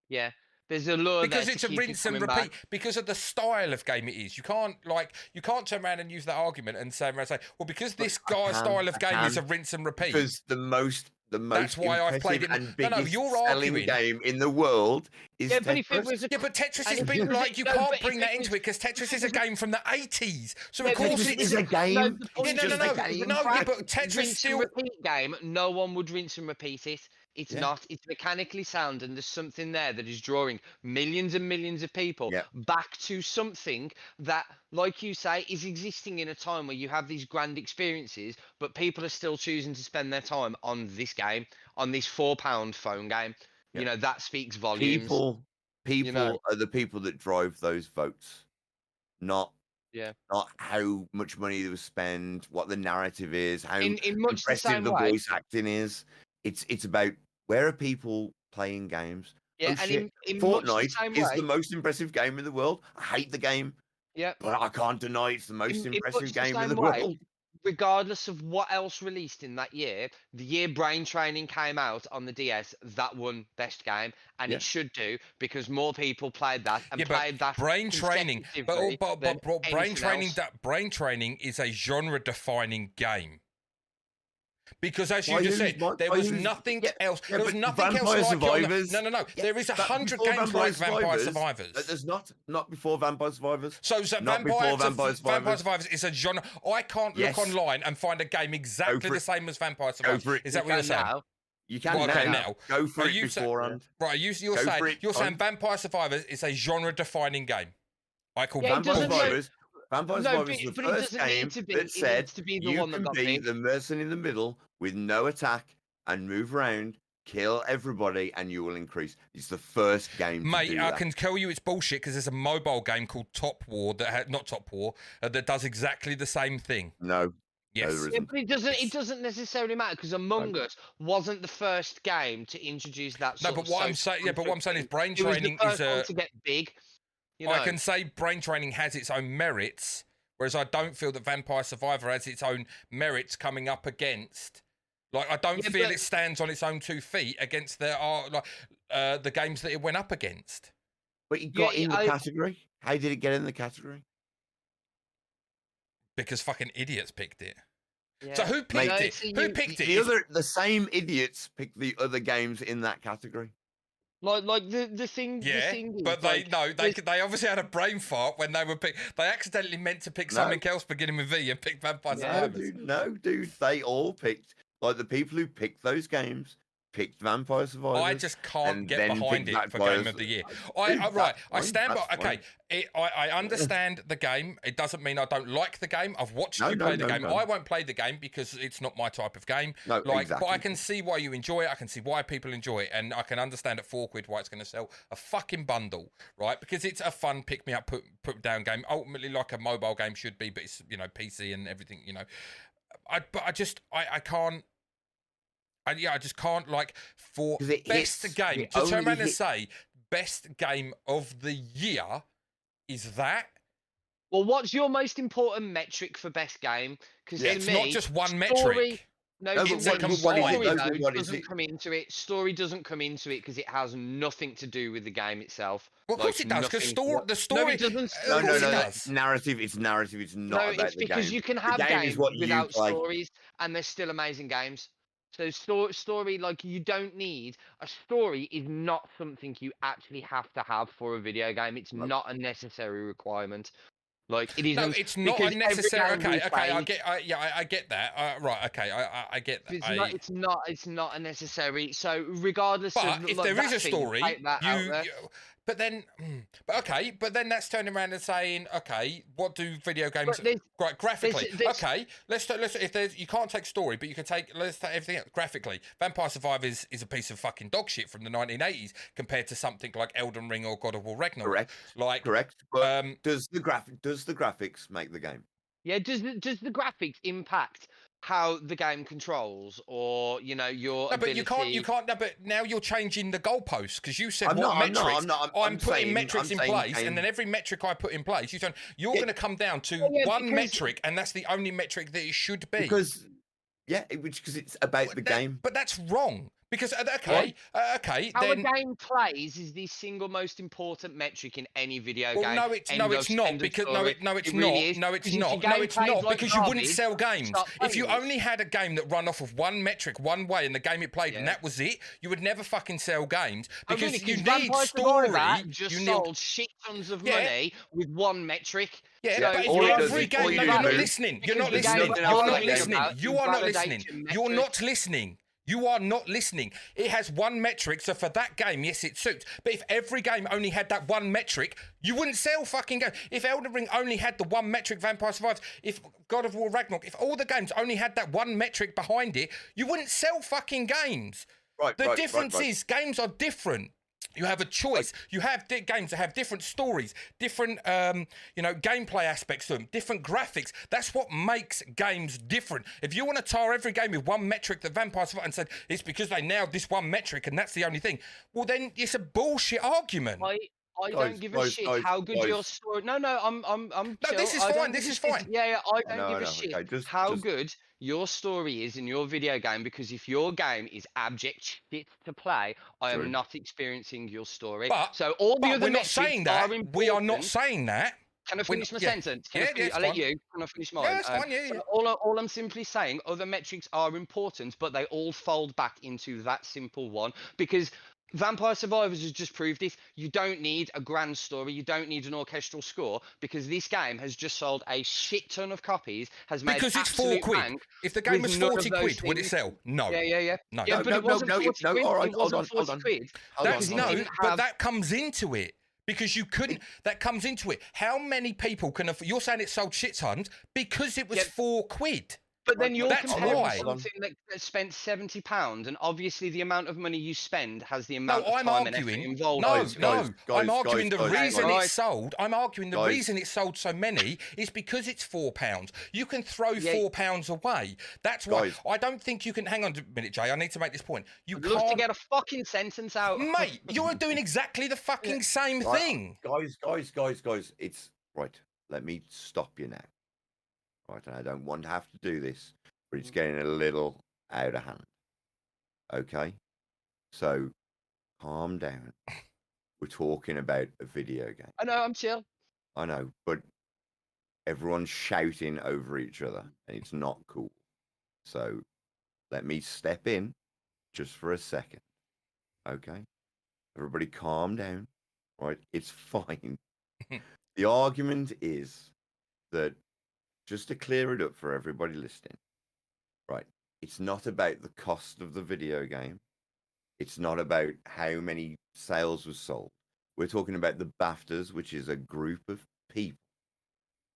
Yeah. There's a lure because it's a rinse and repeat because of the style of game it is. You can't turn around and use that argument and say, well, because this style of game is a rinse and repeat. Because the most that's why I've played it. And biggest you're selling arguing game in the world is Tetris. But if it was but Tetris has been like, you can't bring that into it, because Tetris is a game from the 80s. So of course it is a game. No, but Tetris still repeat game. No one would rinse and repeat it. It's not. It's mechanically sound, and there's something there that is drawing millions and millions of people back to something that, like you say, is existing in a time where you have these grand experiences, but people are still choosing to spend their time on this game, on this £4 phone game. You know, that speaks volumes. People are the people that drive those votes, not how much money they spend, what the narrative is, how impressive the voice acting is. It's about, where are people playing games? Yeah, and in Fortnite is the most impressive game in the world. I hate the game. Yeah, but I can't deny it's the most impressive game in the world. Regardless of what else released in that year, the year Brain Training came out on the DS, that won best game, and it should do, because more people played that and played that. Brain Training, but Brain Training is a genre-defining game. Because as you just said, there was nothing else. There was nothing else like it. No. There is 100 games like Vampire Survivors. There's not before Vampire Survivors. So Vampire Survivors is a genre. I can't look online and find a game exactly the same as Vampire Survivors. Is that what you're saying? You can now. Go for it beforehand. Right, you're saying Vampire Survivors is a genre-defining game. I call Vampire Survivors. Vampire Survivors is the first game that said you can be the person in the middle with no attack and move around, kill everybody, and you will increase. It's the first game. Mate, I can tell you it's bullshit, because there's a mobile game called Top War that that does exactly the same thing. No. Yes. there Yeah, isn't. but it doesn't necessarily matter because Among Us wasn't the first game to introduce that No, sort but of what I'm social saying, yeah, but what I'm saying is construct brain thing. It was the training is first one to get big. You know, I can say brain training has its own merits, whereas I don't feel that Vampire Survivor has its own merits coming up against. Like, I don't feel it stands on its own 2 feet against the games that it went up against. But it got in the category. How did it get in the category? Because fucking idiots picked it. yeah. So who picked it? Who picked it? The same idiots picked the other games in that category. Like the thing. Yeah, the thing is, but they obviously had a brain fart when they were they accidentally meant to pick something else beginning with V and picked Vampire Survivors. No, dude, they all picked, like, the people who picked those games picked Vampire Survivors. I just can't get behind it for Game of the Year. I stand by. Okay, I understand the game. It doesn't mean I don't like the game. I've watched you play the game. I won't play the game because it's not my type of game. No, but I can see why you enjoy it. I can see why people enjoy it, and I can understand at £4 why it's going to sell a fucking bundle, right? Because it's a fun pick me up, put down game. Ultimately, like a mobile game should be, but it's PC and everything. I can't. I just can't, like, for best game to turn around and say best game of the year is that. Well, what's your most important metric for best game? Because it's not just one metric. Story What doesn't come into it. Story doesn't come into it because it has nothing to do with the game itself. Well, of course it does, because the story. No, it doesn't. It's narrative. It's narrative. It's not about the game. No, it's because you can have games without stories, and they're still amazing games. So story, like, you don't need a story. Is not something you actually have to have for a video game. It's not a necessary requirement. Like, it isn't. No, it's not unnecessary. Okay, I get that. Right, okay, I get that. It's not a necessary. So regardless of, if like, there is a story, but then that's turning around and saying, okay, what do video games graphically? If there's, you can't take story, but you can take, let's take everything else graphically. Vampire Survivors is a piece of fucking dog shit from the 1980s compared to something like Elden Ring or God of War Ragnarok. Correct. But does the graphics make the game? Yeah. Does the graphics impact how the game controls, or your ability? But you can't. No, but now you're changing the goalposts because you said metrics. I'm putting metrics in place, and then every metric I put in place, you're going to come down to one metric, and that's the only metric that it should be. Because it's about the game. But that's wrong. Because how a game plays is the single most important metric in any video game. No, it's not. Because you wouldn't sell games. If you only had a game that run off of one metric one way in the game it played, and that was it, you would never fucking sell games because you need story. Sold shit tons of money with one metric. Yeah, but if every game, you're not listening. You're not listening. You are not listening. You're not listening. You are not listening. It has one metric, so for that game, yes, it suits. But if every game only had that one metric, you wouldn't sell fucking games. If Elden Ring only had the one metric, Vampire Survivors, if God of War Ragnarok, if all the games only had that one metric behind it, you wouldn't sell fucking games. The difference is games are different. You have a choice. You have games that have different stories, different, gameplay aspects to them, different graphics. That's what makes games different. If you want to tar every game with one metric that Vampire Survivors and said it's because they nailed this one metric and that's the only thing, well then it's a bullshit argument. I don't give a shit how good your story. No, I'm. No, this is fine. This is fine. Yeah. I don't give a shit how good your story is in your video game, because if your game is abject shit to play, I am not experiencing your story. So all the other metrics are important. We are not saying that. Can I finish my sentence? I'll let you. Can I finish mine? Yeah, it's fine. Yeah. All I'm simply saying, other metrics are important, but they all fold back into that simple one, because Vampire Survivors has just proved it. You don't need a grand story. You don't need an orchestral score, because this game has just sold a shit ton of copies. Because it's £4. If the game was 40 quid, would it sell? No. Yeah. No. Yeah, but it wasn't 40 quid. All right, hold on. But that comes into it. Because you couldn't, that comes into it. How many people can afford, you're saying it sold shit tons because it was £4. But then you're That's comparing why. something that spent £70, and obviously the amount of money you spend has the amount No, of I'm time and effort arguing. involved. No, Guys, no. I'm arguing the guys, reason guys. it's sold. I'm arguing the Guys. reason it's sold so many is because it's £4. You can throw Yeah. £4 away. That's why. Guys. I don't think you can. Hang on a minute, Jay. I need to make this point. You I'd love to can't, get a fucking sentence out. mate. You're doing exactly the fucking same Right, thing. Guys, it's right. Let me stop you now. Right, and I don't want to have to do this, but it's getting a little out of hand. Okay? So calm down. We're talking about a video game. I know, I'm chill. I know, but everyone's shouting over each other and it's not cool. So let me step in just for a second. Okay? Everybody calm down. Right? It's fine. The argument is that, just to clear it up for everybody listening, right? It's not about the cost of the video game. It's not about how many sales was sold. We're talking about the BAFTAs, which is a group of people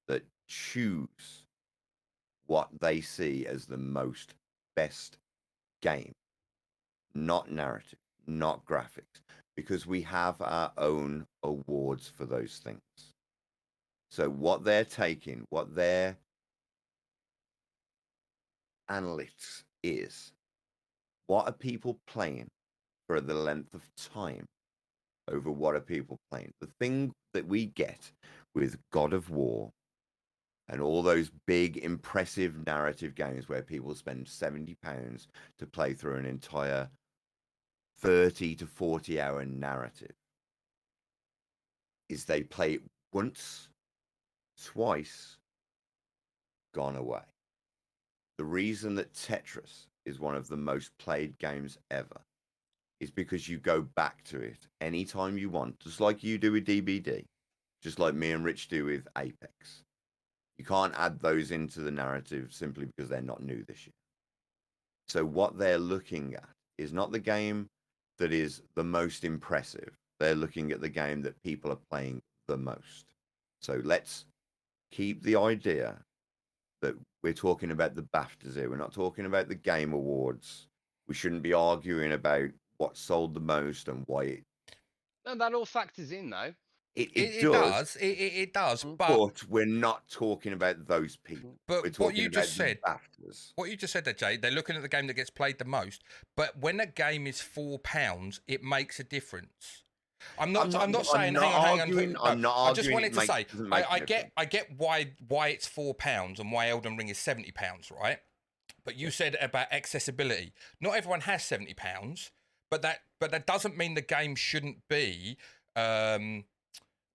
that choose what they see as the most best game, not narrative, not graphics, because we have our own awards for those things. So what they're taking, what their analytics is, what are people playing for the length of time over what are people playing. The thing that we get with God of War and all those big, impressive narrative games where people spend £70 to play through an entire 30 to 40 hour narrative is they play it once, twice, gone away. The reason that Tetris is one of the most played games ever is because you go back to it anytime you want, just like you do with DBD, just like me and Rich do with Apex. You can't add those into the narrative simply because they're not new this year. So what they're looking at is not the game that is the most impressive. They're looking at the game that people are playing the most. So let's keep the idea that we're talking about the BAFTAs here. We're not talking about the Game Awards. We shouldn't be arguing about what sold the most and why it. No, that all factors in, though. It does. It does. But we're not talking about those people. But we're talking what you about just said, BAFTAs. what you just said there, Jay, they're looking at the game that gets played the most. But when a game is £4, it makes a difference. I'm not saying. Hang on. I'm not arguing. I just wanted to say, I get why it's £4 and why Elden Ring is £70, right? But you said about accessibility. Not everyone has £70, but that doesn't mean the game shouldn't be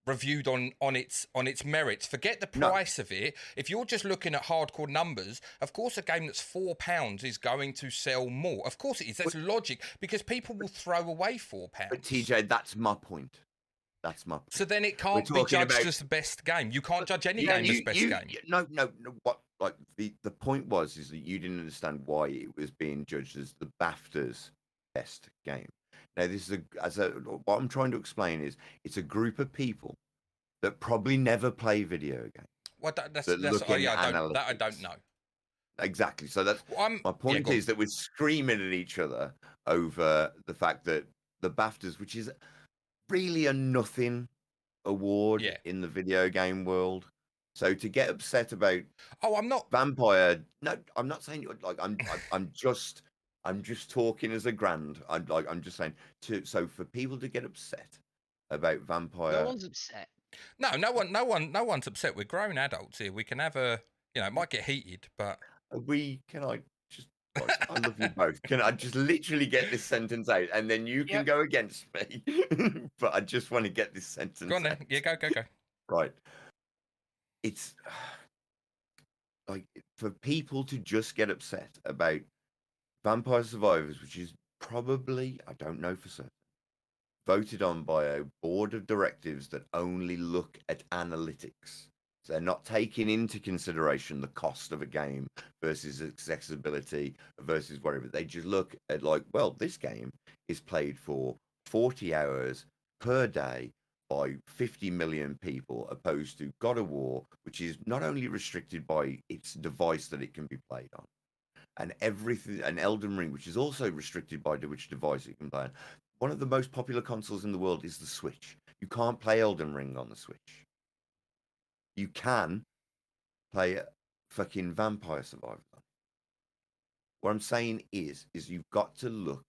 reviewed on its merits. Forget the price of it. If you're just looking at hardcore numbers, of course a game that's £4 is going to sell more. Of course it is. That's logic, because people will throw away £4. But TJ, that's my point. That's my point. So then it can't be judged as the best game. You can't judge any game as best game. No. What the point was is that you didn't understand why it was being judged as the BAFTAs best game. Now, this is what I'm trying to explain is it's a group of people that probably never play video games. Well, I don't know. Exactly. So that's my point is that we're screaming at each other over the fact that the BAFTAs, which is really a nothing award in the video game world. So to get upset about I'm not Vampire. No, I'm not saying I'm just talking as a grand. I'm just saying so for people to get upset about Vampire. No one's upset. No one's upset. We're grown adults here. We can have it might get heated, but I love you both. Can I just literally get this sentence out and then you can go against me? But I just want to get this sentence go on then. out. Yeah, go. Right. It's like for people to just get upset about Vampire Survivors, which is probably, I don't know for certain, voted on by a board of directives that only look at analytics. So they're not taking into consideration the cost of a game versus accessibility versus whatever. They just look at this game is played for 40 hours per day by 50 million people, opposed to God of War, which is not only restricted by its device that it can be played on, and everything, and Elden Ring, which is also restricted by which device it can play on. One of the most popular consoles in the world is the Switch. You can't play Elden Ring on the Switch. You can play fucking Vampire Survivor. What I'm saying is you've got to look,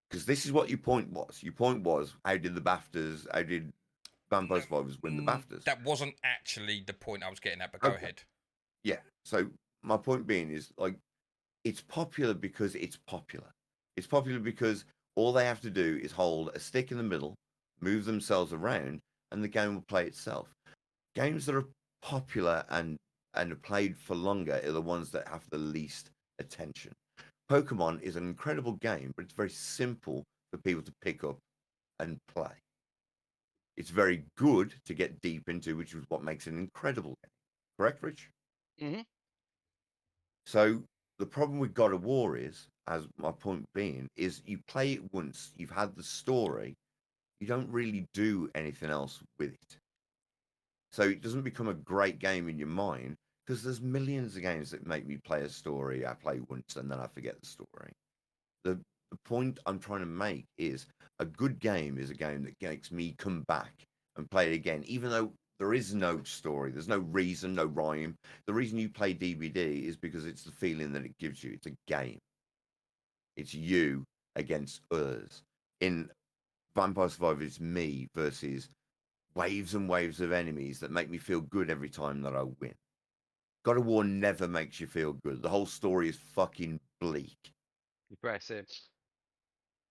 because this is what your point was. Your point was, how did Vampire Survivors win the BAFTAs? That wasn't actually the point I was getting at, but go ahead. Yeah. So my point being is, like, it's popular because it's popular. It's popular because all they have to do is hold a stick in the middle, move themselves around, and the game will play itself. Games that are popular and are played for longer are the ones that have the least attention. Pokemon is an incredible game, but it's very simple for people to pick up and play. It's very good to get deep into, which is what makes it an incredible game. Correct, Rich? Mm-hmm. So the problem with God of War is, as my point being, is you play it once, you've had the story, you don't really do anything else with it. So it doesn't become a great game in your mind, because there's millions of games that make me play a story, I play once and then I forget the story. The point I'm trying to make is a good game is a game that makes me come back and play it again, even though there is no story, there's no reason, no rhyme. The reason you play DBD is because it's the feeling that it gives you. It's a game. It's you against others. In Vampire Survivor, it's me versus waves and waves of enemies that make me feel good every time that I win. God of War never makes you feel good. The whole story is fucking bleak. Impressive.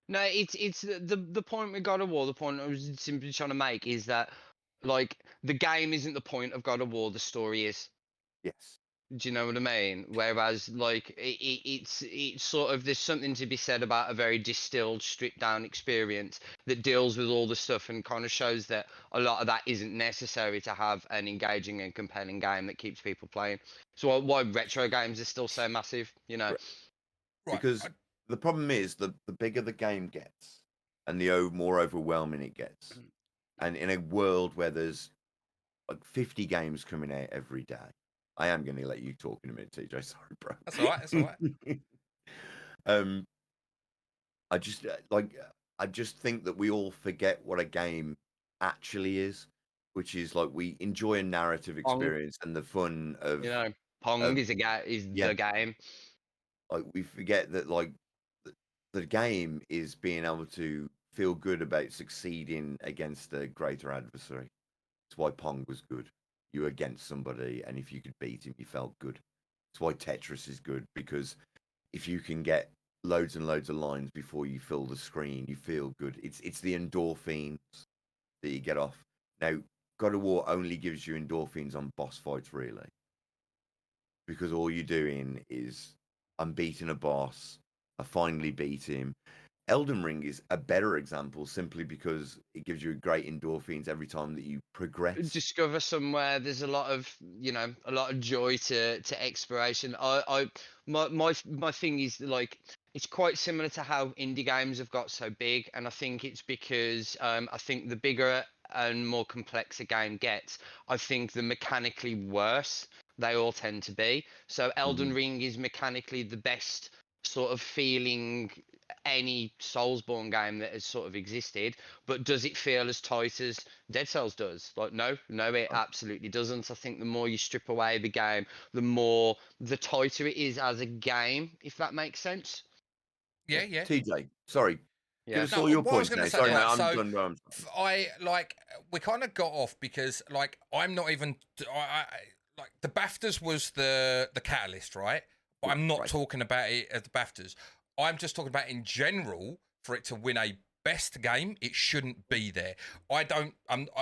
No, it's the point with God of War. The point I was simply trying to make is that, like, the game isn't the point of God of War. The story is. Yes. Do you know what I mean? Whereas, like, it's sort of, there's something to be said about a very distilled, stripped down experience that deals with all the stuff and kind of shows that a lot of that isn't necessary to have an engaging and compelling game that keeps people playing. So why retro games are still so massive, you know? Right. Because the problem is the bigger the game gets and the more overwhelming it gets. And in a world where there's like 50 games coming out every day, I am going to let you talk in a minute, TJ. Sorry, bro. That's all right. That's all right. I just think that we all forget what a game actually is, which is like we enjoy a narrative experience and the fun of, you know, Pong is the game. Like we forget that, like, the game is being able to feel good about succeeding against a greater adversary. That's why Pong was good. You were against somebody, and if you could beat him, you felt good. That's why Tetris is good, because if you can get loads and loads of lines before you fill the screen, you feel good. It's the endorphins that you get off. Now, God of War only gives you endorphins on boss fights, really, because all you're doing is, I'm beating a boss, I finally beat him. Elden Ring is a better example simply because it gives you great endorphins every time that you progress. Discover somewhere. There's a lot of, you know, a lot of joy to exploration. My thing is, like, it's quite similar to how indie games have got so big, and I think it's because I think the bigger and more complex a game gets, I think the mechanically worse they all tend to be. So Elden Ring is mechanically the best sort of feeling any Soulsborne game that has sort of existed, but does it feel as tight as Dead Cells does? Like, no, it absolutely doesn't. I think the more you strip away the game, the tighter it is as a game, if that makes sense. Yeah. TJ, sorry. Yeah. Give us all your points now. Sorry, mate, I'm done. We kind of got off because, like, I'm not even. Like, the BAFTAs was the catalyst, right? But I'm not talking about it as the BAFTAs. I'm just talking about in general, for it to win a best game, it shouldn't be there. I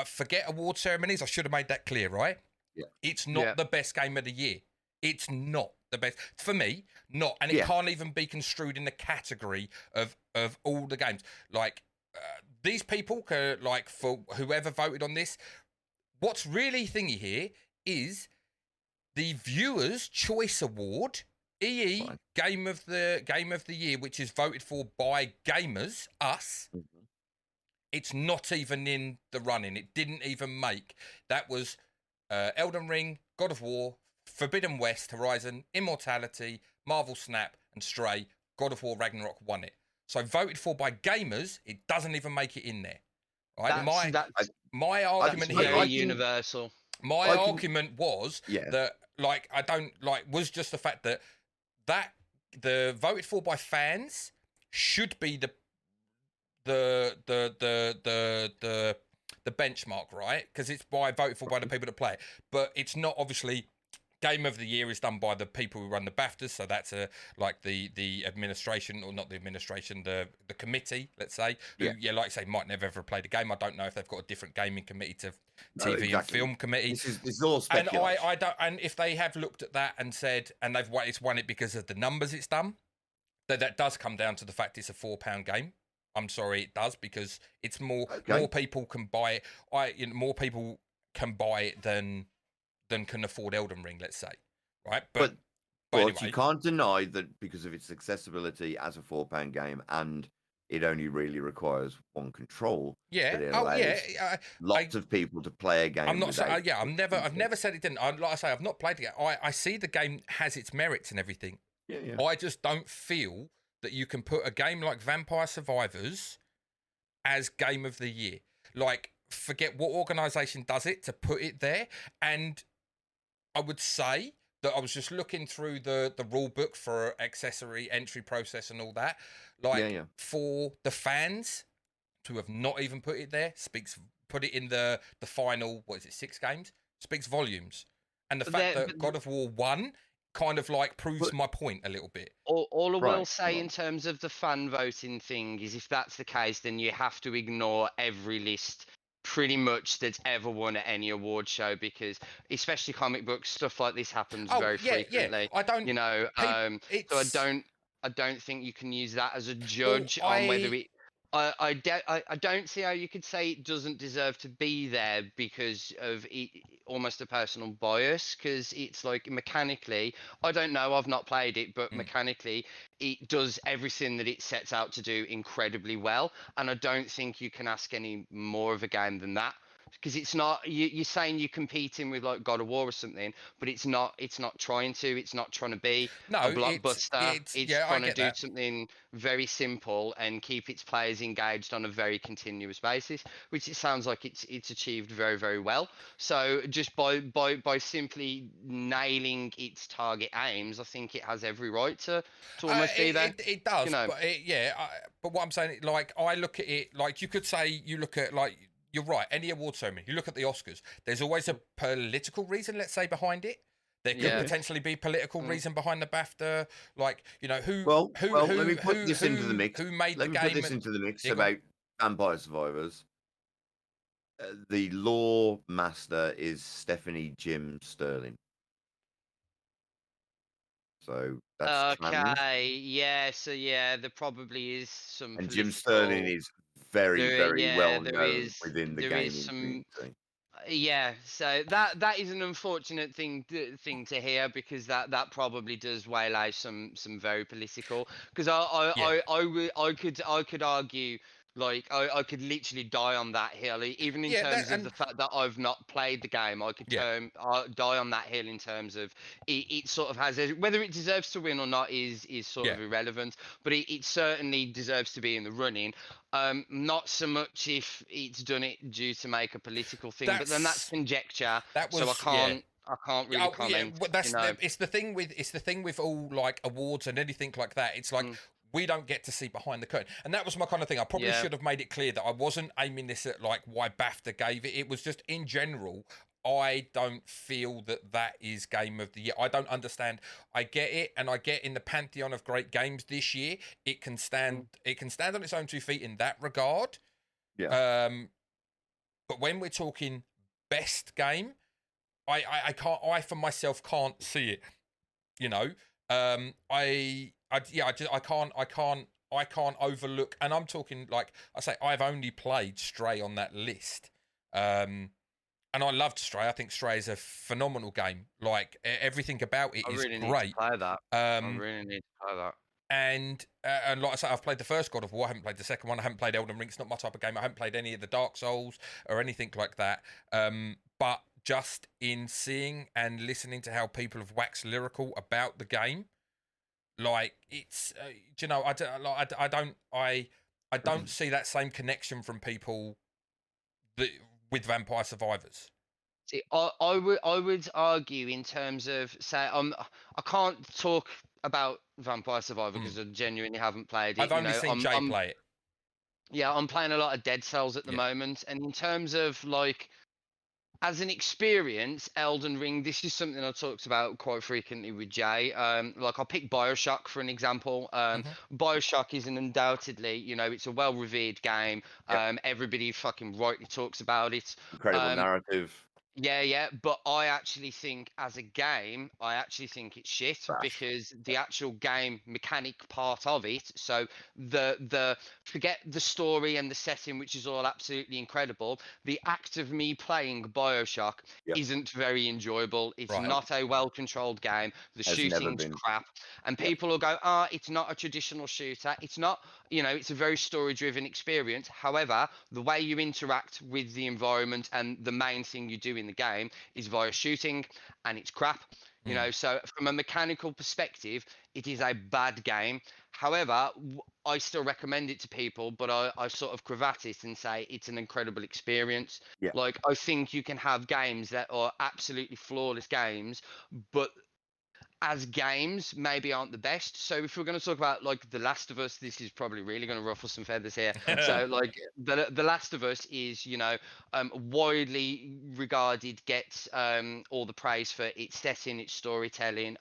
forget award ceremonies. I should have made that clear, right? Yeah. It's not the best game of the year. It's not the best for me. Not, and it can't even be construed in the category of all the games. Like, these people, like, for whoever voted on this, what's really thingy here is the Viewers' Choice Award. EE Game of the Year, which is voted for by gamers, us, it's not even in the running. It didn't even make. That was Elden Ring, God of War, Forbidden West, Horizon, Immortality, Marvel Snap, and Stray. God of War Ragnarok won it. So voted for by gamers, it doesn't even make it in there. Right? My argument very here, universal. My argument was that was just the fact that the voted for by fans should be the benchmark, right? Because it's voted for by the people that play it, but it's not. Obviously, Game of the Year is done by the people who run the BAFTAs, so that's the administration, or not the administration, the committee, let's say, who, like I say, might never ever play the game. I don't know if they've got a different gaming committee to TV and film committee. This is all speculation. And I don't. And if they have looked at that and said, and it's won it because of the numbers it's done, that does come down to the fact it's a £4 game. I'm sorry, it does, because it's more people can buy it. More people can buy it than can afford Elden Ring, let's say, right? But anyway, you can't deny that because of its accessibility as a £4 game, and it only really requires one control. Yeah, it allows lots of people to play a game. I'm not saying, I've never said it didn't. Like I say, I've not played the game. I see the game has its merits and everything. Yeah. I just don't feel that you can put a game like Vampire Survivors as Game of the Year. Like, forget what organisation does it to put it there. And I would say that I was just looking through the rule book for accessory entry process and all that. For the fans to have not even put it there put it in the final, 6 games, speaks volumes. And the fact that God of War 1 kind of proves my point a little bit. All I will say in terms of the fan voting thing is, if that's the case, then you have to ignore every list pretty much that's ever won at any award show, because especially comic books, stuff like this happens very frequently. I don't, so I don't think you can use that as a judge on whether it. I don't see how you could say it doesn't deserve to be there because of almost a personal bias, because it's like mechanically, I don't know, I've not played it, but mechanically it does everything that it sets out to do incredibly well, and I don't think you can ask any more of a game than that. Because it's not, you're saying you're competing with like God of War or something, but it's not trying to. It's not trying to be a blockbuster. It's trying to do something very simple and keep its players engaged on a very continuous basis, which it sounds like it's achieved very, very well. So just by simply nailing its target aims, I think it has every right to almost be there. It does, but what I'm saying, I look at it like you could say you look at You're right. Any award ceremony, you look at the Oscars, there's always a political reason, let's say, behind it. There could potentially be political reason behind the BAFTA, who. Let me put this into the mix. Who made the game? Let me put this into the mix about Vampire Survivors. The law master is Stephanie Jim Sterling. So that's okay. So there probably is some. And Jim Sterling is very well known within the gaming community. So that is an unfortunate thing to hear, because that probably does waylay some very political. Because I could argue, I could literally die on that hill, even in terms of the fact that I've not played the game. I could die on that hill in terms of it sort of has whether it deserves to win or not is sort of irrelevant, but it certainly deserves to be in the running. Not so much if it's done it due to make a political thing, but then that's conjecture. So I can't really comment. It's the thing with all awards and anything like that. It's we don't get to see behind the curtain. And that was my kind of thing. I probably should have made it clear that I wasn't aiming this at why BAFTA gave it. It was just in general, I don't feel that is Game of the Year. I don't understand. I get it, and I get in the pantheon of great games this year, it can stand on its own 2 feet in that regard. Yeah. But when we're talking best game, I for myself can't see it. I can't overlook, and I'm talking I say, I've only played Stray on that list, and I loved Stray. I think Stray is a phenomenal game. Everything about it is great. I really need to play that. and like I say, I've played the first God of War. I haven't played the second one. I haven't played Elden Ring. It's not my type of game. I haven't played any of the Dark Souls or anything like that. But just in seeing and listening to how people have waxed lyrical about the game, like it's, you know, I don't see that same connection from people with Vampire Survivors. See, I would argue in terms of say I can't talk about Vampire Survivor because I genuinely haven't played it. I've only seen Jay play it. Yeah, I'm playing a lot of Dead Cells at the moment, and in terms of like as an experience, Elden Ring, this is something I talked about quite frequently with Jay. Like I'll pick BioShock for an example. BioShock is an undoubtedly, you know, it's a well-revered game. Everybody fucking rightly talks about it. Incredible narrative. Yeah, but I actually think as a game, I actually think it's shit because the actual game mechanic part of it, so the forget the story and the setting, which is all absolutely incredible. The act of me playing BioShock isn't very enjoyable. It's not a well-controlled game. The shooting's crap. And people will go, it's not a traditional shooter. It's not, you know, it's a very story-driven experience. However, the way you interact with the environment and the main thing you do in the game is via shooting, and it's crap, you know. So from a mechanical perspective, it is a bad game. However, I still recommend it to people, but I sort of cravat it and say it's an incredible experience. Like I think you can have games that are absolutely flawless games, but as games maybe aren't the best. So if we're going to talk about like The Last of Us, this is probably really going to ruffle some feathers here. So like the Last of Us is, you know, widely regarded, gets all the praise for its setting, its storytelling.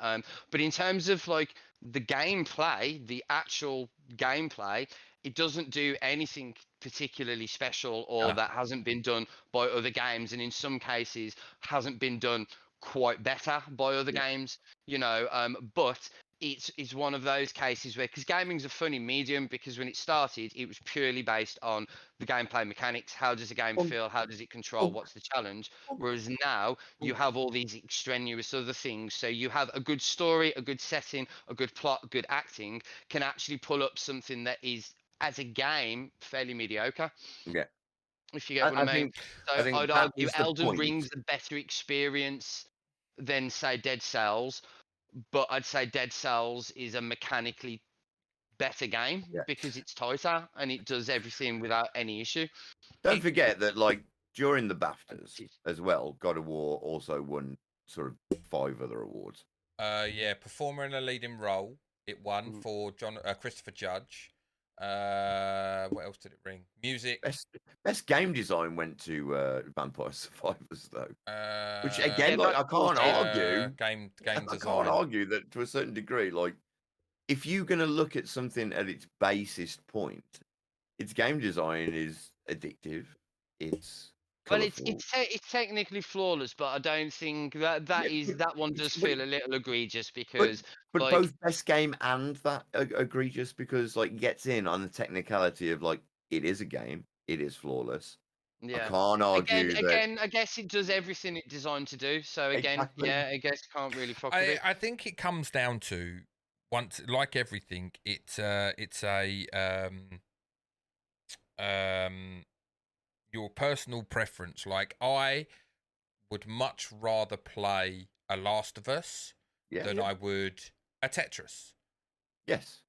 But in terms of like the gameplay, the actual gameplay, it doesn't do anything particularly special or that hasn't been done by other games, and in some cases hasn't been done quite better by other games, you know. But it's one of those cases where, because gaming's a funny medium, because when it started it was purely based on the gameplay mechanics. How does a game feel? How does it control? What's the challenge? Whereas now you have all these extraneous other things. So you have a good story, a good setting, a good plot, good acting can actually pull up something that is, as a game, fairly mediocre. If you get what I mean. So I'd argue Elden Ring's a better experience than, say, Dead Cells, but I'd say Dead Cells is a mechanically better game because it's tighter and it does everything without any issue. Don't forget that, like, during the BAFTAs as well, God of War also won sort of 5 other awards. Performer in a leading role, it won for Christopher Judge. What else did it bring? Music. Best game design went to Vampire Survivors, though. Which again, like, I can't argue. Game design. I can't argue that to a certain degree. Like, if you're going to look at something at its basest point, its game design is addictive. It's colourful. Well, it's technically flawless, but I don't think that one does feel a little egregious because. But like, both best game and that egregious, because like gets in on the technicality of like it is a game, it is flawless. I can't argue again. I guess it does everything it's designed to do. So again, I guess can't really fuck with it. I think it comes down to, once, like everything, it's a your personal preference. Like, I would much rather play a Last of Us than I would a Tetris. Yes.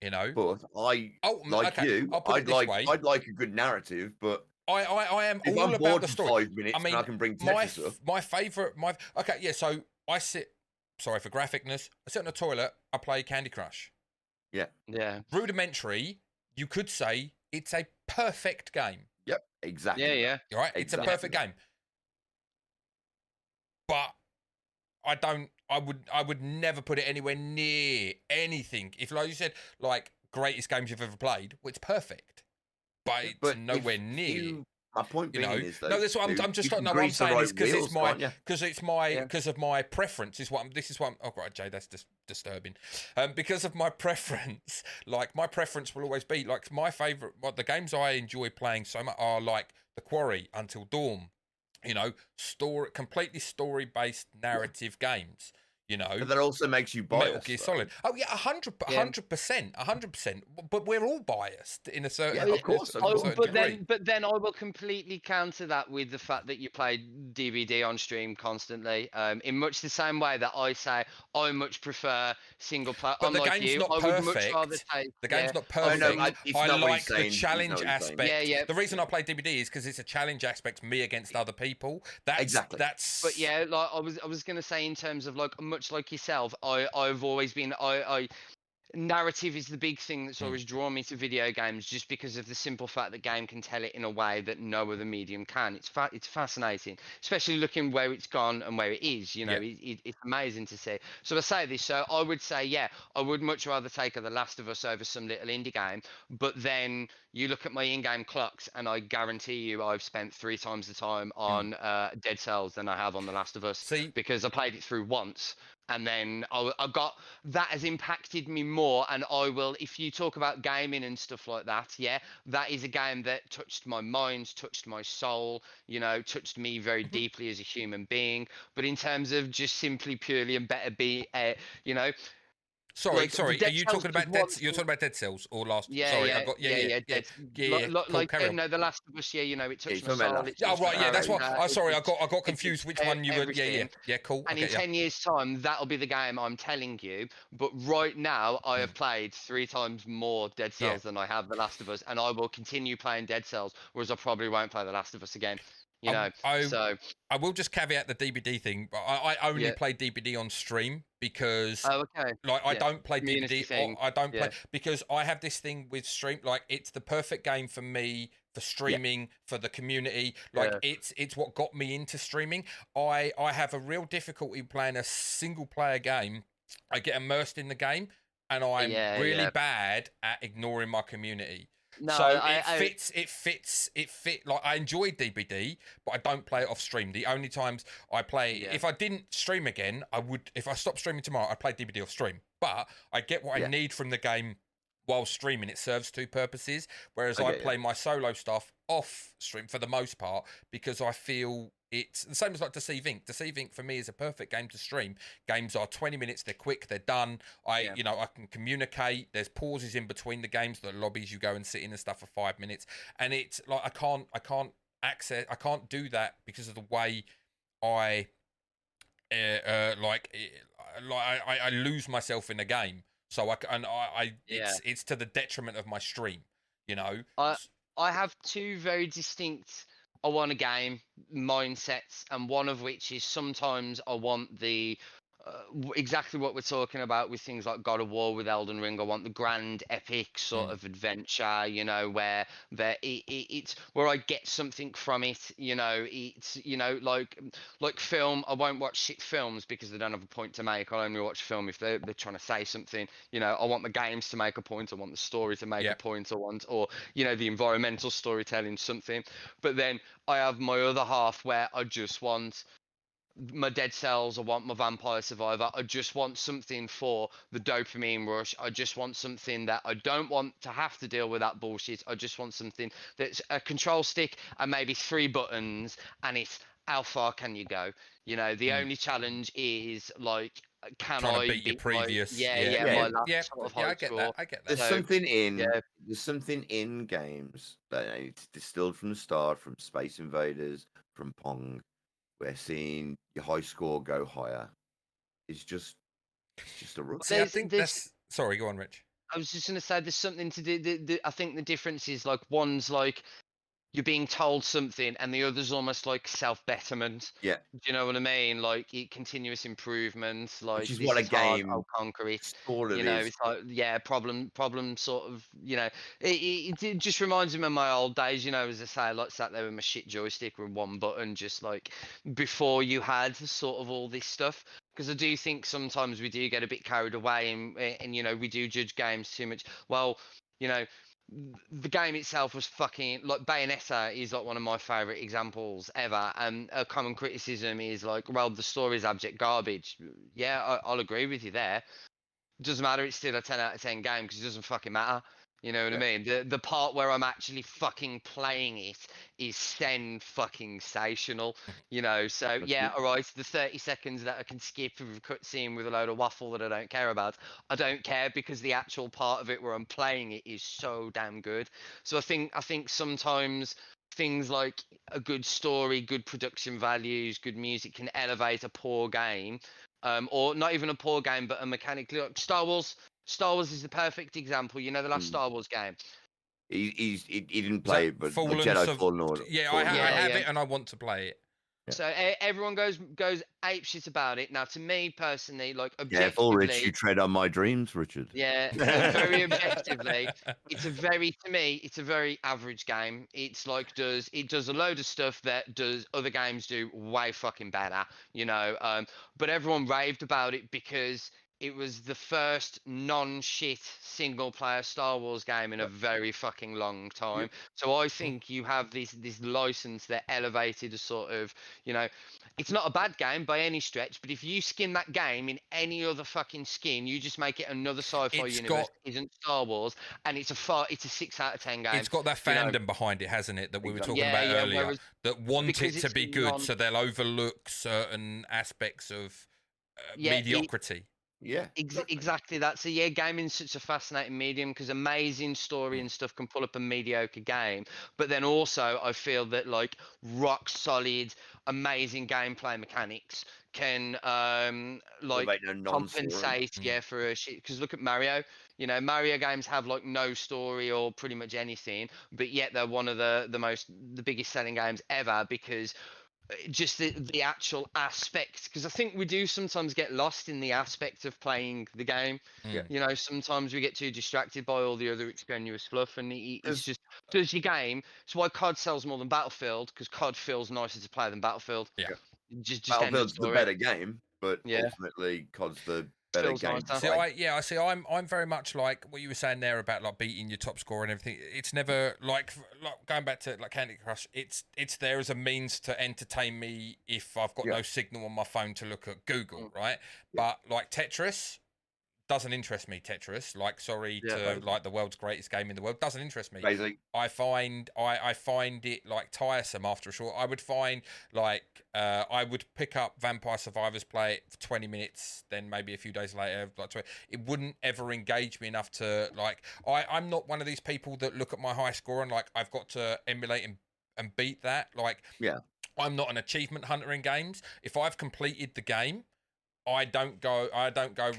You know, but I'd like a good narrative, but I am if all I'm about bored the for story. 5 minutes, I mean, I can bring Tetris up. My favorite, so I sit. Sorry for graphicness. I sit on the toilet. I play Candy Crush. Yeah. Rudimentary. You could say it's a perfect game. Yep. Exactly. Yeah. You're right. It's a perfect game. But I would never put it anywhere near anything. If, like you said, like greatest games you've ever played, well, it's perfect, but it's nowhere near. My point being is that that's what I'm just. No, what I'm saying is because it's because of my preference. Oh, right, Jay, that's disturbing. Because of my preference, like my preference will always be like my favorite. The games I enjoy playing so much are like The Quarry, Until Dawn. You know, completely story-based narrative games. You know, but that also makes you biased. Metal Gear Solid. Oh yeah, 100%. But we're all biased in a certain, of course. degree. But then I will completely counter that with the fact that you play DVD on stream constantly. In much the same way that I say I much prefer single player. But the Unlike game's you, not I would much rather perfect. take. The game's not Oh, perfect. no, it's I not what like he's the saying. He's not challenge what he's saying. aspect. Yeah. The reason I play DVD is because it's a challenge aspect, me against other people. That's Exactly. That's. But yeah, like I was gonna say, in terms of like much like yourself, I've always been narrative is the big thing that's always drawn me to video games, just because of the simple fact that game can tell it in a way that no other medium can. It's fascinating, especially looking where it's gone and where it is. You know, it's amazing to see. So I say this, so I would say, yeah, I would much rather take The Last of Us over some little indie game. But then you look at my in-game clocks, and I guarantee you, I've spent 3 times the time on Dead Cells than I have on The Last of Us. See, because I played it through once. And then I got that has impacted me more. And I will, if you talk about gaming and stuff like that, yeah, that is a game that touched my mind, touched my soul, you know, touched me very deeply as a human being. But in terms of just simply purely and better be, you know. Sorry. Are you talking about You're talking about Dead Cells or Last? Yeah, sorry, yeah, I got Cool, like The Last of Us. Yeah, you know, it touched my soul. Oh right, yeah, that's what. Sorry, I got confused. Which one you were? Yeah, cool. And in 10 years' time, that'll be the game I'm telling you. But right now, I have played 3 times more Dead Cells than I have The Last of Us, and I will continue playing Dead Cells, whereas I probably won't play The Last of Us again. You know, I will just caveat the DVD thing. But I only play DVD on stream because like I don't play DVD. I don't play because I have this thing with stream. Like it's the perfect game for me for streaming for the community. Like it's what got me into streaming. I have a real difficulty playing a single player game. I get immersed in the game, and I'm really bad at ignoring my community. No, so it fits. Like I enjoy DVD, but I don't play it off stream. The only times I play, if I didn't stream again, I would. If I stopped streaming tomorrow, I'd play DVD off stream. But I get what I need from the game while streaming. It serves 2 purposes. Whereas I play my solo stuff off stream for the most part because I feel it's the same as like Deceive Inc. Deceive Inc. for me is a perfect game to stream. Games are 20 minutes, they're quick, they're done. I can communicate. There's pauses in between the games, the lobbies you go and sit in and stuff for 5 minutes. And it's like I can't do that because of the way I I lose myself in a game. So it's to the detriment of my stream, you know. I have 2 very distinct I want a game mindsets, and one of which is sometimes I want the exactly what we're talking about with things like God of War, with Elden Ring. I want the grand epic sort of adventure, you know, where it's where I get something from it, you know. It's, you know, like film. I won't watch shit films because they don't have a point to make. I'll only watch film if they're trying to say something, you know. I want the games to make a point. I want the story to make a point. Or you know, the environmental storytelling, something. But then I have my other half where I just want my Dead Cells, I want my Vampire Survivor. I just want something for the dopamine rush. I just want something that I don't want to have to deal with that bullshit. I just want something that's a control stick and maybe 3 buttons, and it's how far can you go? You know, the only challenge is like, can I beat your previous? My last sort of I get that. There's something in games that it's distilled from the start, from Space Invaders, from Pong. We're seeing your high score go higher. It's just a rule. See, I think that's. Sorry, go on, Rich. I was just going to say there's something to do. I think the difference is like one's like you're being told something, and the other's almost like self-betterment. Yeah. Do you know what I mean? Like continuous improvement. Like which is what a game. I'll conquer it. Sort of you know, is. it's like problem sort of. You know, it just reminds me of my old days. You know, as I say, I like sat there with my shit joystick with 1 button, just like before you had sort of all this stuff. Because I do think sometimes we do get a bit carried away, and you know, we do judge games too much. Well, you know, the game itself was fucking like Bayonetta is like one of my favorite examples ever, and a common criticism is like, well, the story's abject garbage. Yeah, I'll agree with you there. Doesn't matter, it's still a 10 out of 10 game because it doesn't fucking matter. You know what I mean? The part where I'm actually fucking playing it is then fucking sensational, you know. So yeah, all right, the 30 seconds that I can skip of a cutscene with a load of waffle that I don't care about, I don't care because the actual part of it where I'm playing it is so damn good. So I think sometimes things like a good story, good production values, good music can elevate a poor game, or not even a poor game, but a mechanically like Star Wars. Star Wars is the perfect example. You know the last Star Wars game. He didn't Is play that it, but Fallen Jedi Sav- Fallen Order. Yeah, Fallen I Order. have Yeah. it and I want to play it. So everyone goes apeshit about it. Now, to me personally, like Careful, Rich, objectively, you tread on my dreams, Richard. yeah, very objectively, it's a very average game. It's like it does a load of stuff that does other games do way fucking better, you know. But everyone raved about it because it was the first non-shit single-player Star Wars game in a very fucking long time. So I think you have this license that elevated a sort of, you know, it's not a bad game by any stretch, but if you skin that game in any other fucking skin, you just make it another sci-fi It's universe got- that isn't Star Wars, and it's a 6 out of 10 game. It's got that you know. fandom behind it, hasn't it? That we were talking Yeah, about yeah, earlier. whereas- That want because it to it's be good, non- so they'll overlook certain aspects of Yeah, mediocrity. Yeah, exactly that. So yeah, gaming's such a fascinating medium because amazing story and stuff can pull up a mediocre game. But then also I feel that like rock solid, amazing gameplay mechanics can like Elevate a non-story. compensate for a shit. Because look at Mario. You know, Mario games have like no story or pretty much anything, but yet they're one of the biggest selling games ever because just the actual aspect, because I think we do sometimes get lost in the aspect of playing the game. You know, sometimes we get too distracted by all the other extraneous fluff, and it's just does your game. It's why COD sells more than Battlefield, because COD feels nicer to play than Battlefield. Yeah. Just end of Battlefield's the story. better game, but Yeah. ultimately COD's the better Feels game. nicer. See, I'm very much like what you were saying there about like beating your top score and everything. It's never like going back to like Candy Crush. It's there as a means to entertain me if I've got no signal on my phone to look at Google, right? But like Tetris doesn't interest me. Tetris, like like the world's greatest game in the world, doesn't interest me. Basically. I find it like tiresome after a short. I would find like I would pick up Vampire Survivors, play it for 20 minutes, then maybe a few days later, like it wouldn't ever engage me enough to like. I'm not one of these people that look at my high score and like I've got to emulate and beat that. Like, I'm not an achievement hunter in games. If I've completed the game, I don't go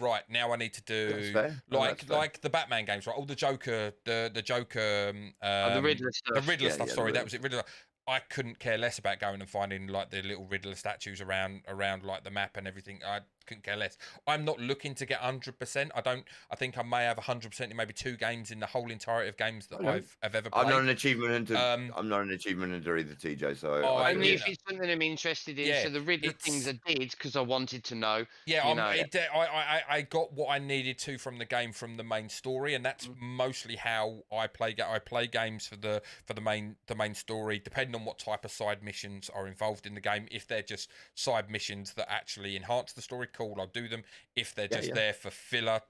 right now. I need to do like the Batman games, right? All the Joker, the Joker, the Riddler stuff. The Riddler stuff. Sorry, that was it. Riddler. I couldn't care less about going and finding like the little Riddler statues around like the map and everything. I couldn't care less. I'm not looking to get 100%. I think I may have 100% in maybe 2 games in the whole entirety of games that I've ever played. I'm not an achievement hunter. I'm not an achievement hunter either, TJ. So only if it's something I'm interested in. Yeah, so the Riddler things I did because I wanted to know. Yeah, I got what I needed to from the game, from the main story, and that's mostly how I play. I play games for the main story, depending on what type of side missions are involved in the game. If they're just side missions that actually enhance the story, cool, I'll do them. If they're just there for filler,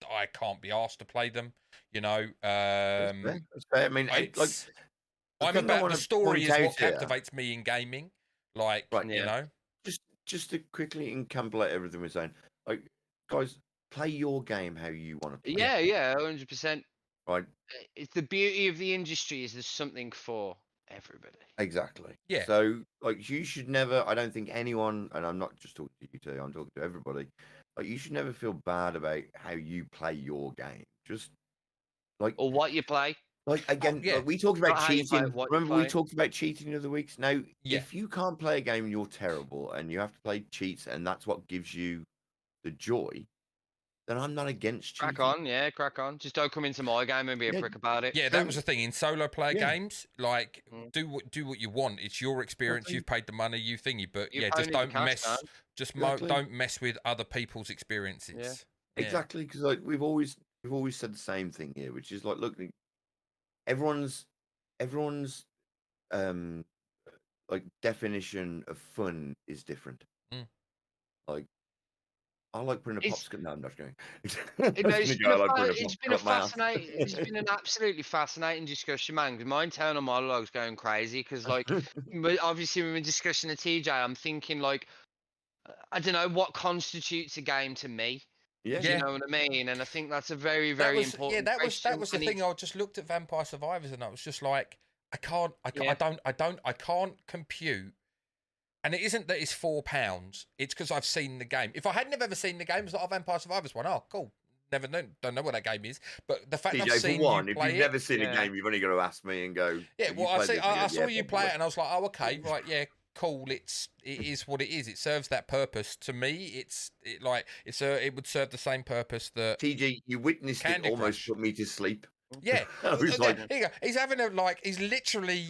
I can't be asked to play them. You know, that's fair. I mean, I'm about the story is what captivates me in gaming. Like, you know, just to quickly encapsulate everything we're saying, like, guys, play your game how you want to play. Yeah, 100%. Right. It's the beauty of the industry is there's something for everybody. Exactly. Yeah. So, like, you should never. I don't think anyone, and I'm not just talking to you two. I'm talking to everybody. Like, you should never feel bad about how you play your game. Just like or what you play. Like again, like we talked about cheating. Remember, we talked about cheating the other weeks. Now, if you can't play a game and you're terrible, and you have to play cheats, and that's what gives you the joy, then I'm not against cheating. Crack on. Just don't come into my game and be a prick about it. Yeah, that was the thing in solo player games. Like, do what you want. It's your experience. You've paid the money. You thingy, but just don't mess. Don't mess with other people's experiences. Yeah. Exactly, because like we've always said the same thing here, which is like, look, everyone's like definition of fun is different. Like I like putting a It's popsicle. No, I'm not going. No, It's it's been a fascinating, it's been an absolutely fascinating discussion, man. Because my internal monologue's going crazy. Because like, obviously when we're discussing a TJ, I'm thinking like, I don't know what constitutes a game to me. Yeah, Do you Yeah. know what I mean? And I think that's a very, That very was important that question. was the And thing. I just looked at Vampire Survivors and I was just like, Yeah. I can't compute. And it isn't that it's £4. It's because I've seen the game. If I hadn't ever seen the game, it's like a Vampire Survivors one. Oh, cool. Never know, don't know what that game is. But the fact I've TJ, seen for one, you if play you've it, never seen a game, you've only got to ask me and go. yeah. "Have Well, you played this?" I go, saw "Yeah, you play probably." it, and I was like, oh, okay, right, yeah, cool. It is what it is. It serves that purpose. To me, it would serve the same purpose that TJ, you witnessed it Candy almost Crush. put me to sleep. Yeah, I was like, here you go. He's having a he's literally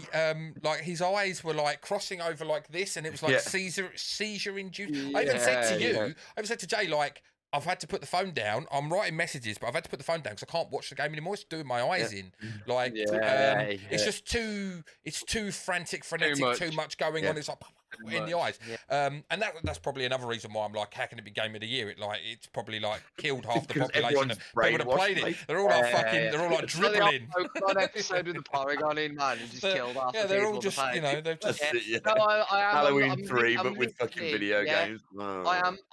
like his eyes were like crossing over like this, and it was like Yeah. seizure induced. I even said to you, Yeah. I even said to Jay, like, I've had to put the phone down. I'm writing messages, but I've had to put the phone down because I can't watch the game anymore. It's doing my eyes in. Like, it's just too frantic, frenetic, too much going on. It's like in the eyes. Yeah. And that's probably another reason why I'm like, how can it be game of the year? It's probably like killed half the 'cause population of people that played it. They're all like fucking, they're all like dribbling. One episode with the Porygon in, man, and just killed half the they're people all just, on the page. they've just. That's it, yeah. No, I am. Halloween 3, I'm but with fucking literally- video yeah, games. Oh.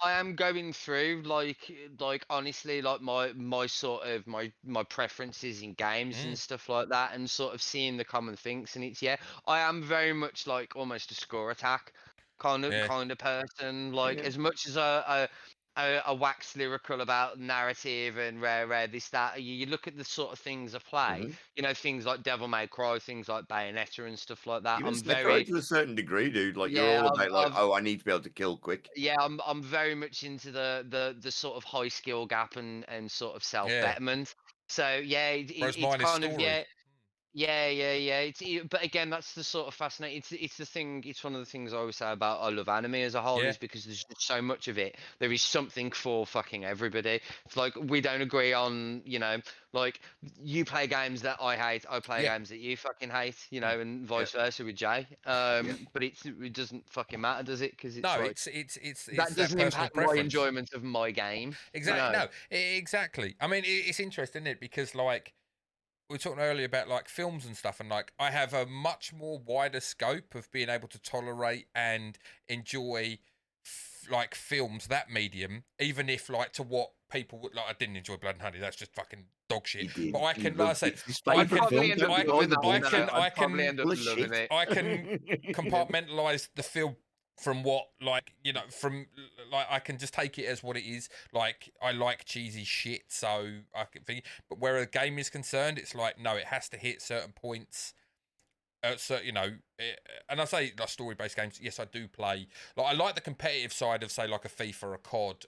I am going through like honestly like my sort of my preferences in games and stuff like that, and sort of seeing the common things. And it's I am very much like almost a score attack kind of person. Like as much as a wax lyrical about narrative and rare this that. You look at the sort of things I play. You know, things like Devil May Cry, things like Bayonetta and stuff like that. Even I'm Snake very to a certain degree, dude. Like you're yeah. all about like, oh, I need to be able to kill quick. Yeah, I'm very much into the sort of high skill gap and sort of self Yeah. betterment. So yeah, Whereas it's mine is kind of story. yeah. But again, that's the sort of fascinating. It's the thing. It's one of the things I always say about I love anime as a whole Yeah. is because there's just so much of it. There is something for fucking everybody. It's like we don't agree on, you know, like you play games that I hate, I play games that you fucking hate, you know, and vice versa with Jay. But it doesn't fucking matter, does it? Because it's No, like, it's that doesn't personal impact preference. my enjoyment of my game. Exactly. You know? No, exactly. I mean, it's interesting, isn't it? Because like we were talking earlier about like films and stuff, and like I have a much more wider scope of being able to tolerate and enjoy like films, that medium, even if like to what people would like. I didn't enjoy Blood and Honey. That's just fucking dog shit. But I can, like I said, I can compartmentalize the film from what, like, you know, from like I can just take it as what it is. Like I like cheesy shit, so I can think. But where a game is concerned, it's like no, it has to hit certain points. So you know, and I say like story-based games. Yes, I do play. Like I like the competitive side of say like a FIFA or a COD,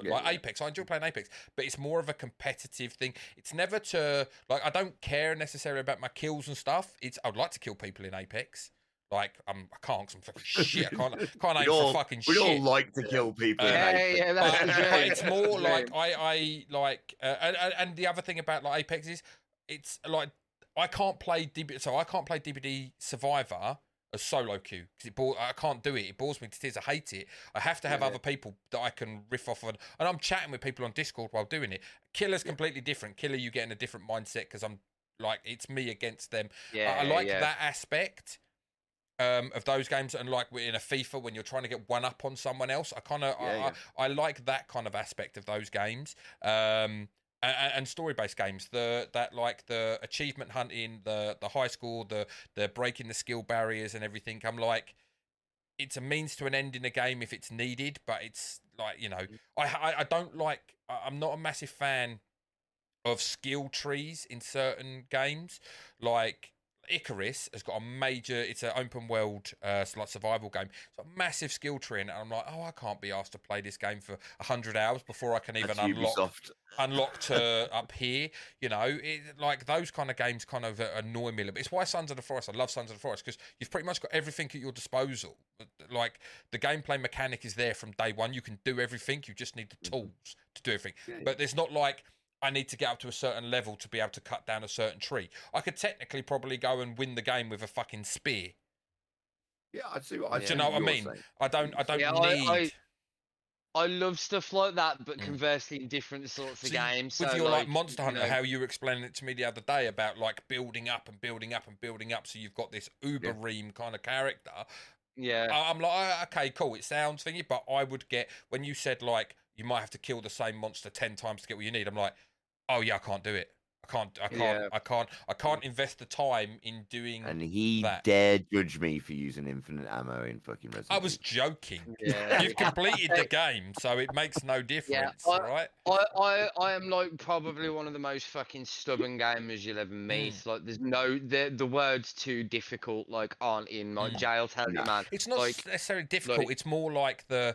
like Apex. I enjoy playing Apex, but it's more of a competitive thing. It's never to like I don't care necessarily about my kills and stuff. I'd like to kill people in Apex. Like I can't, cause I'm fucking shit. I can't aim for fucking shit. We all like to kill people. That's but it's more like I like, and the other thing about like Apex is it's like I can't play DBD Survivor as solo queue because I can't do it. It bores me to tears. I hate it. I have to have other people that I can riff off on, and I'm chatting with people on Discord while doing it. Killer's completely different. Killer, you get in a different mindset because I'm like it's me against them. I like that aspect of those games, and like in a FIFA when you're trying to get one up on someone else, I like that kind of aspect of those games. And story-based games, the achievement hunting, the high score, the breaking the skill barriers and everything. I'm like, it's a means to an end in a game if it's needed, but it's like, you know, I don't like. I'm not a massive fan of skill trees in certain games, like Icarus has got a major, it's an open world like survival game. It's a massive skill tree in it. And I'm like, I can't be asked to play this game for 100 hours before I can even unlock to up here. You know, like those kind of games kind of annoy me a little bit. It's why Sons of the Forest, I love Sons of the Forest, because you've pretty much got everything at your disposal. Like the gameplay mechanic is there from day one. You can do everything. You just need the tools to do everything. But there's not like, I need to get up to a certain level to be able to cut down a certain tree. I could technically probably go and win the game with a fucking spear. Yeah, I see what I do you know what I mean? Saying. I don't need. I love stuff like that, but conversely in different sorts of games. With so, your like Monster Hunter, you know, how you were explaining it to me the other day about like building up and building up and building up, so you've got this uber ream kind of character. yeah, I'm like, okay, cool. It sounds thingy, but I would get when you said like you might have to kill the same monster 10 times to get what you need. I'm like, oh yeah, I can't do it. I can't invest the time in doing And he that. dared judge me for using infinite ammo in fucking Resident Evil. I was joking. Yeah. You've completed the game, so it makes no difference, right? I am like probably one of the most fucking stubborn gamers you'll ever meet. Like, there's no the words too difficult like aren't in my jail. Tell you, man. It's not like, necessarily difficult. It's more like the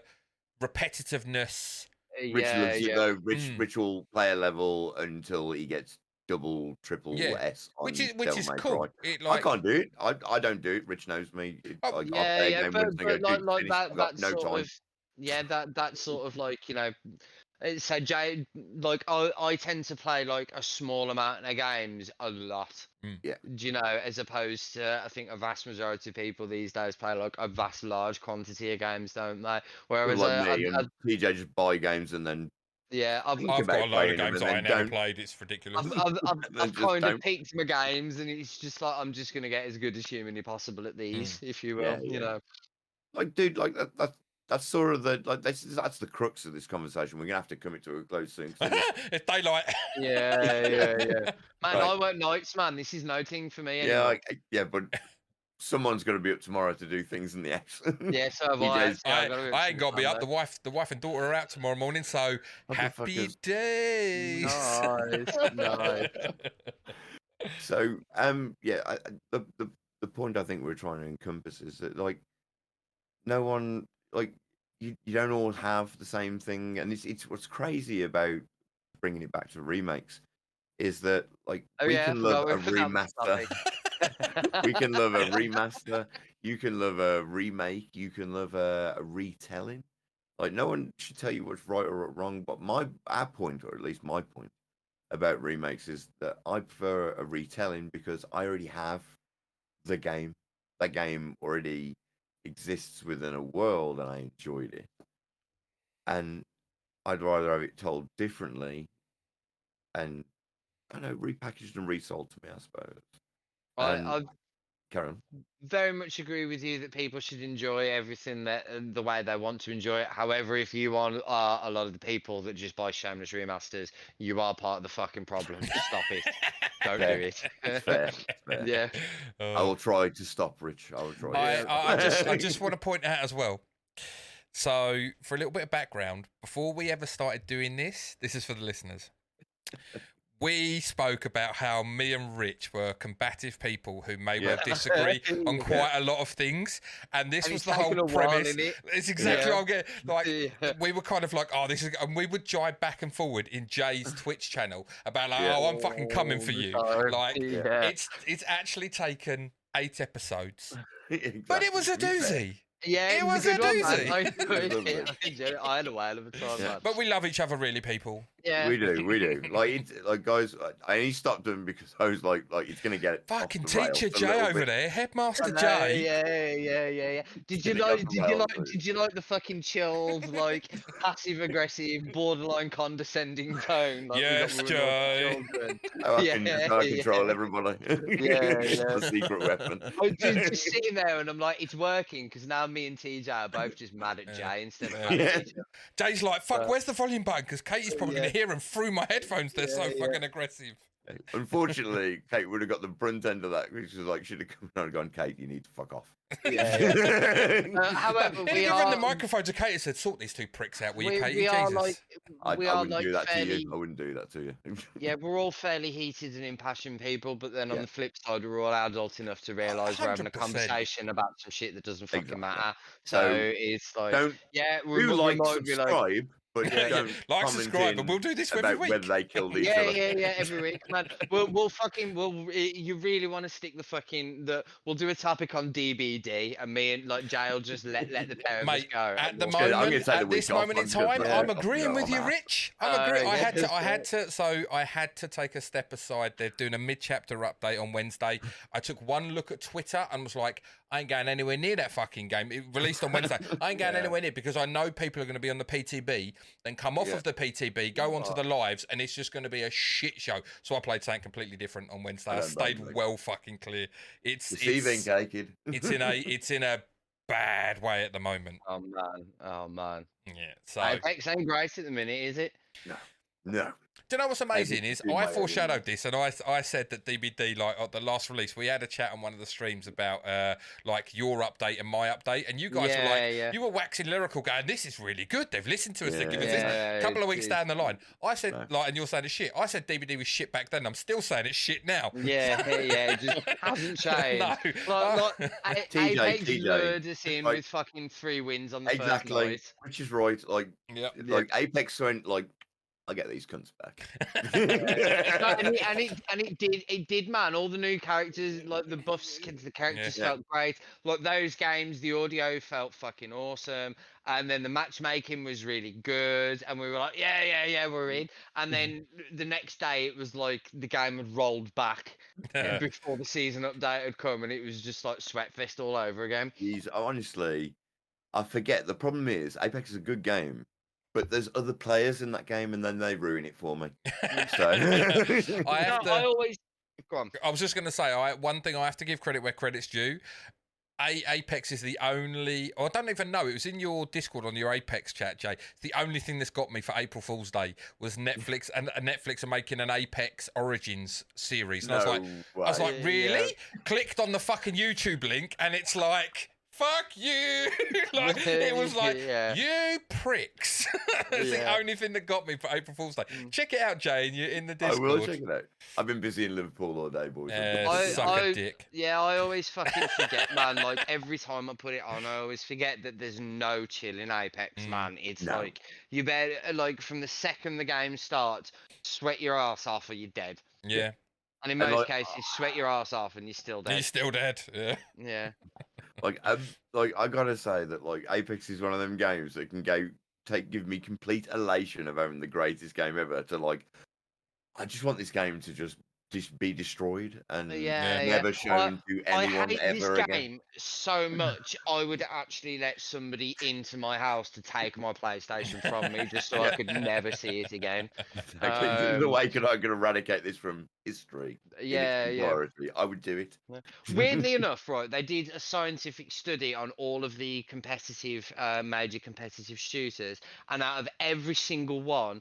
repetitiveness. Rich loves it though. Rich will play a level until he gets double, triple S. On which is Devil May cool. Cry. I can't do it. I don't do it. Rich knows me. but like that no sort time. of that sort of like, you know, so Jay, like I tend to play like a small amount of games a lot. Yeah. Do you know, as opposed to, I think a vast majority of people these days play like a vast large quantity of games, don't they? Whereas like me and TJ just buy games and then I've got a load of games I never played. It's ridiculous. I've kind of peaked my games, and it's just like I'm just gonna get as good as humanly possible at these, if you will. You know, like, dude, like that's sort of the like that's the crux of this conversation. We're gonna have to come to a close soon. It's daylight. Yeah. Man, I work nights, man. This is no thing for me anymore. But someone's got to be up tomorrow to do things in the action. Yeah, so have I. I ain't got to be up. The wife and daughter are out tomorrow morning, so happy days. Nice. So, the point I think we're trying to encompass is that like no one like you don't all have the same thing, and it's what's crazy about bringing it back to remakes is that like we can love a remaster. We can love a remaster. You can love a remake. You can love a retelling. Like no one should tell you what's right or wrong. But our point, or at least my point, about remakes is that I prefer a retelling because I already have the game. That game already exists within a world, and I enjoyed it. And I'd rather have it told differently, and I don't know, repackaged and resold to me, I suppose. I Carry on. very much agree with you that people should enjoy everything that the way they want to enjoy it. However, if you are a lot of the people that just buy shameless remasters, you are part of the fucking problem. Stop it. Don't do it. It's fair. Yeah. I will try to stop, Rich. I will try. I just want to point out as well. So, for a little bit of background, before we ever started doing this is for the listeners. We spoke about how me and Rich were combative people who may well disagree on quite a lot of things, and this was the whole premise. It's exactly what I'm getting. Like, we were kind of like, oh, this is, and we would jibe back and forward in Jay's Twitch channel about like, oh, I'm fucking coming for you. Like, it's actually taken 8 episodes, Exactly. but it was a doozy. Yeah, it was a doozy. I had a whale of a time, man. But we love each other, really, people. Yeah, we do. Like guys, I only stopped them because I was like it's gonna get fucking teacher Jay over there, headmaster Jay. Yeah. Did you like the fucking chilled, like passive aggressive, borderline condescending tone? Like, yes, Jay. I can control everybody. A secret weapon. I'm just sitting there and I'm like, it's working because now me and TJ are both just mad at Jay instead of mad at each other. Jay's like, fuck, where's the volume button? Because Katie's probably going to hear him through my headphones. They're so fucking aggressive. Unfortunately, Kate would have got the brunt end of that, which was like, should have come on and gone, Kate, you need to fuck off. However, we are in the microphone to Kate and said, sort these 2 pricks out, will you, Katie? Jesus. I wouldn't do that to you. I wouldn't do that to you. Yeah, we're all fairly heated and impassioned people, but then on the flip side, we're all adult enough to realise we're having a conversation about some shit that doesn't fucking matter. So it's like, we're like, subscribe. But don't like, subscribe, but we'll do this every week. Whether they killed each other. Yeah, every week, man. You really want to stick we'll do a topic on DBD, and me and like Jay will just let the pair of us go. At the moment, at this moment in time, I'm agreeing with you, Rich. I'm agreeing. I had to take a step aside. They're doing a mid-chapter update on Wednesday. I took one look at Twitter and was like, I ain't going anywhere near that fucking game. It released on Wednesday. I ain't going anywhere near because I know people are going to be on the PTB, then come off of the PTB, go onto the lives, and it's just going to be a shit show. So I played something completely different on Wednesday. I stayed well fucking clear. It's in a bad way at the moment. Oh man. Yeah. So Apex ain't great at the minute, is it? No. Do you know what's amazing is I foreshadowed this, and I said that DBD, like at the last release, we had a chat on one of the streams about like your update and my update, and you guys were like, you were waxing lyrical, going, "This is really good. They've listened to us. They've given us this." A couple of weeks down the line, I said like, and you're saying it's shit. I said DBD was shit back then. I'm still saying it's shit now. Yeah, it just hasn't changed. No. Apex lured us in with fucking 3 wins on the first night. Which is right. Like, Apex went like, I get these cunts back. and it did, man. All the new characters, like the buffs, the characters felt great. Like those games, the audio felt fucking awesome. And then the matchmaking was really good. And we were like, yeah, we're in. And then the next day, it was like the game had rolled back before the season update had come. And it was just like Sweatfest all over again. Honestly, I forget. The problem is, Apex is a good game. But there's other players in that game, and then they ruin it for me. So I always go on. I was just going to say, one thing I have to give credit where credit's due. Apex is the only, or I don't even know, it was in your Discord on your Apex chat, Jay. The only thing that's got me for April Fool's Day was Netflix, and Netflix are making an Apex Origins series. And I was like, really? Yeah. Clicked on the fucking YouTube link, and it's like, fuck you. Like, it was like, you pricks. That's the only thing that got me for April Fool's Day. Check it out, Jay, in the Discord. I will check it out. I've been busy in Liverpool all day, boys. Suck a dick. Yeah, I always fucking forget, man. Like, every time I put it on, I always forget that there's no chill in Apex, man. It's like, you better, like, from the second the game starts, sweat your ass off or you're dead. Yeah. And in most cases, sweat your ass off and you're still dead. You're still dead, Yeah. Like I gotta say that like Apex is one of them games that can give me complete elation of having the greatest game ever to like. I just want this game to just be destroyed and never shown to anyone ever again. I hate this game so much. I would actually let somebody into my house to take my PlayStation from me just so I could never see it again. The way I could eradicate this from history. Yeah. I would do it. Weirdly enough, right, they did a scientific study on all of the competitive, major competitive shooters, and out of every single one,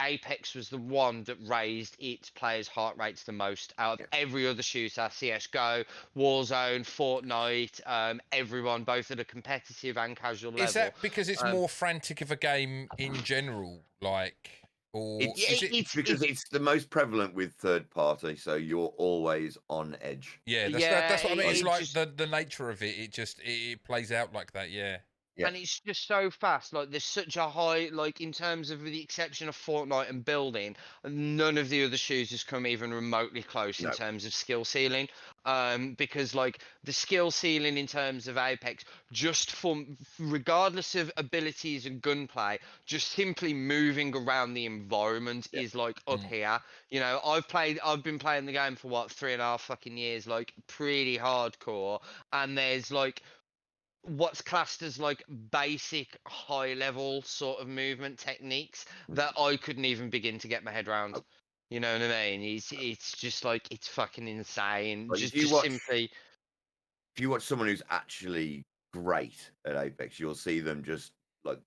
Apex was the one that raised its players' heart rates the most out of every other shooter. CS:GO, Warzone, Fortnite, everyone, both at a competitive and casual level. Is that because it's more frantic of a game in general, like? Or it's because it's the most prevalent with third party, so you're always on edge. Yeah, that's what I mean. It's like the nature of it. It plays out like that. Yeah. And it's just so fast. Like there's such a high, like in terms of the exception of Fortnite and building, none of the other shooters come even remotely close in terms of skill ceiling. Because like the skill ceiling in terms of Apex, just regardless of abilities and gunplay, just simply moving around the environment is like up here. You know, I've been playing the game for 3.5 fucking years, like pretty hardcore, and there's like what's classed as like basic high level sort of movement techniques that I couldn't even begin to get my head around. You know what I mean? It's just like, it's fucking insane. Like just simply, if you watch someone who's actually great at Apex, you'll see them just like,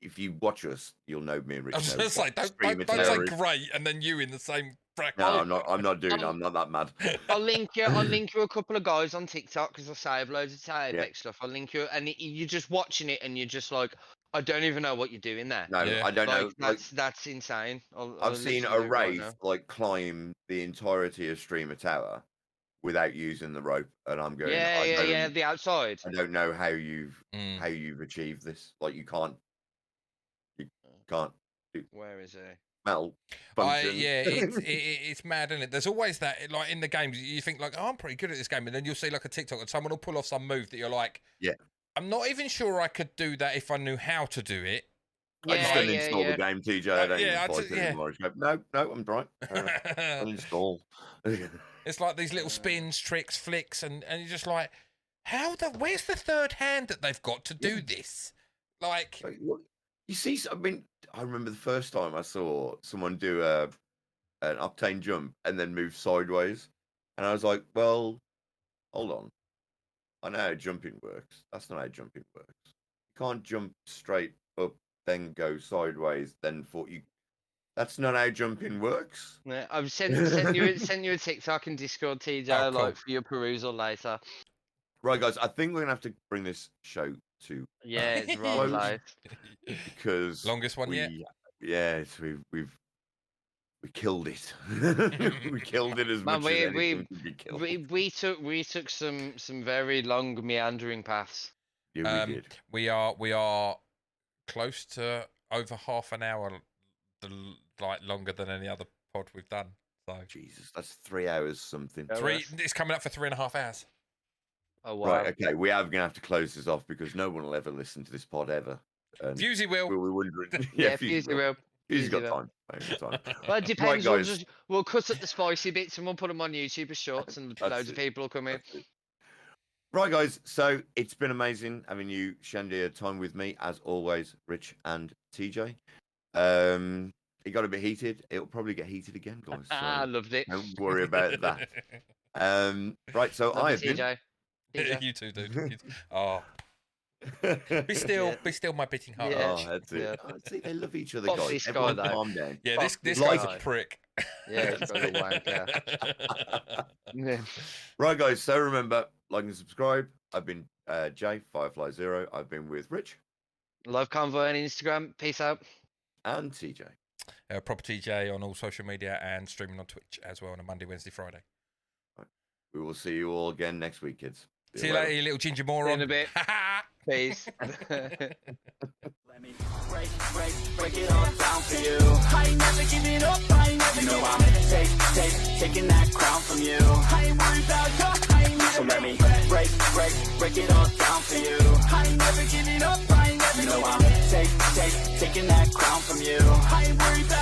if you watch us, you'll know me and Rich. I was just like, don't say great and then you in the same bracket. No, I'm not that mad. I'll link you a couple of guys on TikTok because I save loads of Apex stuff. I'll link you, and you're just watching it and you're just like, I don't even know what you're doing there. No, I don't know. That's insane. I've seen a Wraith like climb the entirety of Streamer Tower without using the rope, and I'm going, the outside. I don't know how you've achieved this. Like you can't. Where is he? Metal. It's mad, isn't it? There's always that, like in the games, you think like, oh, I'm pretty good at this game, and then you'll see like a TikTok and someone will pull off some move that you're like, I'm not even sure I could do that if I knew how to do it. I just don't install the game, TJ. I don't even fight it anymore. No, I'm right. Uninstall. It's like these little spins, tricks, flicks, and you're just like, Where's the third hand that they've got to do this? Like, you see, I mean, I remember the first time I saw someone do an octane jump and then move sideways, and I was like, well, hold on, I know how jumping works. That's not how jumping works. You can't jump straight up, then go sideways, then you. That's not how jumping works. Yeah, I've sent you a TikTok and Discord, TJ, Oh, cool. like for your perusal later. Right, guys, I think we're gonna have to bring this show to it's rather late because longest one yet. Yeah, we killed it. We killed it as much as anything could be killed. We took some very long meandering paths. Yeah, we did. We are close to over half an hour, like longer than any other pod we've done. So Jesus, that's 3 hours something. It's coming up for 3.5 hours. Oh wow. Right, okay, we are gonna have to close this off because no one will ever listen to this pod ever. Fusey will. We're wondering. Yeah, Fusey will. He's got time. He's got time. Well, it depends. Right, We'll cut up the spicy bits and we'll put them on YouTube as shorts, and loads of people will come in. Right, guys. So it's been amazing having you spend your time with me, as always, Rich and TJ. It got a bit heated. It'll probably get heated again, guys. So I loved it. Don't worry about that. Right. So Love I've TJ. You too, dude. Oh. Be still my beating heart. Yeah. Oh, that's it. Yeah. Oh, see, they love each other, Fuck guys. this Everyone guy, though. calm down. Yeah, this Fuck guy's this a guy. prick. Yeah, he's got a wanker. Yeah. Right, guys. So remember, like and subscribe. I've been Jay Firefly Zero. I've been with Rich Love Convoy on Instagram. Peace out. and TJ. Proper TJ on all social media and streaming on Twitch as well on a Monday, Wednesday, Friday. We will see you all again next week, kids. See you later, you little ginger moron. In a bit. Peace. Let me break it all down for you. I ain't never giving up, I ain't never giving up. Taking that crown from you. I ain't worried about you, I ain't never. So let me break it all down for you. I ain't never giving up, I ain't never giving up. I'm taking that crown from you. I ain't worried about